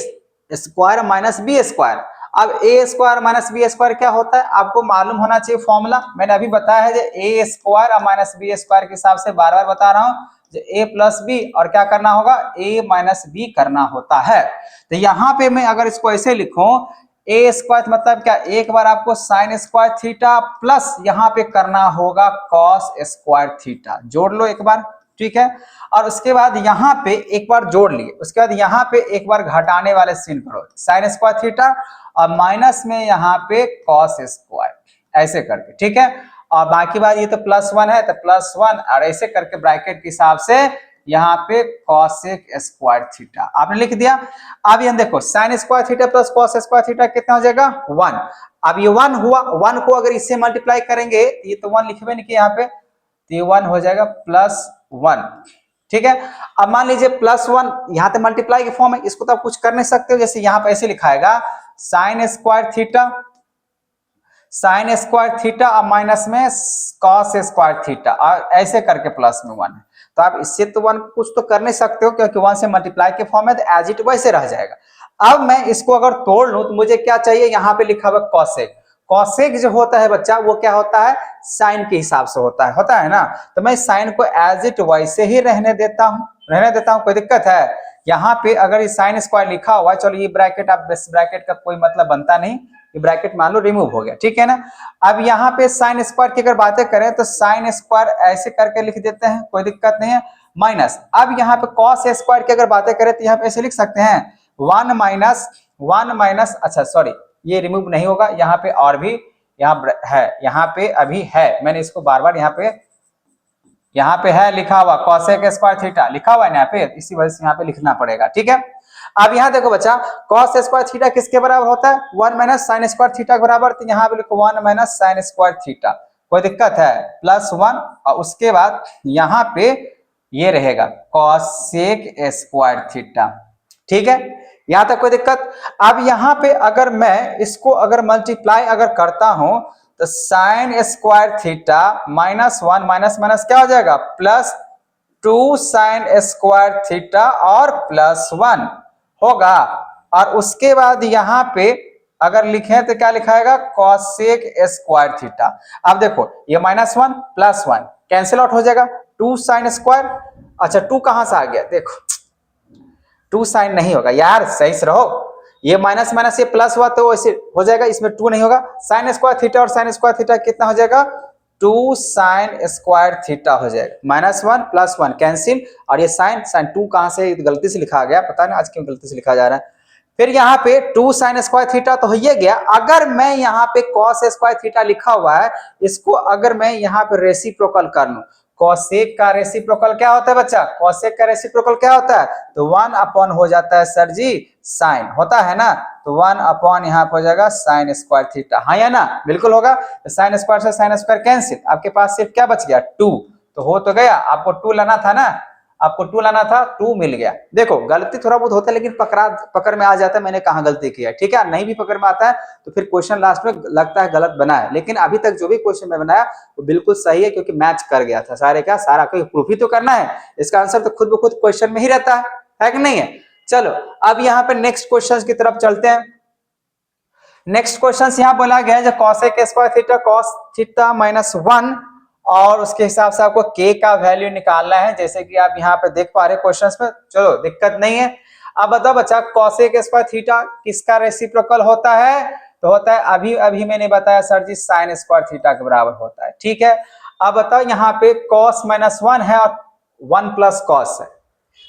स्क्वायर माइनस बी स्क्वायर, अब ए स्क्वायर माइनस बी स्क्वायर क्या होता है आपको मालूम होना चाहिए फॉर्मूला। मैंने अभी बताया है ए स्क्वायर और माइनस बी स्क्वायर के हिसाब से बार बार बता रहा हूं, ए प्लस बी और क्या करना होगा, ए माइनस बी करना होता है। तो यहाँ पे मैं अगर इसको ऐसे लिखूं, ए स्क्वायर मतलब क्या, एक बार आपको साइन स्क्वायर थीटा प्लस यहाँ पे करना होगा कॉस स्क्वायर थीटा, जोड़ लो एक बार, ठीक है। और उसके बाद यहाँ पे एक बार जोड़ लिए, उसके बाद यहाँ पे एक बार घटाने वाले सीन करो, साइन स्क्वायर थीटा और माइनस में यहाँ पे कॉस स्क्वायर, ऐसे करके, ठीक है। और बाकी बात ये तो प्लस 1 है तो प्लस 1 और ऐसे करके ब्रैकेट के हिसाब से यहाँ पे कॉसेक स्क्वायर थीटा आपने लिख दिया। अब ये देखो sign square theta plus cos square theta कितना हो जाएगा, 1। अब ये 1 हुआ, 1 को अगर इससे मल्टीप्लाई करेंगे ये तो 1 लिखे नहीं कि यहाँ पे, तो ये 1 हो जाएगा प्लस 1, ठीक है। अब मान लीजिए प्लस 1 यहाँ पे मल्टीप्लाई के फॉर्म है, इसको तो आप कुछ कर नहीं सकते हो, जैसे यहाँ पे ऐसे लिखाएगा sine square theta, sine square theta और माइनस में कॉस स्क्वायर थीटा और ऐसे करके प्लस में 1 है। तो आप इससे तो 1 कुछ तो कर नहीं सकते हो क्योंकि 1 से मल्टीप्लाई के फॉर्म है, तो एज इट वैसे रह जाएगा। अब मैं इसको अगर तोड़ लूं तो मुझे क्या चाहिए, यहाँ पे लिखा हुआ कॉसेक। कॉसेक जो होता है बच्चा वो क्या होता है, साइन के हिसाब से होता है ना। तो मैं साइन को एज इट वैसे ही रहने देता हूं, कोई दिक्कत है। यहाँ पे अगर ये साइन स्क्वायर लिखा हुआ है, चलो ये ब्रैकेट, आप ब्रैकेट का कोई मतलब बनता नहीं, ये ब्रैकेट मान लो रिमूव हो गया, ठीक है ना। अब यहाँ पे साइन स्क्वायर की अगर बातें करें तो साइन स्क्वायर ऐसे करके लिख देते हैं, कोई दिक्कत नहीं है, माइनस। अब यहाँ पे कॉस स्क्वायर की अगर बातें करें तो यहाँ पे ऐसे लिख सकते हैं 1 माइनस, अच्छा सॉरी ये रिमूव नहीं होगा, यहाँ पे और भी यहाँ है, यहाँ पे अभी है, मैंने इसको बार बार यहाँ पे है लिखा हुआ कॉसेक स्क्वायर थीटा लिखा हुआ है यहाँ पे, इसी वजह से यहाँ पे लिखना पड़ेगा, ठीक है। अब यहाँ देखो बच्चा कॉस स्क्वायर थीटा किसके बराबर होता है, 1 माइनस साइन स्क्वायर थीटा के बराबर, तो यहाँ पे लिखो 1 माइनस साइन स्क्वायर थीटा, कोई दिक्कत है, प्लस 1 और उसके बाद यहाँ पे ये रहेगा कॉसेक स्क्वायर थीटा, ठीक है। यहां तक कोई दिक्कत। अब यहाँ पे अगर मैं इसको अगर मल्टीप्लाई अगर करता हूं तो sign square theta minus 1 minus minus क्या हो जाएगा, प्लस 2 साइन स्क्वायर थीटा और प्लस 1 होगा। और उसके बाद यहाँ पे अगर लिखें तो क्या लिखाएगा, कॉसेक स्क्वायर थीटा। अब देखो ये -1 प्लस 1 कैंसिल आउट हो जाएगा, 2 साइन स्क्वायर, अच्छा 2 कहां से आ गया, देखो 2 साइन नहीं होगा यार, सही से रहो, ये माइनस माइनस ये प्लस हुआ तो ऐसे हो जाएगा, इसमें 2 नहीं होगा। साइन स्क्वायर थीटा और साइन स्क्वायर थीटा कितना हो जाएगा, 2 साइन स्क्वायर थीटा हो जाएगा, -1 प्लस 1 कैंसिल, और ये साइन 2 कहां से गलती से लिखा गया, पता नहीं आज क्यों गलती से लिखा जा रहा है। फिर यहाँ पे 2 साइन स्क्वायर थीटा तो हो ही गया। अगर मैं यहाँ पे कॉस स्क्वायर थीटा लिखा हुआ है, इसको अगर मैं यहाँ पे रेसिप्रोकल कर लूं, कॉसेक का रेसिप्रोकल क्या होता है बच्चा, कॉसेक का रेसिप्रोकल क्या होता है, तो 1 अपॉन हो जाता है सर जी साइन, होता है ना, तो 1 अपॉन यहाँ पर हो जाएगा साइन स्क्वायर थीटा, हाँ या ना, बिल्कुल होगा। तो साइन स्क्वायर से साइन स्क्वायर कैंसिल, आपके पास सिर्फ क्या बच गया, 2, तो हो तो गया, आपको 2 लाना था ना। आपको 2 लाना था, 2 मिल गया। देखो गलती थोड़ा बहुत होता है लेकिन पकड़ में आ जाता है मैंने कहाँ गलती किया है, ठीक है। नहीं भी पकड़ में आता है तो फिर क्वेश्चन लास्ट में लगता है गलत बना है, लेकिन अभी तक जो भी क्वेश्चन मैं बनाया वो बिल्कुल सही है क्योंकि मैच कर गया था सारे का सारा। कोई प्रूफ ही तो करना है, इसका आंसर तो खुद ब खुद क्वेश्चन में ही रहता है कि नहीं है। चलो अब यहाँ पे नेक्स्ट क्वेश्चन की तरफ चलते हैं। नेक्स्ट क्वेश्चन यहाँ बोला गया है cosec square theta cos theta -1 और उसके हिसाब से आपको k का वैल्यू निकालना है, जैसे कि आप यहाँ पे देख पा रहे क्वेश्चंस में। चलो दिक्कत नहीं है। अब बताओ बच्चा cosec स्क्वायर थीटा किसका रेसिप्रोकल होता है? तो होता है अभी अभी मैंने बताया सर जी sin स्क्वायर थीटा के बराबर होता है, ठीक है। अब बताओ यहाँ पे cos -1 है और 1 प्लस cos है,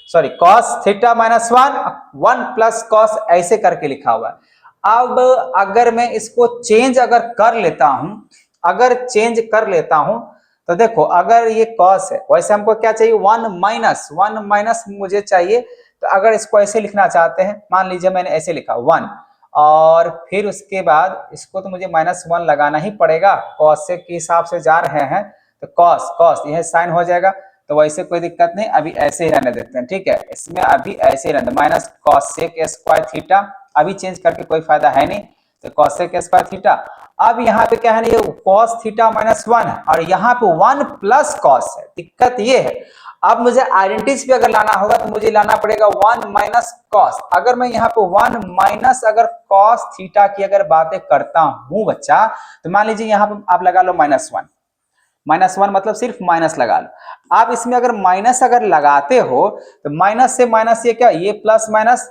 sorry cos theta -1 1 plus cos ऐसे करके लिखा हुआ है। अब अगर मैं इसको चेंज अगर कर लेता हूं तो देखो अगर ये cos है, वैसे हमको क्या चाहिए 1 माइनस मुझे चाहिए। तो अगर इसको ऐसे लिखना चाहते हैं, मान लीजिए मैंने ऐसे लिखा 1 और फिर उसके बाद इसको तो मुझे -1 लगाना ही पड़ेगा, cos से के हिसाब से जा रहे हैं तो cos यह साइन हो जाएगा। तो वैसे कोई दिक्कत नहीं, अभी ऐसे ही रहने देते हैं, ठीक है। इसमें अभी ऐसे ही रहने माइनस cosec स्क्वायर थीटा, अभी चेंज करके कोई फायदा है नहीं, तो cosec स्क्वायर थीटा। अब यहाँ पे क्या है ना, ये cos थीटा -1 है और यहाँ पे 1 प्लस cos है। दिक्कत ये है अब मुझे आइडेंटिटीज पे अगर लाना होगा तो मुझे लाना पड़ेगा 1 माइनस cos। अगर मैं यहाँ पे 1 माइनस अगर cos थीटा की अगर बातें करता हूं बच्चा, तो मान लीजिए यहाँ पे आप लगा लो -1 मतलब सिर्फ माइनस लगा लो। आप इसमें अगर माइनस अगर लगाते हो तो माइनस से माइनस ये क्या, ये प्लस माइनस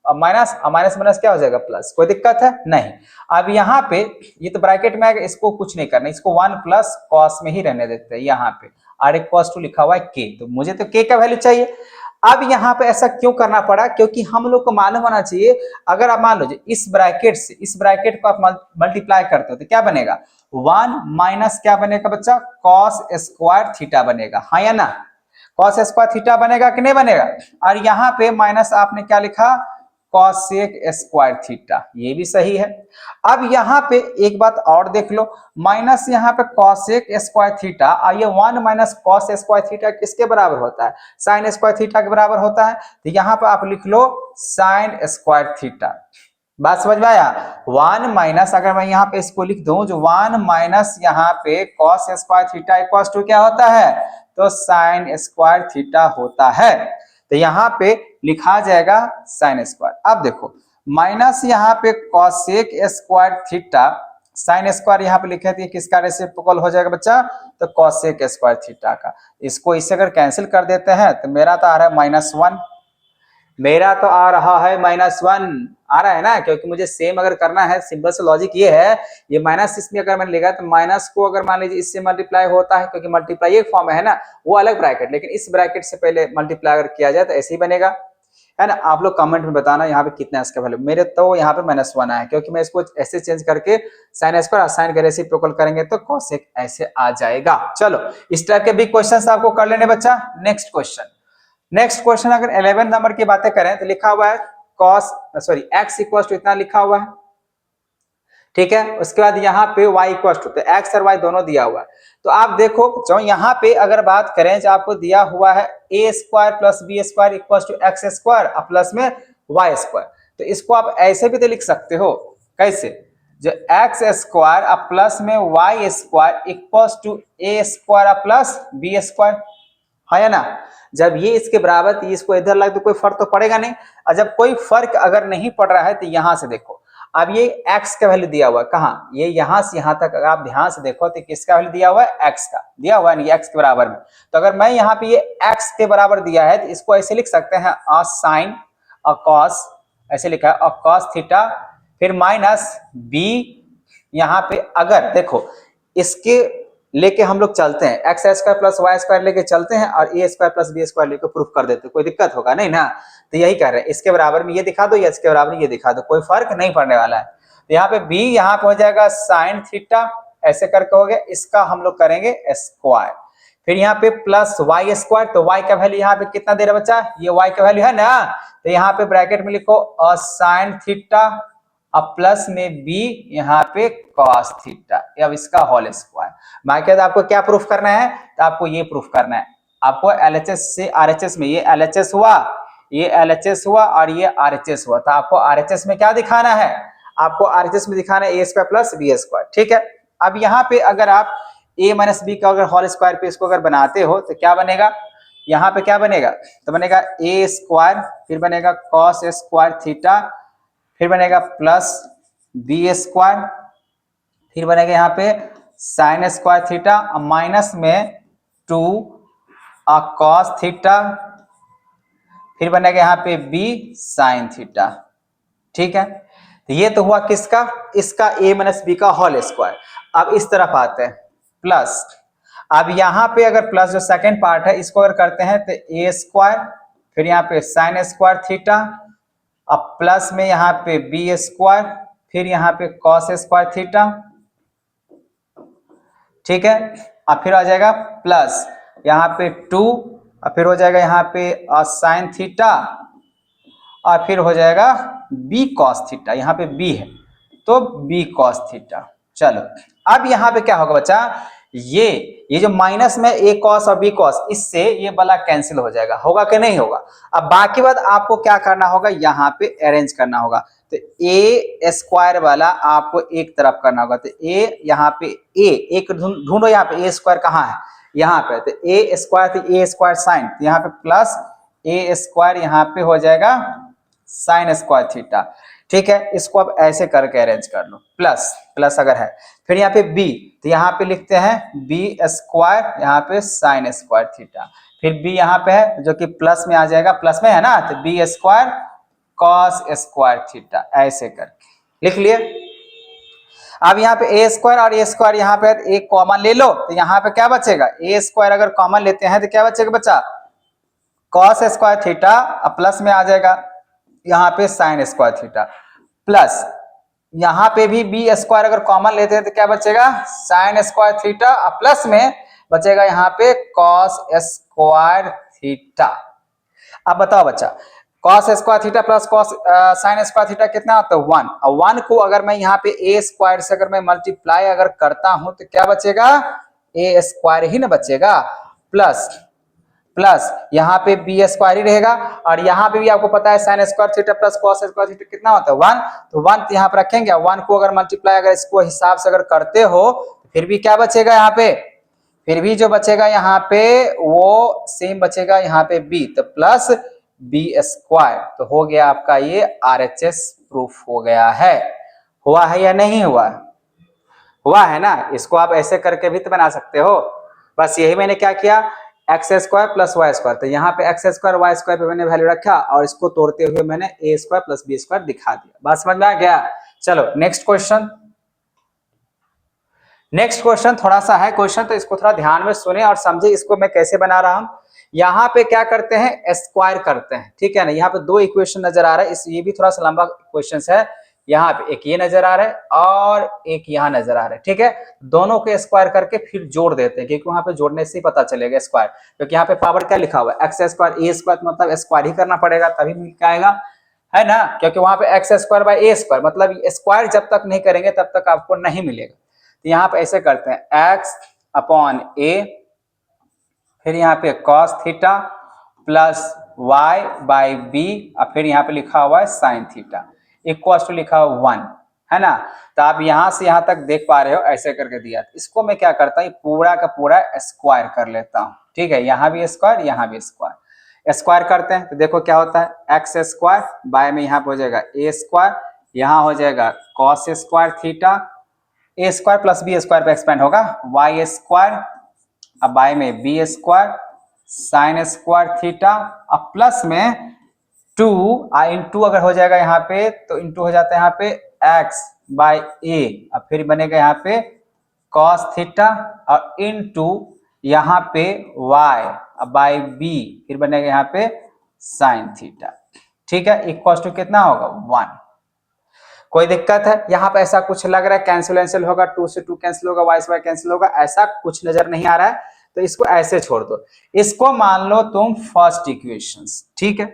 माइनस क्या हो जाएगा प्लस, कोई दिक्कत है नहीं। अब यहाँ पे ये तो ब्रैकेट में आएगा, इसको कुछ नहीं करना, इसको 1 प्लस कॉस में ही रहने देते हैं। यहाँ पे आर एक cos 2 लिखा हुआ है k, तो मुझे तो k का वैल्यू चाहिए। अब यहाँ पे ऐसा क्यों करना पड़ा, क्योंकि हम लोग को मालूम होना चाहिए अगर आप मान लो इस ब्रैकेट को आप मल्टीप्लाई करते हो तो क्या बनेगा 1 माइनस क्या बनेगा बच्चा cos स्क्वायर थीटा बनेगा, हाँ या ना। cos स्क्वायर थीटा बनेगा कि नहीं बनेगा। और यहाँ पे माइनस आपने क्या लिखा cosec स्क्वायर थीटा, ये भी सही है। अब यहाँ पे एक बात और देख लो, माइनस यहाँ पे cosec स्क्वायर थीटा और ये 1 माइनस cos स्क्वायर थीटा किसके बराबर होता है, sin स्क्वायर थीटा के बराबर होता है। तो यहाँ पे आप लिख लो sin स्क्वायर थीटा। बात समझ में आया। 1 माइनस अगर मैं यहाँ पे इसको लिख दूं जो 1 माइनस यहाँ पे cos square theta equal to क्या होता है, तो sin स्क्वायर थीटा होता है। तो यहाँ पे लिखा जाएगा sin स्क्वायर। अब देखो माइनस यहाँ पे cosec square theta, sin square यहाँ पे लिखे थे किसका रेसिप्रोकल हो जाएगा बच्चा, तो cosec स्क्वायर थीटा का। इसको इससे अगर कैंसिल कर देते हैं तो मेरा तो आ रहा है -1, मेरा तो आ रहा है -1 आ रहा है ना, क्योंकि मुझे सेम अगर करना है, सिंपल से लॉजिक ये है, ये माइनस इसमें अगर मैंने लिखा तो माइनस को अगर मान लीजिए इससे मल्टीप्लाई होता है, क्योंकि मल्टीप्लाई एक फॉर्म है ना, वो अलग ब्रैकेट, लेकिन इस ब्रैकेट से पहले मल्टीप्लाई अगर किया जाए तो ऐसे ही बनेगा, है ना। आप लोग कमेंट में बताना यहाँ पे कितना है इसका वैल्यू। मेरे तो यहाँ पे -1 आया क्योंकि मैं इसको ऐसे चेंज करके साइन स्क्वायर साइन के रेसिप्रोकल करेंगे तो cosec ऐसे आ जाएगा। चलो इस टाइप के भी क्वेश्चन आपको कर लेने बच्चा। नेक्स्ट क्वेश्चन अगर 11 नंबर की बातें करें तो लिखा हुआ है x इक्वल टू इतना लिखा हुआ है, ठीक है। उसके बाद यहाँ पे y इक्वल टू, तो x और y दोनों दिया हुआ है। तो आप देखो जो यहाँ पे अगर बात करें जो आपको दिया हुआ है a square plus B square equal to x square plus में y स्क्वायर, तो इसको आप ऐसे भी तो लिख सकते हो, कैसे, जो x स्क्वायर प्लस में y square equal to a square plus B square, है या ना। जब ये इसके बराबर तो इसको इधर लग तो कोई फर्क तो पड़ेगा नहीं, और जब कोई फर्क अगर नहीं पड़ रहा है तो यहां से देखो, अब ये x का वैल्यू दिया हुआ है कहाँ, ये यहां से यहां तक अगर आप ध्यान से देखो तो किसका वैल्यू दिया हुआ है, x का दिया हुआ है, x के बराबर में। तो अगर मैं यहाँ पे ये x के बराबर दिया है तो इसको ऐसे लिख सकते हैं sin cos, ऐसे लिखा है cos थीटा, फिर माइनस b, यहाँ पे अगर देखो इसके लेके हम लोग चलते हैं x square plus y square लेके चलते हैं और ए स्क्वायर प्लस बी स्क्वायर लेके प्रूफ कर देते हैं, कोई दिक्कत होगा नहीं ना। तो यही कह रहे हैं इसके बराबर में ये दिखा दो या इसके बराबर में ये दिखा दो, कोई फर्क नहीं पड़ने वाला है। तो यहाँ पे b यहाँ पे हो जाएगा साइन थीटा, ऐसे करके हो गया, इसका हम लोग करेंगे स्क्वायर, फिर यहाँ पे प्लस वाई स्क्वायर, तो y का वैल्यू यहाँ पे कितना दे रहा बच्चा, ये y का वैल्यू है ना, तो यहाँ पे ब्रैकेट में लिखो साइन थीटा अब प्लस में b यहाँ पे cos थीटा, अब इसका होल स्क्वायर। बाकी आपको क्या प्रूफ करना है, तो आपको ये प्रूफ करना है आपको LHS से RHS में, ये LHS हुआ, ये LHS हुआ और ये RHS हुआ, तो आपको RHS में क्या दिखाना है, आपको RHS में दिखाना है a square plus b square. ठीक है, अब यहाँ पे अगर आप a माइनस बी का अगर होल स्क्वायर पे इसको अगर बनाते हो तो क्या बनेगा, यहाँ पे क्या बनेगा, तो बनेगा a स्क्वायर, फिर बनेगा कॉस स्क्वायर थीटा, फिर बनेगा प्लस b स्क्वायर, फिर बनेगा यहाँ पे साइन स्क्वायर थीटा, माइनस में 2 कॉस थीटा, फिर बनेगा यहाँ पे b साइन थीटा। ठीक है, तो ये तो हुआ किसका, इसका a माइनस बी का होल स्क्वायर। अब इस तरफ आते हैं प्लस, अब यहाँ पे अगर प्लस जो सेकंड पार्ट है इसको अगर करते हैं तो a स्क्वायर, फिर यहाँ पे साइन स्क्वायर थीटा, अब प्लस में यहाँ पे b स्क्वायर, फिर यहाँ पे कॉस स्क्वायर थीटा। ठीक है, अब फिर आ जाएगा प्लस यहाँ पे 2, और फिर हो जाएगा यहाँ पे साइन थीटा, और फिर हो जाएगा b कॉस थीटा, यहाँ पे b है तो b कॉस थीटा। चलो अब यहाँ पे क्या होगा बच्चा, ये जो माइनस में a कॉस और b कॉस, इससे ये वाला कैंसिल हो जाएगा, होगा कि नहीं होगा। अब बाकी बात आपको क्या करना होगा, यहाँ पे अरेंज करना होगा, तो a स्क्वायर वाला आपको एक तरफ करना होगा, तो a यहाँ पे a एक ढूंढो, यहाँ पे a स्क्वायर कहाँ है, यहाँ पे, तो a स्क्वायर, तो a स्क्वायर साइन, तो यहाँ पे प्लस a स्क्वायर यहाँ पे हो जाएगा साइन स्क्वायर थीटा। ठीक है, इसको अब ऐसे करके अरेंज कर लो, प्लस प्लस अगर है, फिर यहाँ पे b, तो यहाँ पे लिखते हैं b स्क्वायर, यहाँ पे साइन स्क्वायर थीटा, फिर b यहाँ पे है जो कि प्लस में आ जाएगा, प्लस में है ना, तो b square cos square theta, ऐसे करके लिख लिए। अब यहाँ पे a स्क्वायर और a स्क्वायर यहाँ पे एक कॉमन ले लो, तो यहाँ पे क्या बचेगा, a स्क्वायर अगर कॉमन लेते हैं तो क्या बचेगा बच्चा, कॉस स्क्वायर थीटा, प्लस में आ जाएगा यहाँ पे साइन स्क्वायर थीटा, प्लस यहाँ पे भी b स्क्वायर अगर कॉमन लेते हैं तो क्या बचेगा, साइन स्क्वायर थीटा, प्लस में बचेगा यहाँ पे कॉस स्क्वायर थीटा। अब बताओ बच्चा, cos square theta plus cos sine square theta कितना होता है 1, और 1 को अगर मैं यहाँ पे a स्क्वायर से अगर मैं मल्टीप्लाई अगर करता हूं तो क्या बचेगा, a स्क्वायर ही ना बचेगा, प्लस प्लस यहाँ पे बी स्क्वायर ही रहेगा, और यहाँ पे भी आपको पता है sine square theta plus cos square theta कितना होता है 1, तो 1 यहाँ पर रखेंगे, 1 को अगर मल्टीप्लाई अगर इसको हिसाब से अगर करते हो फिर भी क्या बचेगा यहाँ पे, फिर भी जो बचेगा यहाँ पे वो सेम बचेगा यहाँ पे b, तो प्लस बी स्क्वायर, तो हो गया आपका ये RHS प्रूफ हो गया है। हुआ है या नहीं हुआ, हुआ है ना। इसको आप ऐसे करके भी तो बना सकते हो, बस यही मैंने क्या किया, x square plus y square, तो यहाँ पे एक्स स्क्वायर वाई स्क्वायर पे मैंने वैल्यू रखा और इसको तोड़ते हुए मैंने ए स्क्वायर प्लस बी स्क्वायर दिखा दिया, बात समझ में आ गया। चलो नेक्स्ट क्वेश्चन, नेक्स्ट क्वेश्चन थोड़ा सा है क्वेश्चन, तो इसको थोड़ा ध्यान में सुने और समझे इसको मैं कैसे बना रहा हूं। यहाँ पे क्या करते हैं, स्क्वायर करते हैं, ठीक है ना। यहाँ पे दो इक्वेशन नजर आ रहा है, इस ये भी थोड़ा सा लंबा क्वेश्चन है। यहाँ पे एक ये नजर आ रहा है और एक यहाँ नजर आ रहा है, ठीक है। दोनों के स्क्वायर करके फिर जोड़ देते हैं, क्योंकि वहां पे जोड़ने से ही पता चलेगा स्क्वायर, क्योंकि यहाँ पे पावर क्या लिखा हुआ है, एक्स स्क्वायर ए स्क्वायर, मतलब स्क्वायर ही करना पड़ेगा तभी मिल के आएगा, है ना। क्योंकि वहां पे x square by a square, मतलब स्क्वायर जब तक नहीं करेंगे तब तक आपको नहीं मिलेगा। तो यहाँ पे ऐसे करते हैं, एक्स अपॉन ए, फिर यहाँ पे cos theta plus y by b, और फिर यहाँ पे लिखा हुआ है साइन थीटा, इक्वल टू लिखा हुआ 1, है ना। तो आप यहाँ से यहाँ तक देख पा रहे हो, ऐसे करके दिया। इसको मैं क्या करता हूँ, पूरा का पूरा स्क्वायर कर लेता हूँ, ठीक है। यहाँ भी स्क्वायर, यहाँ भी स्क्वायर, स्क्वायर करते हैं तो देखो क्या होता है, एक्स स्क्वायर बाय में यहाँ पे हो जाएगा ए स्क्वायर, यहाँ हो जाएगा cos square theta, a square plus B square पे एक्सपेंड होगा, वाई स्क्वायर, अब बाय में b square sine square theta, अब प्लस में 2 इंटू अगर हो जाएगा यहाँ पे तो इंटू हो जाता है यहाँ पे x बाई ए, अब फिर बनेगा यहाँ पे cos थीटा, और इंटू यहाँ पे y बाई बी, फिर बनेगा यहाँ पे साइन थीटा, ठीक है। इक्वल टू कितना होगा 1। कोई दिक्कत है यहाँ पे, ऐसा कुछ लग रहा है कैंसिल होगा, 2 से 2 कैंसिल होगा, y से y कैंसिल होगा, ऐसा कुछ नजर नहीं आ रहा है, तो इसको ऐसे छोड़ दो। इसको मान लो तुम फर्स्ट इक्वेशन, ठीक है,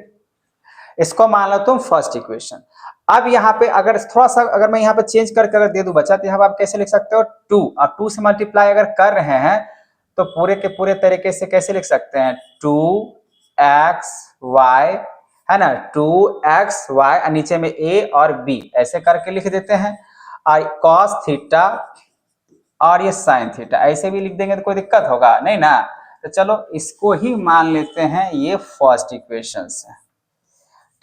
इसको मान लो तुम फर्स्ट इक्वेशन। अब यहाँ पे अगर थोड़ा सा अगर मैं यहाँ पे चेंज करके अगर दे दूं बच्चा, तो यहाँ पे आप कैसे लिख सकते हो 2, और 2 से मल्टीप्लाई अगर कर रहे हैं तो पूरे के पूरे तरीके से कैसे लिख सकते हैं, 2xy है ना, 2xy नीचे में a और b ऐसे करके लिख देते हैं, और cos थीटा और ये साइन थीटा ऐसे भी लिख देंगे तो कोई दिक्कत होगा नहीं ना। तो चलो इसको ही मान लेते हैं ये फर्स्ट इक्वेशन है,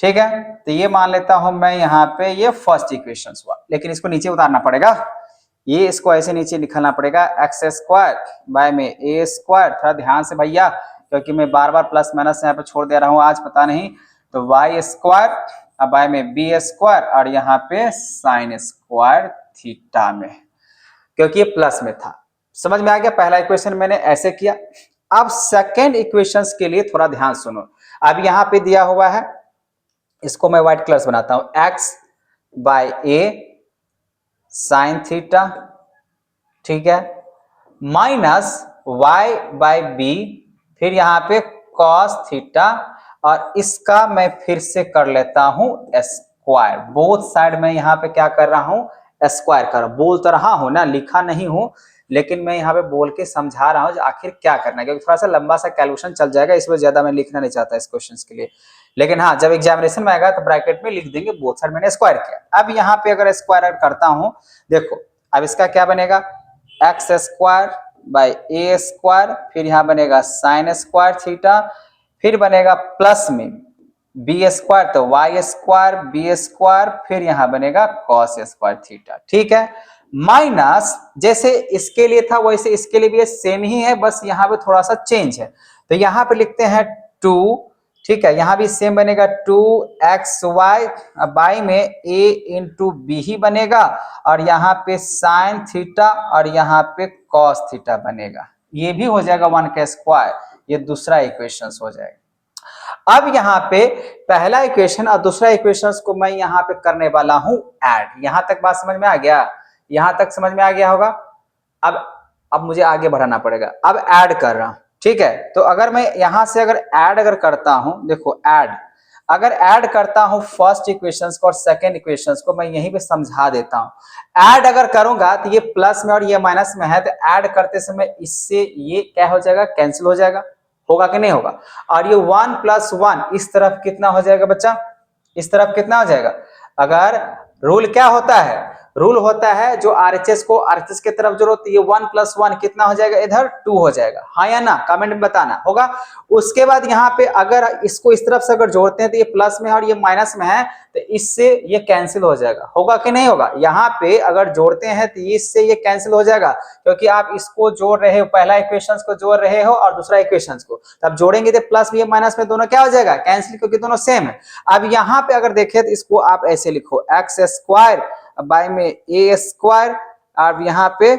ठीक है। तो ये मान लेता हूं मैं यहाँ पे ये फर्स्ट इक्वेशन हुआ, लेकिन इसको नीचे उतारना पड़ेगा, ये इसको ऐसे नीचे लिखना पड़ेगा, एक्स स्क्वायर बाय में ए स्क्वायर, थोड़ा ध्यान से भैया क्योंकि मैं बार बार प्लस माइनस यहाँ पे छोड़ दे रहा हूँ आज पता नहीं, तो वाई स्क्वायर अब बाय में बी स्क्वायर और यहाँ पे साइन स्क्वायर थीटा में, क्योंकि ये प्लस में था। समझ में आ गया, पहला इक्वेशन मैंने ऐसे किया। अब सेकेंड इक्वेशंस के लिए थोड़ा ध्यान सुनो, अब यहाँ पे दिया हुआ है, इसको मैं व्हाइट कलर से बनाता हूं, एक्स बाय ए साइन थीटा, ठीक है, माइनस वाई बाय बी, फिर यहाँ पे कॉस थीटा, और इसका मैं फिर से कर लेता हूं स्क्वायर, बोथ साइड में यहाँ पे क्या कर रहा हूं, स्क्वायर कर, बोल तो रहा हूं ना, लिखा नहीं हूं, लेकिन मैं यहाँ पे बोल के समझा रहा हूं आखिर क्या करना है, क्योंकि थोड़ा सा लंबा सा कैलकुलेशन चल जाएगा, इसमें ज्यादा मैं लिखना नहीं चाहता इस क्वेश्चन के लिए, लेकिन हाँ जब एग्जामिनेशन में आएगा तो ब्रैकेट में लिख देंगे बोथ साइड मैंने स्क्वायर किया। अब यहाँ पे अगर स्क्वायर करता हूं, देखो अब इसका क्या बनेगा, x square by a square, फिर यहाँ बनेगा साइन स्क्वायर थीटा, फिर बनेगा प्लस में बी स्क्वायर तो वाई स्क्वायर बी स्क्वायर, फिर यहाँ बनेगा कॉस स्क्वायर थीटा, ठीक है, माइनस जैसे इसके लिए था वैसे इसके लिए भी सेम ही है, बस यहाँ पे थोड़ा सा चेंज है, तो यहाँ पे लिखते हैं 2, ठीक है, यहाँ भी सेम बनेगा 2xy बाई में a इंटू बी ही बनेगा, और यहाँ पे साइन थीटा और यहाँ पे कॉस थीटा बनेगा, ये भी हो जाएगा 1 का स्क्वायर, ये दूसरा इक्वेशन हो जाएगा। अब यहाँ पे पहला इक्वेशन और दूसरा इक्वेशन को मैं यहाँ पे करने वाला हूं ऐड, यहां तक बात समझ में आ गया, यहां तक समझ में आ गया होगा। अब मुझे आगे बढ़ाना पड़ेगा, अब ऐड कर रहा हूं, ठीक है, तो अगर मैं यहां से अगर ऐड करता हूं, देखो ऐड अगर ऐड करता हूं फर्स्ट इक्वेशंस को और सेकंड इक्वेशंस को, मैं यहीं पे समझा देता हूं। ऐड अगर करूंगा तो ये प्लस में और ये माइनस में है, तो ऐड करते समय इससे ये क्या हो जाएगा, कैंसिल हो जाएगा, होगा कि नहीं होगा, और ये 1 + 1 इस तरफ कितना हो जाएगा बच्चा, इस तरफ कितना हो जाएगा, अगर रूल क्या होता है, रूल होता है जो आरएचएस को आरएचएस की तरफ जोड़ो तो ये 1 + 1 कितना हो जाएगा, इधर 2 हो जाएगा, हाँ या ना, कमेंट में बताना होगा। उसके बाद यहाँ पे अगर इसको इस तरफ से अगर जोड़ते हैं तो ये प्लस में है और ये माइनस में है, तो इससे ये कैंसिल हो जाएगा, होगा कि नहीं होगा, यहाँ पे अगर जोड़ते हैं तो इससे ये कैंसिल हो जाएगा, क्योंकि आप इसको जोड़ रहे हो, पहला इक्वेशन को जोड़ रहे हो और दूसरा इक्वेशन को, तब जोड़ेंगे तो प्लस में माइनस में दोनों क्या हो जाएगा, कैंसिल, क्योंकि दोनों सेम है। अब यहाँ पे अगर देखें तो इसको आप ऐसे लिखो, एक्स स्क्वायर बाय में ए स्क्वायर, और यहाँ पे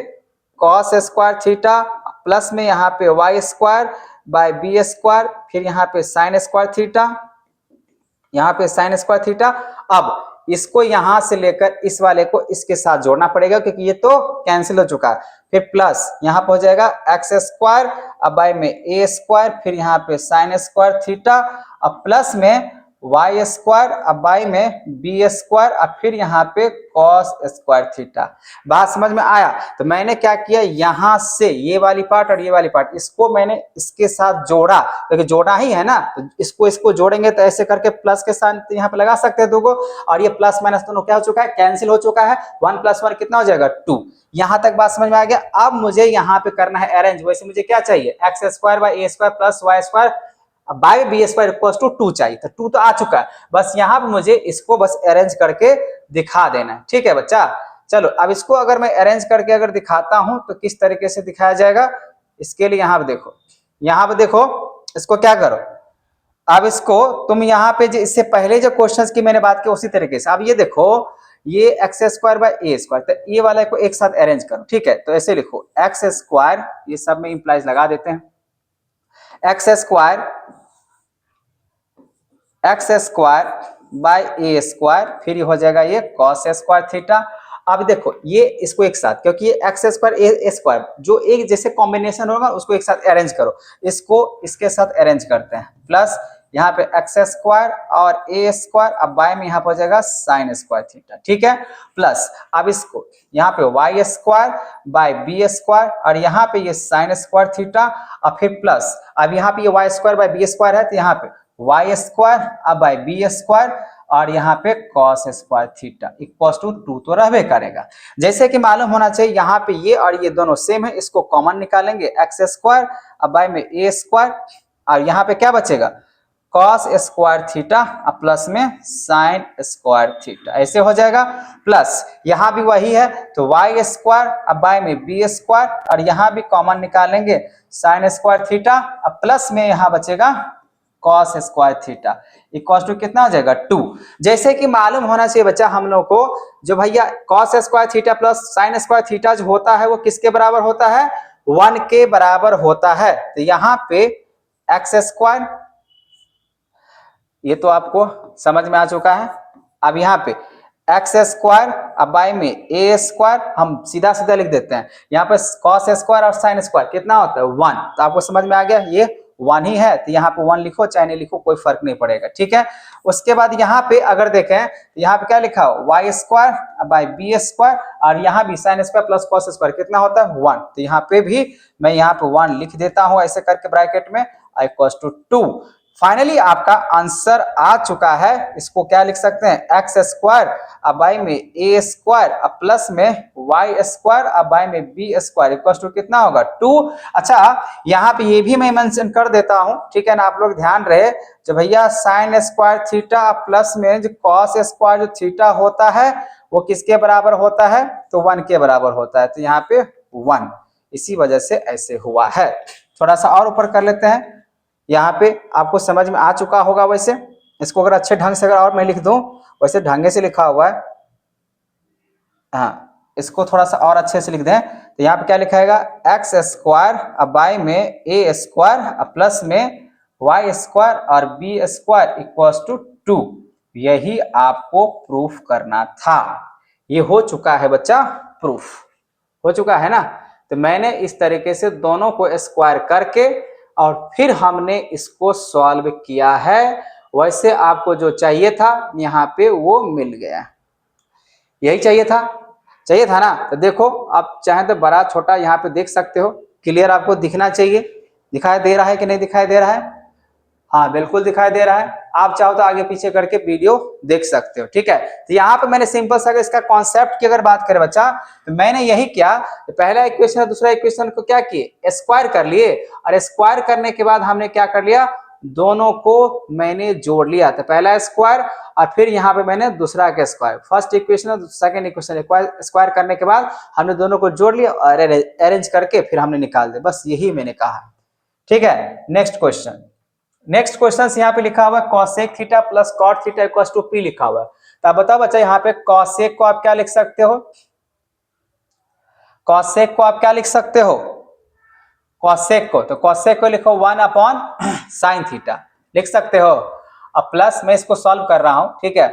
कॉस स्क्वायर थीटा, प्लस में यहाँ पे y square by b square, फिर यहाँ पे साइन स्क्वायर थीटा, यहाँ पे साइन स्क्वायर थीटा। अब इसको यहां से लेकर इस वाले को इसके साथ जोड़ना पड़ेगा, क्योंकि ये तो कैंसिल हो चुका है, फिर प्लस यहाँ पे हो जाएगा एक्स स्क्वायर अब बाय में ए स्क्वायर, फिर यहाँ पे साइन स्क्वायर थीटा, अब प्लस में वाई स्क्वायर अब बाय में बी स्क्वायर, अब फिर यहाँ पे कॉस स्क्वायर थीटा। बात समझ में आया, तो मैंने क्या किया, यहां से ये वाली पार्ट और ये वाली पार्ट इसको मैंने इसके साथ जोड़ा, क्योंकि जोड़ा ही है ना, तो इसको जोड़ेंगे तो ऐसे करके प्लस के साथ यहाँ पे लगा सकते हैं दो को, और ये प्लस माइनस दोनों क्या हो चुका है, कैंसिल हो चुका है, 1 + 1 कितना हो जाएगा, 2। यहां तक बात समझ में आ गया। अब मुझे यहाँ पे करना है अरेंज, वैसे मुझे क्या चाहिए, x square by a square plus y square by b square equals to 2 चाहिए, तो 2 तो आ चुका है, बस यहाँ पे मुझे इसको बस अरेंज करके दिखा देना है, ठीक है बच्चा। चलो अब इसको अगर मैं अरेंज करके अगर दिखाता हूं तो किस तरीके से दिखाया जाएगा, इसके लिए यहाँ पे देखो, यहाँ पे देखो, इसको क्या करो, अब इसको तुम यहाँ पे जो इससे पहले जो क्वेश्चंस की मैंने बात की उसी तरीके से, अब ये देखो, ये x square by a square, तो ये वाला को एक साथ अरेंज करो, ठीक है, तो ऐसे लिखो एक्स स्क्वायर, ये सब में इंप्लाइज लगा देते हैं, x square by a square, फिर हो जाएगा ये कॉस स्क्वायर थीटा। अब देखो ये इसको एक साथ, क्योंकि ये एक्स स्क्वायर ए स्क्वायर जो एक जैसे कॉम्बिनेशन होगा उसको एक साथ अरेंज करो, इसको इसके साथ अरेंज करते हैं, प्लस यहाँ पे एक्स स्क्वायर और ए स्क्वायर, अब बाय में यहाँ पर हो जाएगा साइन स्क्वायर थीटा, ठीक है। प्लस अब इसको यहाँ पे y square by b square और यहाँ पे ये साइन स्क्वायर थीटा और फिर प्लस अब यहाँ पे ये y square by b square है तो यहाँ पे वाई स्क्वायर अब बाय बी स्क्वायर और यहाँ पे cos square theta equals to 2 तो रहबे करेगा। जैसे कि मालूम होना चाहिए यहाँ पे ये और ये दोनों सेम है, इसको कॉमन निकालेंगे एक्स स्क्वायर अब बाय में ए स्क्वायर और यहाँ पे क्या बचेगा कॉस स्क्वायर थीटा और प्लस में साइन स्क्वायर थीटा, ऐसे हो जाएगा। प्लस यहाँ भी वही है तो वाई स्क्वायर अब बाय में बी स्क्वायर और यहाँ भी कॉमन निकालेंगे साइन स्क्वायर थीटा और प्लस में यहाँ बचेगा cos square theta equal to कितना हो जाएगा 2। जैसे कि मालूम होना चाहिए बच्चा हम लोग को जो भैया cos square theta plus sine square theta जो होता है वो किसके बराबर होता है 1 के बराबर होता है। तो यहाँ पे एक्स स्क्वायर ये तो आपको समझ में आ चुका है। अब यहाँ पे एक्स स्क्वायर अब बाय में ए स्क्वायर हम सीधा सीधा लिख देते हैं, यहाँ पे कॉस स्क्वायर और साइन स्क्वायर कितना होता है 1, तो आपको समझ में आ गया ये 1 ही है तो यहाँ पे 1 लिखो चाहे नहीं लिखो कोई फर्क नहीं पड़ेगा, ठीक है। उसके बाद यहाँ पे अगर देखें तो यहाँ पे क्या लिखा हो y square by b square और यहाँ भी sine square plus cos square कितना होता है 1, तो यहाँ पे भी मैं यहाँ पे 1 लिख देता हूँ ऐसे करके ब्रैकेट में इक्वल्स टू 2। फाइनली आपका आंसर आ चुका है, इसको क्या लिख सकते हैं एक्स स्क्वायर अब बाय में ए स्क्वायर अब प्लस में वाई स्क्वायर अब बाय में बी स्क्वायर इक्वल टू कितना होगा 2। अच्छा यहाँ पे ये भी मैं मेंशन कर देता हूँ, ठीक है ना, आप लोग ध्यान रहे जो भैया साइन स्क्वायर थीटा प्लस में जो कॉस स्क्वायर जो थीटा होता है वो किसके बराबर होता है तो 1 के बराबर होता है, तो यहाँ पे 1 इसी वजह से ऐसे हुआ है। थोड़ा सा और ऊपर कर लेते हैं, यहाँ पे आपको समझ में आ चुका होगा। वैसे इसको अगर अच्छे ढंग से अगर और मैं लिख दूं वैसे ढंगे से लिखा हुआ है, हाँ इसको थोड़ा सा और अच्छे से लिख दें तो यहाँ पे क्या लिखाएगा एक्स स्क्वायर अब बाय में ए स्क्वायर प्लस में वाई स्क्वायर और बी स्क्वायर इक्वल्स टू 2, यही आपको प्रूफ करना था। ये हो चुका है बच्चा, प्रूफ हो चुका है ना। तो मैंने इस तरीके से दोनों को स्क्वायर करके और फिर हमने इसको सॉल्व किया है, वैसे आपको जो चाहिए था यहाँ पे वो मिल गया, यही चाहिए था ना। तो देखो आप चाहे तो बड़ा छोटा यहाँ पे देख सकते हो, क्लियर आपको दिखना चाहिए, दिखाई दे रहा है कि नहीं दिखाई दे रहा है, हाँ बिल्कुल दिखाई दे रहा है। आप चाहो तो आगे पीछे करके वीडियो देख सकते हो, ठीक है। तो यहाँ पे मैंने सिंपल सा इसका कॉन्सेप्ट की अगर बात करें बच्चा तो मैंने यही किया, तो पहला इक्वेशन और दूसरा इक्वेशन को क्या किए स्क्वायर कर लिए और स्क्वायर करने के बाद हमने क्या कर लिया दोनों को मैंने जोड़ लिया, तो पहला स्क्वायर और फिर यहाँ पे मैंने दूसरा का स्क्वायर, फर्स्ट इक्वेशन और सेकंड इक्वेशन स्क्वायर करने के बाद हमने दोनों को जोड़ लिया और अरेंज करके फिर हमने निकाल दिया, बस यही मैंने कहा, ठीक है। नेक्स्ट क्वेश्चन यहाँ पे लिखा हुआ है cosec theta plus cot theta equals to p लिखा हुआ है। तो आप बताओ बच्चा यहाँ पे कॉसेक को आप क्या लिख सकते हो, कॉसेक को आप क्या लिख सकते हो कॉसेक को, तो कॉसेक को लिखो 1 अपॉन साइन थीटा लिख सकते हो। अब प्लस मैं इसको सॉल्व कर रहा हूं, ठीक है।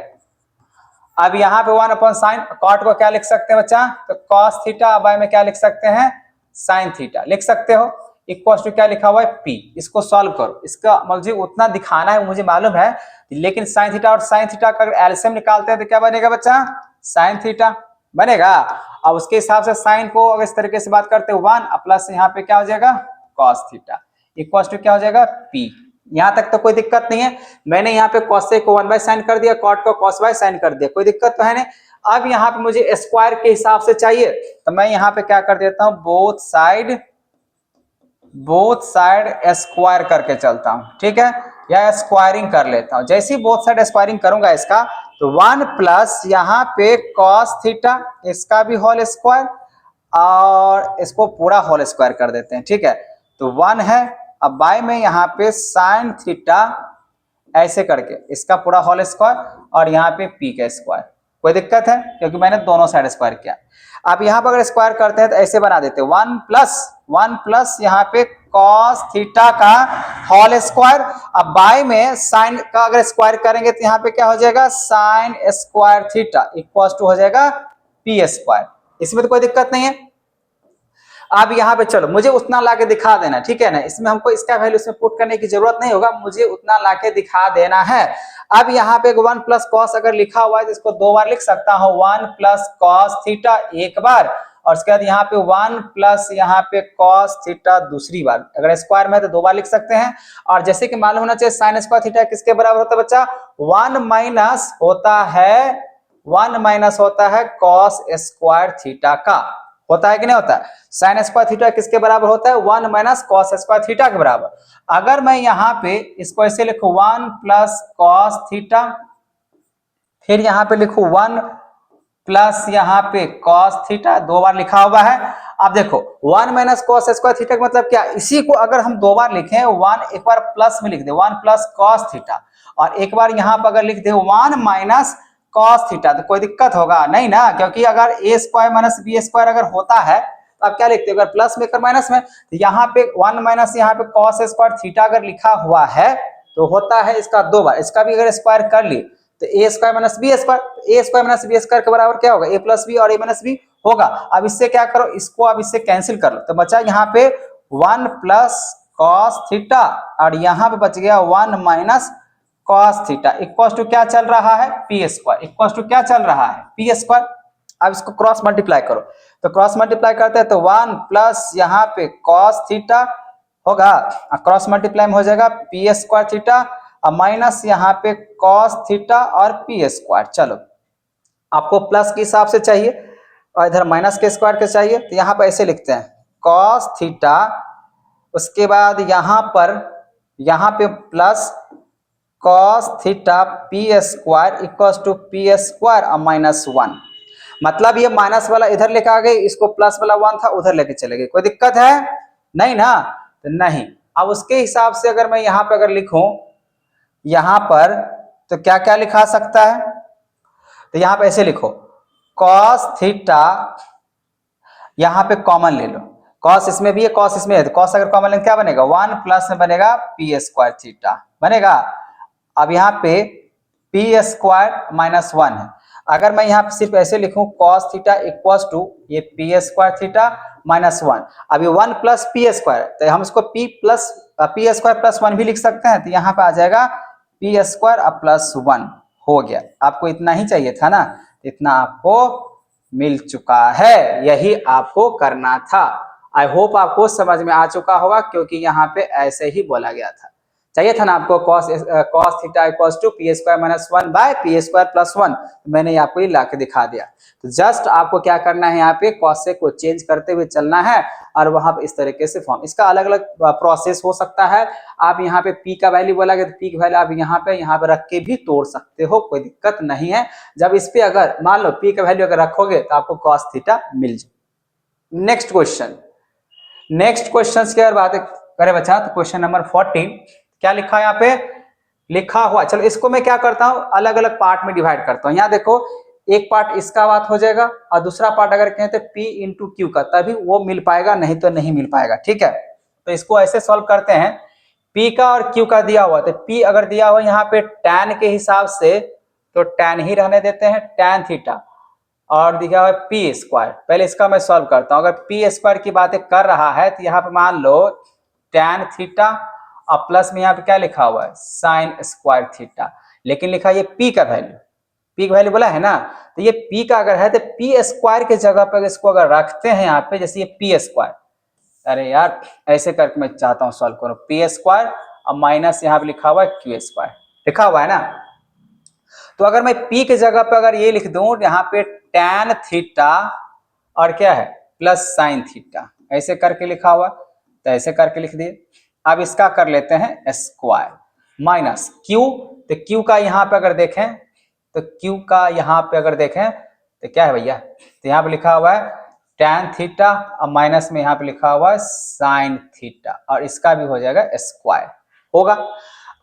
अब यहाँ पे 1 अपॉन साइन, कॉट को क्या लिख सकते हैं बच्चा तो कॉस थीटा, बाय में क्या लिख सकते हैं साइन थीटा लिख सकते हो, इक्वल टू क्या लिखा हुआ है पी। इसको सॉल्व करो, इसका मुझे उतना दिखाना है मुझे मालूम है, लेकिन साइन थीटा और साइन थीटा का अगर एलसीएम निकालते हैं तो क्या बनेगा बच्चा साइन थीटा बनेगा। अब उसके हिसाब से साइन को अगर इस तरीके से बात करते हैं 1 प्लस यहाँ पे क्या हो जाएगा कॉस थीटा इक्वल टू क्या हो जाएगा पी। यहाँ तक तो कोई दिक्कत नहीं है, मैंने यहाँ पे कॉसेक को 1 बाय साइन कर दिया, कॉट को कॉस बाय साइन कर दिया, कोई दिक्कत तो है नहीं। अब यहाँ पे मुझे स्क्वायर के हिसाब से चाहिए तो मैं यहाँ पे क्या कर देता हूँ बोथ साइड स्क्वायर करके चलता हूँ, ठीक है, या स्क्वायरिंग कर लेता हूँ। जैसे ही बोथ साइड स्क्वायरिंग करूंगा इसका तो 1 प्लस यहाँ पे कॉस थीटा इसका भी होल स्क्वायर और इसको पूरा होल स्क्वायर कर देते हैं, ठीक है। तो 1 है, अब बाय में यहाँ पे साइन थीटा ऐसे करके इसका पूरा होल स्क्वायर और यहाँ पे पी का स्क्वायर, कोई दिक्कत है क्योंकि मैंने दोनों साइड स्क्वायर किया। अब यहाँ पर अगर स्क्वायर करते हैं तो ऐसे बना देते हैं 1 प्लस यहाँ पे कॉस थीटा का होल स्क्वायर, अब बाय में साइन का अगर स्क्वायर करेंगे तो यहाँ पे क्या हो जाएगा sine square theta equal to हो जाएगा पी स्क्वायर, इसमें तो कोई दिक्कत नहीं है। अब यहाँ पे चलो मुझे उतना लाके दिखा देना, ठीक है ना, इसमें हमको इसका वैल्यू इसमें पुट करने की जरूरत नहीं होगा, मुझे उतना लाके दिखा देना है। अब यहाँ पे 1 प्लस कॉस अगर लिखा हुआ है तो इसको 2 बार लिख सकता हूँ, 1 प्लस कॉस थीटा एक बार, और उसके बाद यहाँ पे 1 प्लस यहाँ पे कॉस थीटा दूसरी बार। अगर स्क्वायर में है तो 2 बार लिख सकते हैं। और जैसे कि मालूम होना चाहिए साइन स्क्वायर थीटा किसके बराबर होता है बच्चा, 1 माइनस होता है कॉस स्क्वायर थीटा का, होता है कि नहीं होता है। साइन स्क्वायर थीटा किसके बराबर होता है, 1 माइनस कॉस स्क्वायर थीटा के बराबर। अगर मैं यहाँ पे इसको ऐसे लिखूं 1 प्लस कॉस थीटा, फिर यहाँ पे लिखूं 1 प्लस यहाँ पे कॉस थीटा, 2 बार लिखा हुआ है। अब देखो 1 माइनस कॉस स्क्वायर थीटा का मतलब क्या, इसी को अगर हम 2 बार लिखें, 1 एक बार प्लस में लिख दे 1 प्लस कॉस थीटा, और एक बार यहाँ पर अगर लिख दे 1 माइनस कॉस थीटा, तो कोई दिक्कत होगा नहीं ना, क्योंकि अगर ए स्क्वायर माइनस बी स्क्वायर अगर होता है तो आप क्या लिखते हो, अगर प्लस में कर माइनस में, तो यहाँ पे 1 माइनस यहाँ पे कॉस स्क्वायर थीटा अगर लिखा हुआ है तो होता है इसका 2 बार, इसका भी अगर स्क्वायर कर ली तो ए स्क्वायर माइनस बी स्क्वायर, ए स्क्वायर माइनस बी स्क्वायर के बराबर क्या होगा, ए प्लस बी और ए माइनस बी होगा। अब इससे क्या करो, इसको अब इससे कैंसिल कर लो, तो बचा यहाँ पे 1 प्लस कॉस थीटा, और यहाँ पे बच गया 1 minus cos theta equal to क्या चल रहा है, पी स्क्वायर, इक्वल टू क्या चल रहा है, पी स्क्वायर। अब इसको क्रॉस मल्टीप्लाई करो, तो क्रॉस मल्टीप्लाई करते हैं तो 1 प्लस यहाँ पे कॉस थीटा होगा, क्रॉस मल्टीप्लाई में हो जाएगा पी स्क्वायर थीटा, और माइनस यहाँ पे कॉस थीटा और पी स्क्वायर। चलो आपको प्लस के हिसाब से चाहिए और इधर माइनस के स्क्वायर के चाहिए, तो यहाँ पर ऐसे लिखते हैं कॉस थीटा, उसके बाद यहाँ पे plus cos theta p square equals to p square और माइनस 1। मतलब ये माइनस वाला इधर लेके आ गए, इसको प्लस वाला 1 था उधर लेके चले गए, कोई दिक्कत है नहीं ना, तो नहीं। अब उसके हिसाब से अगर मैं यहाँ पे अगर लिखूं यहाँ पर, तो क्या क्या लिखा सकता है, तो यहाँ पे ऐसे लिखो कॉस थीटा, यहाँ पे कॉमन ले लो, कॉस इसमें भी है कॉस इसमें है, तो कॉस अगर कॉमन लेंगे क्या बनेगा, 1 प्लस में बनेगा पी स्क्वायर थीटा बनेगा। अब यहाँ पे पी स्क्वायर माइनस 1 है, अगर मैं यहाँ पे सिर्फ ऐसे लिखूं कॉस थीटा इक्वल्स टू ये पी स्क्वायर थीटा माइनस 1, अब ये 1 प्लस पी स्क्वायर, तो हम इसको पी स्क्वायर प्लस 1 भी लिख सकते हैं, तो यहाँ पे आ जाएगा पी स्क्वायर प्लस 1 हो गया। आपको इतना ही चाहिए था ना, इतना आपको मिल चुका है, यही आपको करना था। आई होप आपको समझ में आ चुका होगा, क्योंकि यहाँ पे ऐसे ही बोला गया था। चाहिए था ना आपको cos theta equals to p square minus 1 by p square plus 1, मैंने आपको ये ला के दिखा दिया। तो जस्ट आपको क्या करना है, यहाँ पे cos को चेंज करते हुए चलना है, और वहां पे इस तरीके से फॉर्म, इसका अलग अलग प्रोसेस हो सकता है। आप यहाँ पे p का वैल्यू बोला गया तो p का वैल्यू आप यहाँ पे रख के भी तोड़ सकते हो, कोई दिक्कत नहीं है। जब इस पे अगर मान लो p का वैल्यू अगर रखोगे तो आपको cos थीटा मिल जाए। नेक्स्ट क्वेश्चन की अगर बात करें बच्चा, तो क्वेश्चन नंबर 14 क्या लिखा है यहाँ पे, लिखा हुआ, चलो इसको मैं क्या करता हूँ अलग अलग पार्ट में डिवाइड करता हूँ। यहाँ देखो एक पार्ट इसका बात हो जाएगा, और दूसरा पार्ट अगर कहते हैं P इंटू क्यू का, तभी वो मिल पाएगा, नहीं तो नहीं मिल पाएगा, ठीक है। तो इसको ऐसे सॉल्व करते हैं, P का और Q का दिया हुआ, तो P अगर दिया हुआ यहाँ पे tan के हिसाब से, तो tan ही रहने देते हैं, tan थीटा, और दिया हुआ है पी स्क्वायर। पहले इसका मैं सॉल्व करता हूँ, अगर पी स्क्वायर की बातें कर रहा है तो यहाँ पे मान लो tan थीटा, और प्लस में यहाँ पे क्या लिखा हुआ है साइन स्क्वायर थीटा, लेकिन लिखा ये p का वैल्यू बोला है ना, तो ये p का अगर है तो पी स्क्वायर के जगह पर इसको अगर रखते हैं यहाँ पे, जैसे ये पी स्क्वायर, अरे यार ऐसे करके मैं चाहता हूँ सॉल्व करो, पी स्क्वायर और माइनस यहाँ पे लिखा हुआ है क्यू स्क्वायर, लिखा हुआ है ना। तो अगर मैं p के जगह पर अगर ये लिख दूं, यहाँ पे tan थीटा और क्या है प्लस साइन थीटा, ऐसे करके लिखा हुआ, तो ऐसे करके लिख दिए। अब इसका कर लेते हैं स्क्वायर माइनस q, तो q का यहाँ पे अगर देखें, तो q का यहाँ पे अगर देखें तो क्या है भैया, तो यहाँ पे लिखा हुआ है tan थीटा और माइनस में यहाँ पे लिखा हुआ है साइन थीटा, और इसका भी हो जाएगा स्क्वायर होगा।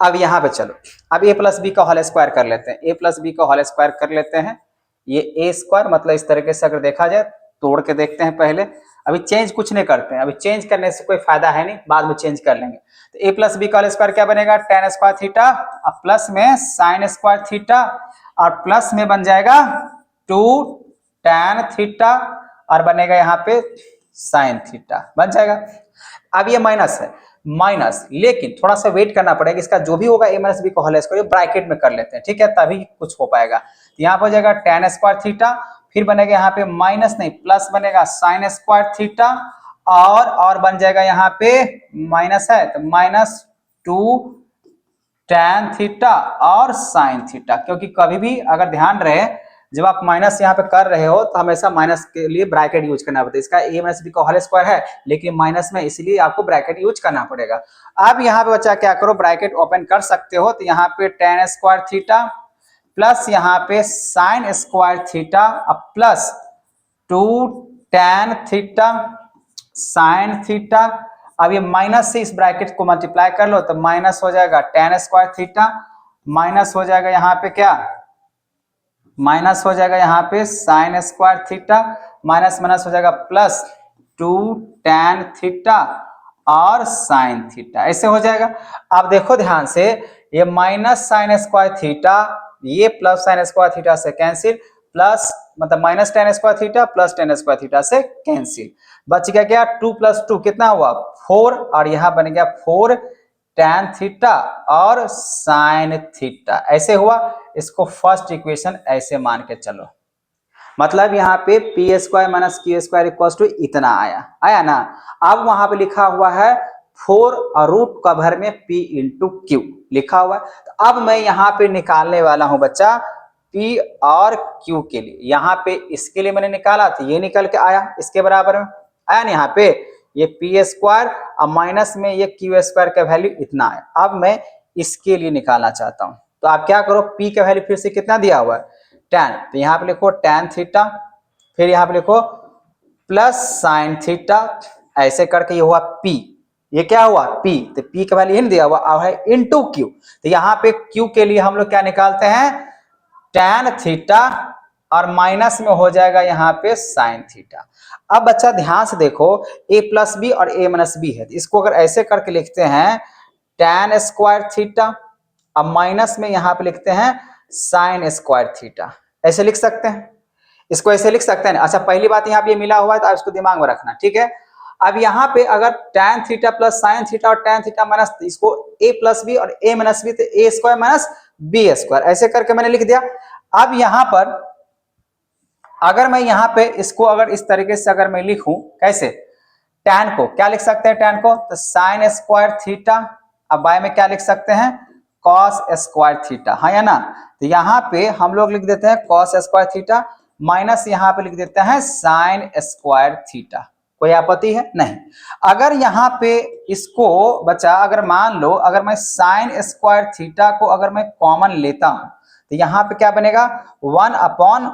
अब यहाँ पे चलो अब a प्लस बी का होल स्क्वायर कर लेते हैं, a प्लस बी का होल स्क्वायर कर लेते हैं, ये a स्क्वायर मतलब इस तरीके से अगर देखा जाए, तोड़ के देखते हैं पहले, अभी चेंज कुछ नहीं करते हैं, अभी चेंज करने से कोई फायदा है नहीं, बाद में चेंज कर लेंगे। तो a प्लस बी का होल स्क्वायर क्या बनेगा, tan स्क्वायर थीटा और प्लस में साइन स्क्वायर थीटा, और प्लस में बन जाएगा 2 tan थीटा, और बनेगा यहाँ पे साइन थीटा बन जाएगा। अब ये माइनस है, माइनस, लेकिन थोड़ा सा वेट करना पड़ेगा, इसका जो भी होगा a माइनस बी को होल स्क्वायर ब्रैकेट में कर लेते हैं, ठीक है, तभी कुछ हो पाएगा। तो यहाँ पर हो जाएगा tan स्क्वायर थीटा, फिर बनेगा यहाँ पे माइनस नहीं प्लस बनेगा साइन स्क्वायर थीटा, और बन जाएगा यहाँ पे माइनस है तो माइनस 2 tan थीटा और साइन थीटा, क्योंकि कभी भी अगर ध्यान रहे जब आप माइनस यहाँ पे कर रहे हो तो हमेशा माइनस के लिए ब्रैकेट यूज करना पड़ता है। इसका a माइनस बी का होल स्क्वायर है लेकिन माइनस में, इसलिए आपको ब्रैकेट यूज करना पड़ेगा। अब यहाँ पे बच्चा क्या करो, ब्रैकेट ओपन कर सकते हो, तो यहाँ पे tan स्क्वायर थीटा प्लस यहाँ पे sign square theta plus 2 tan theta sine theta. अब ये माइनस से इस ब्रैकेट को मल्टीप्लाई कर लो तो माइनस हो जाएगा tan स्क्वायर थीटा, माइनस हो जाएगा यहाँ पे क्या, माइनस हो जाएगा यहाँ पे sign square theta, minus minus हो जाएगा प्लस 2 tan थीटा और साइन थीटा, ऐसे हो जाएगा। अब देखो ध्यान से, ये माइनस साइन स्क्वायर थीटा ये प्लस साइन स्क्वायर थीटा से कैंसिल, प्लस मतलब minus tan square theta plus tan square theta से कैंसिल, बच गया क्या 2 + 2 कितना हुआ 4, और यहाँ बन गया 4 tan थीटा और साइन थीटा, ऐसे हुआ। इसको फर्स्ट इक्वेशन ऐसे मान के चलो, मतलब यहाँ पे p square minus q square equal to इतना आया ना। अब वहां पे लिखा हुआ है 4 और रूट कवर में p इंटू क्यू लिखा हुआ है, तो अब मैं यहाँ पे निकालने वाला हूं बच्चा p और q के लिए। यहाँ पे इसके लिए मैंने निकाला तो ये निकल के आया, इसके बराबर में आया ना, यहाँ पे ये पी स्क्वायर और माइनस में ये क्यू स्क्वायर का वैल्यू इतना है। अब मैं इसके लिए निकालना चाहता हूं, तो आप क्या करो, p का वैल्यू फिर से कितना दिया हुआ है tan, तो यहाँ पे लिखो tan थीटा, फिर यहाँ पे लिखो प्लस साइन थीटा, ऐसे करके ये हुआ p, ये क्या हुआ p, तो p का वैल्यू दिया हुआ है इनटू q, तो यहाँ पे q के लिए हम लोग क्या निकालते हैं tan थीटा और माइनस में हो जाएगा यहाँ पे साइन थीटा। अब बच्चा ध्यान से देखो, a प्लस बी और a माइनस बी है, तो इसको अगर ऐसे करके लिखते हैं tan स्क्वायर थीटा, अब माइनस में यहाँ पे लिखते हैं साइन स्क्वायर थीटा, ऐसे लिख सकते हैं, इसको ऐसे लिख सकते हैं। अच्छा पहली बात यहाँ पे ये मिला हुआ है तो आप इसको दिमाग में रखना, ठीक है। अब यहाँ पे अगर tan theta plus sine theta और tan थीटा माइनस, इसको a प्लस बी और a माइनस बी, तो a square minus B square, ऐसे करके मैंने लिख दिया। अब यहाँ पर अगर मैं यहाँ पे इसको अगर इस तरीके से अगर मैं लिखूं, कैसे, tan को क्या लिख सकते हैं, tan को तो साइन स्क्वायर थीटा, अब बाय में क्या लिख सकते हैं कॉस स्क्वायर थीटा, हाँ या ना। तो यहाँ पे हम लोग लिख देते हैं कॉस स्क्वायर थीटा, माइनस यहाँ पे लिख देते हैं साइन स्क्वायर थीटा, कोई आपत्ति है नहीं। अगर यहाँ पे इसको बचा, अगर मान लो अगर मैं साइन स्क्वायर थीटा को अगर मैं कॉमन लेता हूं तो यहाँ पे क्या बनेगा 1 अपॉन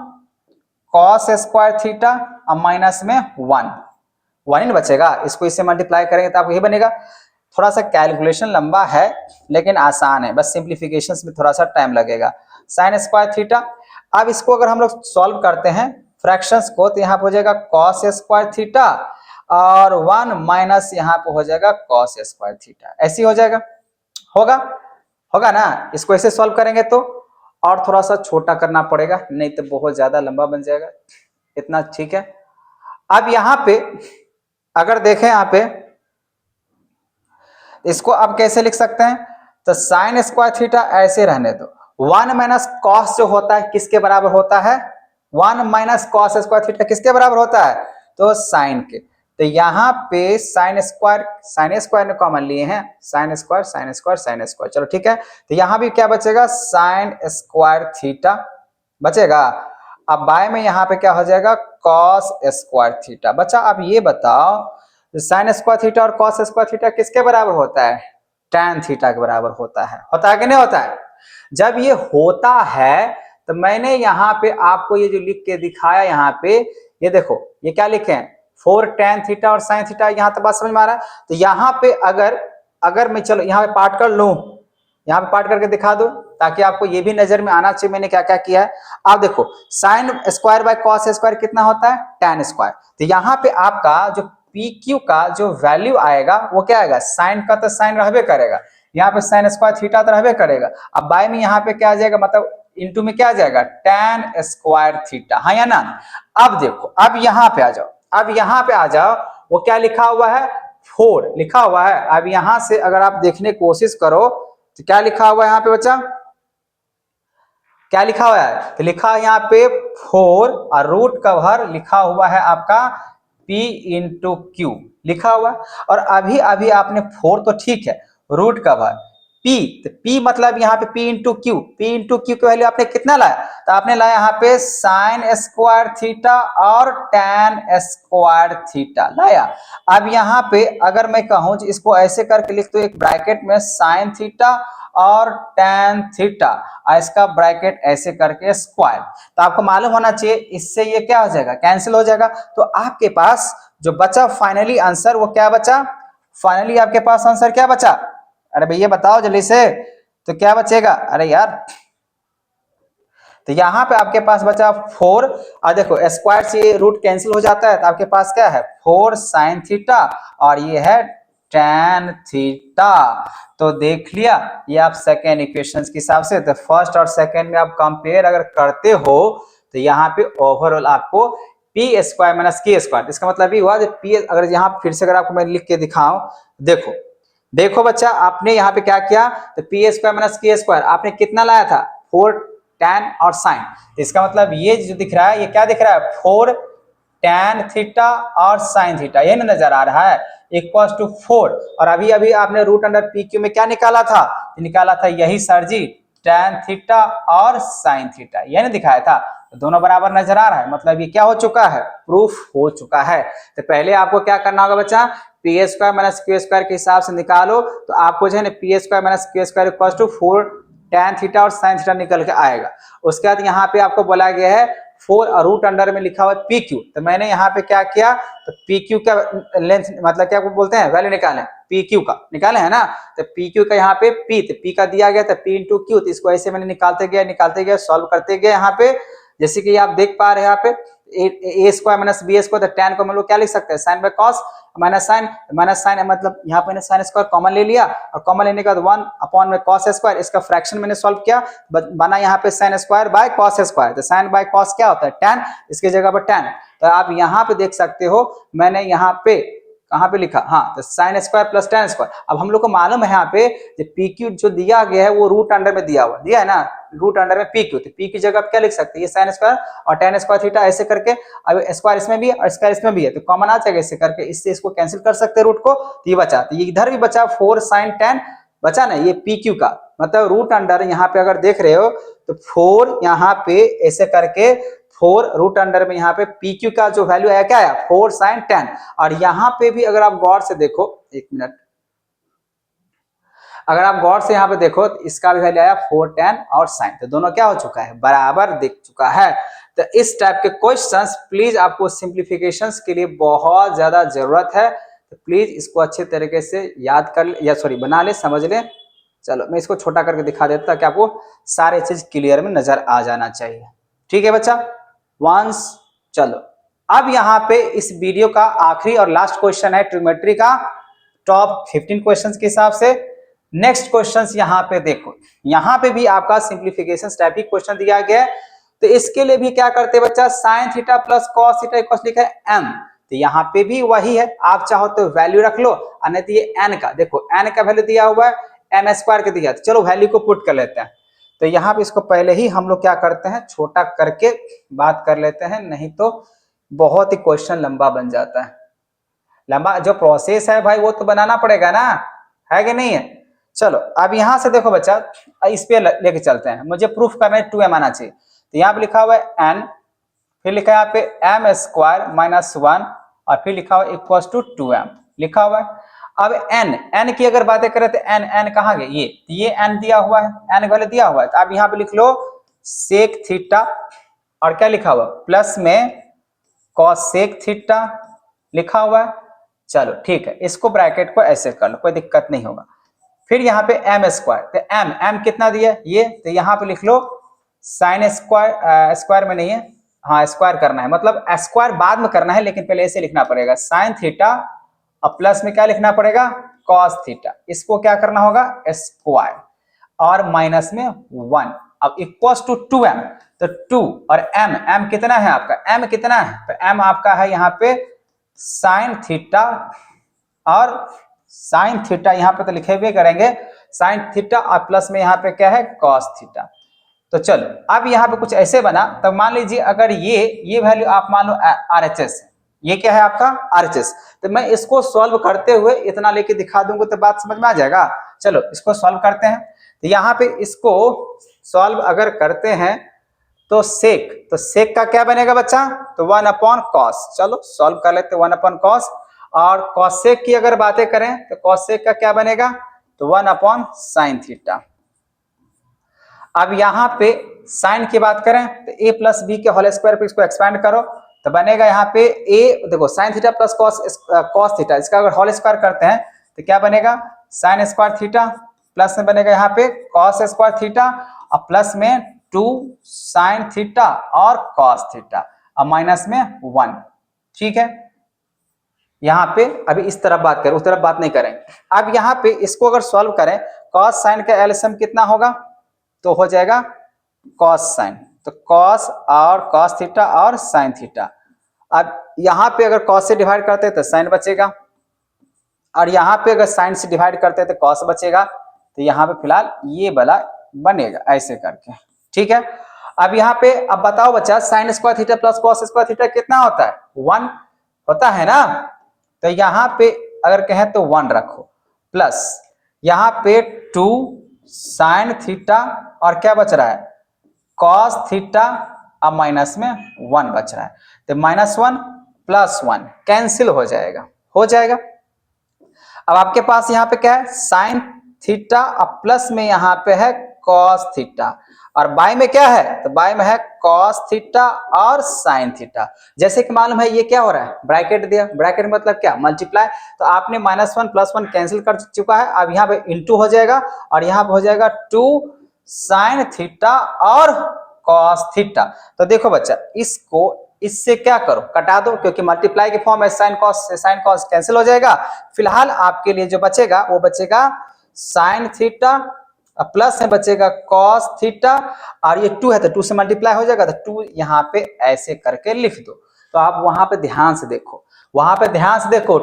कॉस स्क्वायर थीटा और माइनस में 1 ही बचेगा, इसको इससे मल्टीप्लाई करेंगे तो आपको ये बनेगा। थोड़ा सा कैलकुलेशन लंबा है लेकिन आसान है, बस सिंप्लीफिकेशन में थोड़ा सा टाइम लगेगा। साइन स्क्वायर थीटा, अब इसको अगर हम लोग सॉल्व करते हैं फ्रैक्शंस को, तो यहाँ पे हो जाएगा कॉस स्क्वायर थीटा और 1 माइनस यहाँ पे हो जाएगा कॉस स्क्वायर थीटा, ऐसे हो जाएगा, होगा ना। इसको ऐसे सॉल्व करेंगे तो, और थोड़ा सा छोटा करना पड़ेगा नहीं तो बहुत ज्यादा लंबा बन जाएगा, इतना ठीक है। अब यहाँ पे अगर देखें, यहाँ पे इसको अब कैसे लिख सकते हैं, तो साइन स्क्वायर थीटा ऐसे रहने दो, 1 माइनस कॉस जो होता है किसके बराबर होता है, 1 माइनस कॉस स्क्वायर थीटा किसके बराबर होता है, तो साइन के। तो यहाँ पे साइन स्क्वायर ने कॉमन लिए हैं, sine square sine square sine square, चलो ठीक है। तो यहाँ भी क्या बचेगा साइन स्क्वायर थीटा बचेगा, अब बाय में यहाँ पे क्या हो जाएगा कॉस स्क्वायर थीटा। बच्चा अब ये बताओ साइन स्क्वायर थीटा और कॉस स्क्वायर थीटा किसके बराबर होता है, tan थीटा के बराबर होता है कि नहीं होता है। जब ये होता है तो मैंने यहाँ पे आपको ये जो लिख के दिखाया, यहाँ पे ये देखो ये क्या लिखे हैं 4 tan थीटा और साइन थीटा, यहाँ तो बात समझ में आ रहा है। तो यहाँ पे अगर मैं चलो यहाँ पे पार्ट कर लूं, यहाँ पे पार्ट करके दिखा दो ताकि आपको ये भी नजर में आना चाहिए मैंने क्या क्या किया है। आप देखो sine square by cos square कितना होता है tan स्क्वायर, तो यहाँ पे आपका जो PQ का जो वैल्यू आएगा वो क्या आएगा, साइन का तो साइन रहबे करेगा, यहाँ पे साइन स्क्वायर थीटा तो रहबे करेगा, अब बाय में यहाँ पे क्या आ जाएगा, मतलब इनटू में क्या आ जाएगा tan स्क्वायर थीटा, हाँ या ना। अब देखो अब यहाँ पे आ जाओ, अब यहाँ पे आ जाओ, वो क्या लिखा हुआ है, 4 लिखा हुआ है। अब यहां से अगर आप देखने की कोशिश करो तो क्या लिखा हुआ है यहाँ पे बच्चा, क्या लिखा हुआ है, तो लिखा है यहाँ पे 4 और रूट का भर लिखा हुआ है आपका P इंटू क्यू लिखा हुआ। और अभी अभी आपने 4 तो ठीक है, रूट का भर P, तो P मतलब यहाँ पे P into Q, P into Q की वैल्यू आपने कितना लाया, तो आपने लाया यहाँ पे साइन स्क्वायर थीटा और टैन स्क्वायर थीटा लाया। अब यहाँ पे अगर मैं कहूँ इसको ऐसे करके लिख दो, एक ब्रैकेट में साइन थीटा और टैन थीटा, इसका ब्रैकेट ऐसे करके स्क्वायर, तो आपको मालूम होना चाहिए इससे ये क्या हो जाएगा, कैंसिल हो जाएगा। तो आपके पास जो बचा फाइनली आंसर वो क्या बचा, फाइनली आपके पास आंसर क्या बचा, अरे भैया बताओ जल्दी से, तो क्या बचेगा, अरे यार, तो यहां पे आपके पास बचा 4 और देखो स्क्वायर से रूट कैंसिल हो जाता है, तो आपके पास क्या है 4 साइन थीटा और ये है टैन थीटा। तो देख लिया, ये आप सेकेंड इक्वेशन के हिसाब से, तो फर्स्ट और सेकेंड में आप कंपेयर अगर करते हो तो यहाँ पे ओवरऑल आपको पी स्क्वायर माइनस के स्क्वायर, इसका मतलब ये हुआ पी, अगर यहाँ फिर से अगर आपको मैं लिख के दिखाऊं, देखो देखो बच्चा, आपने यहाँ पे क्या किया, तो पी स्क्वायर माइनस के स्क्वायर आपने कितना लाया था 4 टैन और साइन, इसका मतलब ये जो दिख रहा है ये क्या दिख रहा है 4 टैन थीटा और साइन थीटा, ये ना नजर आ रहा है इक्वल टू 4। और अभी अभी आपने रूट अंडर पी क्यू में क्या निकाला था, निकाला था यही सर जी टैन थीटा और साइन थीटा, ये ना दिखाया था, तो दोनों बराबर नजर आ रहा है, मतलब ये क्या हो चुका है, प्रूफ हो चुका है। तो पहले आपको क्या करना होगा बच्चा, p square minus q square के हिसाब से निकालो, तो आपको जो है ना p square minus q square equal to 4 tan theta और साइन थीटा निकल के आएगा। उसके बाद यहाँ पे आपको बोला गया है 4 और रूट अंडर में लिखा हुआ है पी क्यू, तो मैंने यहाँ पे क्या किया, तो पी क्यू का लेंथ मतलब क्या बोलते हैं, वैल्यू निकालें, पी क्यू का निकाले है ना, तो पी क्यू का यहाँ पे पी, तो पी का दिया गया था पी इंटू क्यू, तो इसको ऐसे मैंने निकालते गया सॉल्व करते गए यहाँ पे, जैसे कि आप देख पा रहे हैं यहाँ पे a square minus B square, तो टैन को हम लोग क्या लिख सकते हैं, sine by cos minus sine मतलब यहाँ पे साइन स्क्वायर कॉमन ले लिया, और कॉमन लेने के बाद 1 अपॉन में कॉस स्क्वायर, इसका फ्रैक्शन मैंने सॉल्व किया, बना यहाँ पे sine square by cos square, तो साइन बाय कॉस क्या होता है टैन, इसकी जगह पर टैन, तो आप यहाँ पे देख सकते हो मैंने यहाँ पे कहाँ पे लिखा, हाँ तो sign square plus tan square. अब हम लोग को मालूम है यहाँ पे पी क्यू जो दिया गया है वो रूट अंडर में दिया है ना, रूट अंडर में पी क्यू, तो पी की जगह क्या लिख सकते हैं, ये साइन स्क्वायर और टैन स्क्वायर थीटा ऐसे करके, अब स्क्वायर इसमें भी है और स्क्वायर इसमें भी है, तो कॉमन आ जाएगा इससे करके, इससे इसको कैंसिल कर सकते हैं रूट को, तो ये बचा, तो ये इधर भी बचा 4 साइन टैन बचा ना, ये पी क्यू का मतलब रूट अंडर, यहाँ पे अगर देख रहे हो तो 4 यहाँ पे ऐसे करके 4 रूट अंडर में यहाँ पे पी क्यू का जो वैल्यू आया क्या आया 4 साइन टैन, और यहाँ पे भी अगर आप गौर से देखो, एक मिनट, अगर आप गौर से यहाँ पे देखो तो इसका भी वैल्यू आया 4 टैन और साइन, तो दोनों क्या हो चुका है, बराबर दिख चुका है। तो इस टाइप के क्वेश्चंस प्लीज आपको सिंप्लीफिकेशंस के लिए बहुत ज्यादा जरूरत है, तो प्लीज इसको अच्छे तरीके से याद कर ले, या सॉरी बना ले, समझ ले। चलो मैं इसको छोटा करके दिखा देता ताकि आपको सारे चीज क्लियर में नजर आ जाना चाहिए, ठीक है बच्चा। वंस चलो अब यहाँ पे इस वीडियो का आखिरी और लास्ट क्वेश्चन है ट्रिग्नोमेट्री का टॉप 15 क्वेश्चंस के हिसाब से। नेक्स्ट क्वेश्चंस यहाँ पे देखो, यहाँ पे भी आपका सिंप्लीफिकेशन टाइप की क्वेश्चन दिया गया है, तो इसके लिए भी क्या करते बच्चा, sine theta plus cos theta equal लिखा है एम, तो यहाँ पे भी वही है, आप चाहो तो वैल्यू रख लो, नहीं तो ये एन का, देखो एन का वैल्यू दिया हुआ है, एम स्क्वायर के दिया, तो चलो वैल्यू को पुट कर लेते हैं। तो यहाँ पे इसको पहले ही हम लोग क्या करते हैं, छोटा करके बात कर लेते हैं, नहीं तो बहुत ही क्वेश्चन लंबा बन जाता है। लंबा जो प्रोसेस है भाई वो तो बनाना पड़ेगा ना, है कि नहीं है। चलो अब यहां से देखो बच्चा, इस पे लेके चलते हैं, मुझे प्रूफ करना है 2m आना चाहिए, तो यहाँ पे लिखा हुआ है n, फिर लिखा है यहाँ पे एम स्क्वायर माइनस 1 और फिर लिखा हुआ इक्वल टू 2m लिखा हुआ है। अब n की अगर बातें करें तो n कहाँ गए, ये n दिया हुआ है, n वाले दिया हुआ है, तो आप यहाँ पे लिख लो सेक थीटा और क्या लिखा हुआ प्लस में कॉसेक थीटा लिखा हुआ है। चलो ठीक है, इसको ब्रैकेट को ऐसे कर लो, कोई दिक्कत नहीं होगा। फिर यहाँ पे एम स्क्वायर, तो एम कितना दिया ये, तो यहाँ पे लिख लो साइन स्क्वायर, स्क्वायर में नहीं है, हाँ स्क्वायर करना है, मतलब स्क्वायर बाद में करना है, लेकिन पहले ऐसे लिखना पड़ेगा साइन थीटा और प्लस में क्या लिखना पड़ेगा कॉस थीटा, इसको क्या करना होगा स्क्वायर और माइनस में 1, अब इक्वल्स टू 2m, तो 2 और m कितना है आपका, m कितना है, तो m आपका है यहाँ पे साइन थीटा, और साइन थीटा यहाँ पे तो लिखे हुए करेंगे साइन थीटा, और प्लस में यहाँ पे क्या है कॉस थीटा। तो चलो अब यहाँ पे कुछ ऐसे बना, तब मान लीजिए अगर ये वैल्यू आप मान लो RHS है, ये क्या है आपका RHS, तो मैं इसको सॉल्व करते हुए इतना लेके दिखा दूंगा तो बात समझ में आ जाएगा। चलो इसको सॉल्व करते हैं। तो यहाँ पे इसको सॉल्व अगर करते हैं तो सेक का क्या बनेगा बच्चा, तो 1/cos। चलो सॉल्व कर लेते 1/cos। और कॉसेक की अगर बातें करें तो कॉसेक का क्या बनेगा, तो 1/sin थीटा। अब यहाँ पे साइन की बात करें तो a प्लस बी के होल स्क्वायर पे इसको एक्सपेंड करो तो बनेगा यहाँ पे a, देखो sine theta plus cos theta, इसका अगर होल स्क्वायर करते हैं तो क्या बनेगा साइन स्क्वायर थीटा, प्लस में बनेगा यहाँ पे कॉस स्क्वायर थीटा, और प्लस में 2 साइन थीटा और कॉस थीटा, और माइनस में 1। ठीक है, यहाँ पे अभी इस तरफ बात करें, उस तरफ बात नहीं करेंगे। अब यहाँ पे इसको अगर सॉल्व करें, कॉस साइन का एलसीएम कितना होगा, तो हो जाएगा कॉस साइन, तो कॉस और कॉस थीटा और साइन थीटा। अब यहाँ पे अगर कॉस से डिवाइड करते हैं तो साइन बचेगा, और यहाँ पे अगर साइन से डिवाइड करते हैं तो कॉस बचेगा, तो यहाँ पे फिलहाल ये वाला बनेगा ऐसे करके। ठीक है, अब यहाँ पे अब बताओ बच्चा sign square theta plus cos square theta कितना होता है, 1 होता है ना। तो यहाँ पे अगर कहें तो 1 रखो, प्लस यहाँ पे 2 साइन थीटा, और क्या बच रहा है कॉस थीटा, अब माइनस में 1 बच रहा है, तो -1 + 1 कैंसिल हो जाएगा, अब आपके पास यहाँ पे क्या है साइन थीटा, अब प्लस में यहाँ पे है कॉस थीटा, और बाय में क्या है, तो बाय में है कॉस थीटा और साइन थीटा। जैसे कि मालूम है ये क्या हो रहा है, ब्रैकेट दिया, ब्रैकेट मतलब क्या मल्टीप्लाई, तो आपने -1 + 1 कैंसिल कर चुका है, अब यहाँ पे इंटू हो जाएगा, और यहाँ पे हो जाएगा 2 साइन थीटा और कॉस थीटा। तो देखो बच्चा इसको इससे क्या करो कटा दो, क्योंकि मल्टीप्लाई के फॉर्म में साइन कॉस कैंसिल हो जाएगा। फिलहाल आपके लिए जो बचेगा वो बचेगा साइन थीटा, प्लस में बचेगा कॉस थीटा, और ये 2 है तो 2 से मल्टीप्लाई हो जाएगा, तो 2 यहाँ पे ऐसे करके लिख दो। तो आप वहां पे ध्यान से देखो,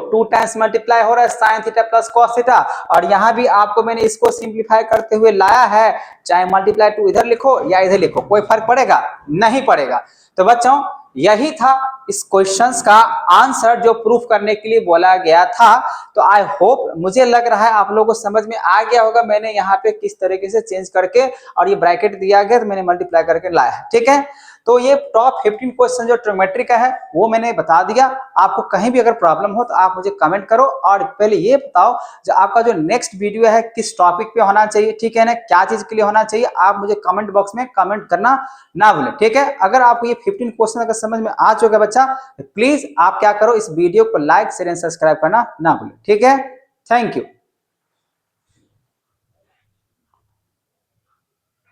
2 टाइम्स मल्टीप्लाई हो रहा है sign theta plus cos theta, और यहाँ भी आपको मैंने इसको सिंप्लीफाई करते हुए लाया है, चाहे मल्टीप्लाई 2 इधर लिखो या इधर लिखो, कोई फर्क पड़ेगा नहीं पड़ेगा। तो बच्चों यही था इस क्वेश्चंस का आंसर जो प्रूफ करने के लिए बोला गया था। तो आई होप, मुझे लग रहा है आप लोगों को समझ में आ गया होगा मैंने यहाँ पे किस तरीके से चेंज करके, और ये ब्रैकेट दिया गया तो मैंने मल्टीप्लाई करके लाया है। ठीक है, तो ये टॉप 15 क्वेश्चन जो ट्रिग्नोमेट्री का है वो मैंने बता दिया। आपको कहीं भी अगर प्रॉब्लम हो तो आप मुझे कमेंट करो, और पहले ये बताओ जो आपका जो नेक्स्ट वीडियो है किस टॉपिक पे होना चाहिए, ठीक है ना, क्या चीज के लिए होना चाहिए, आप मुझे कमेंट बॉक्स में कमेंट करना ना भूलें। ठीक है, अगर आपको ये 15 क्वेश्चन अगर समझ में आ चुका है बच्चा, तो प्लीज आप क्या करो इस वीडियो को लाइक शेयर एंड सब्सक्राइब करना ना भूलें। ठीक है, थैंक यू।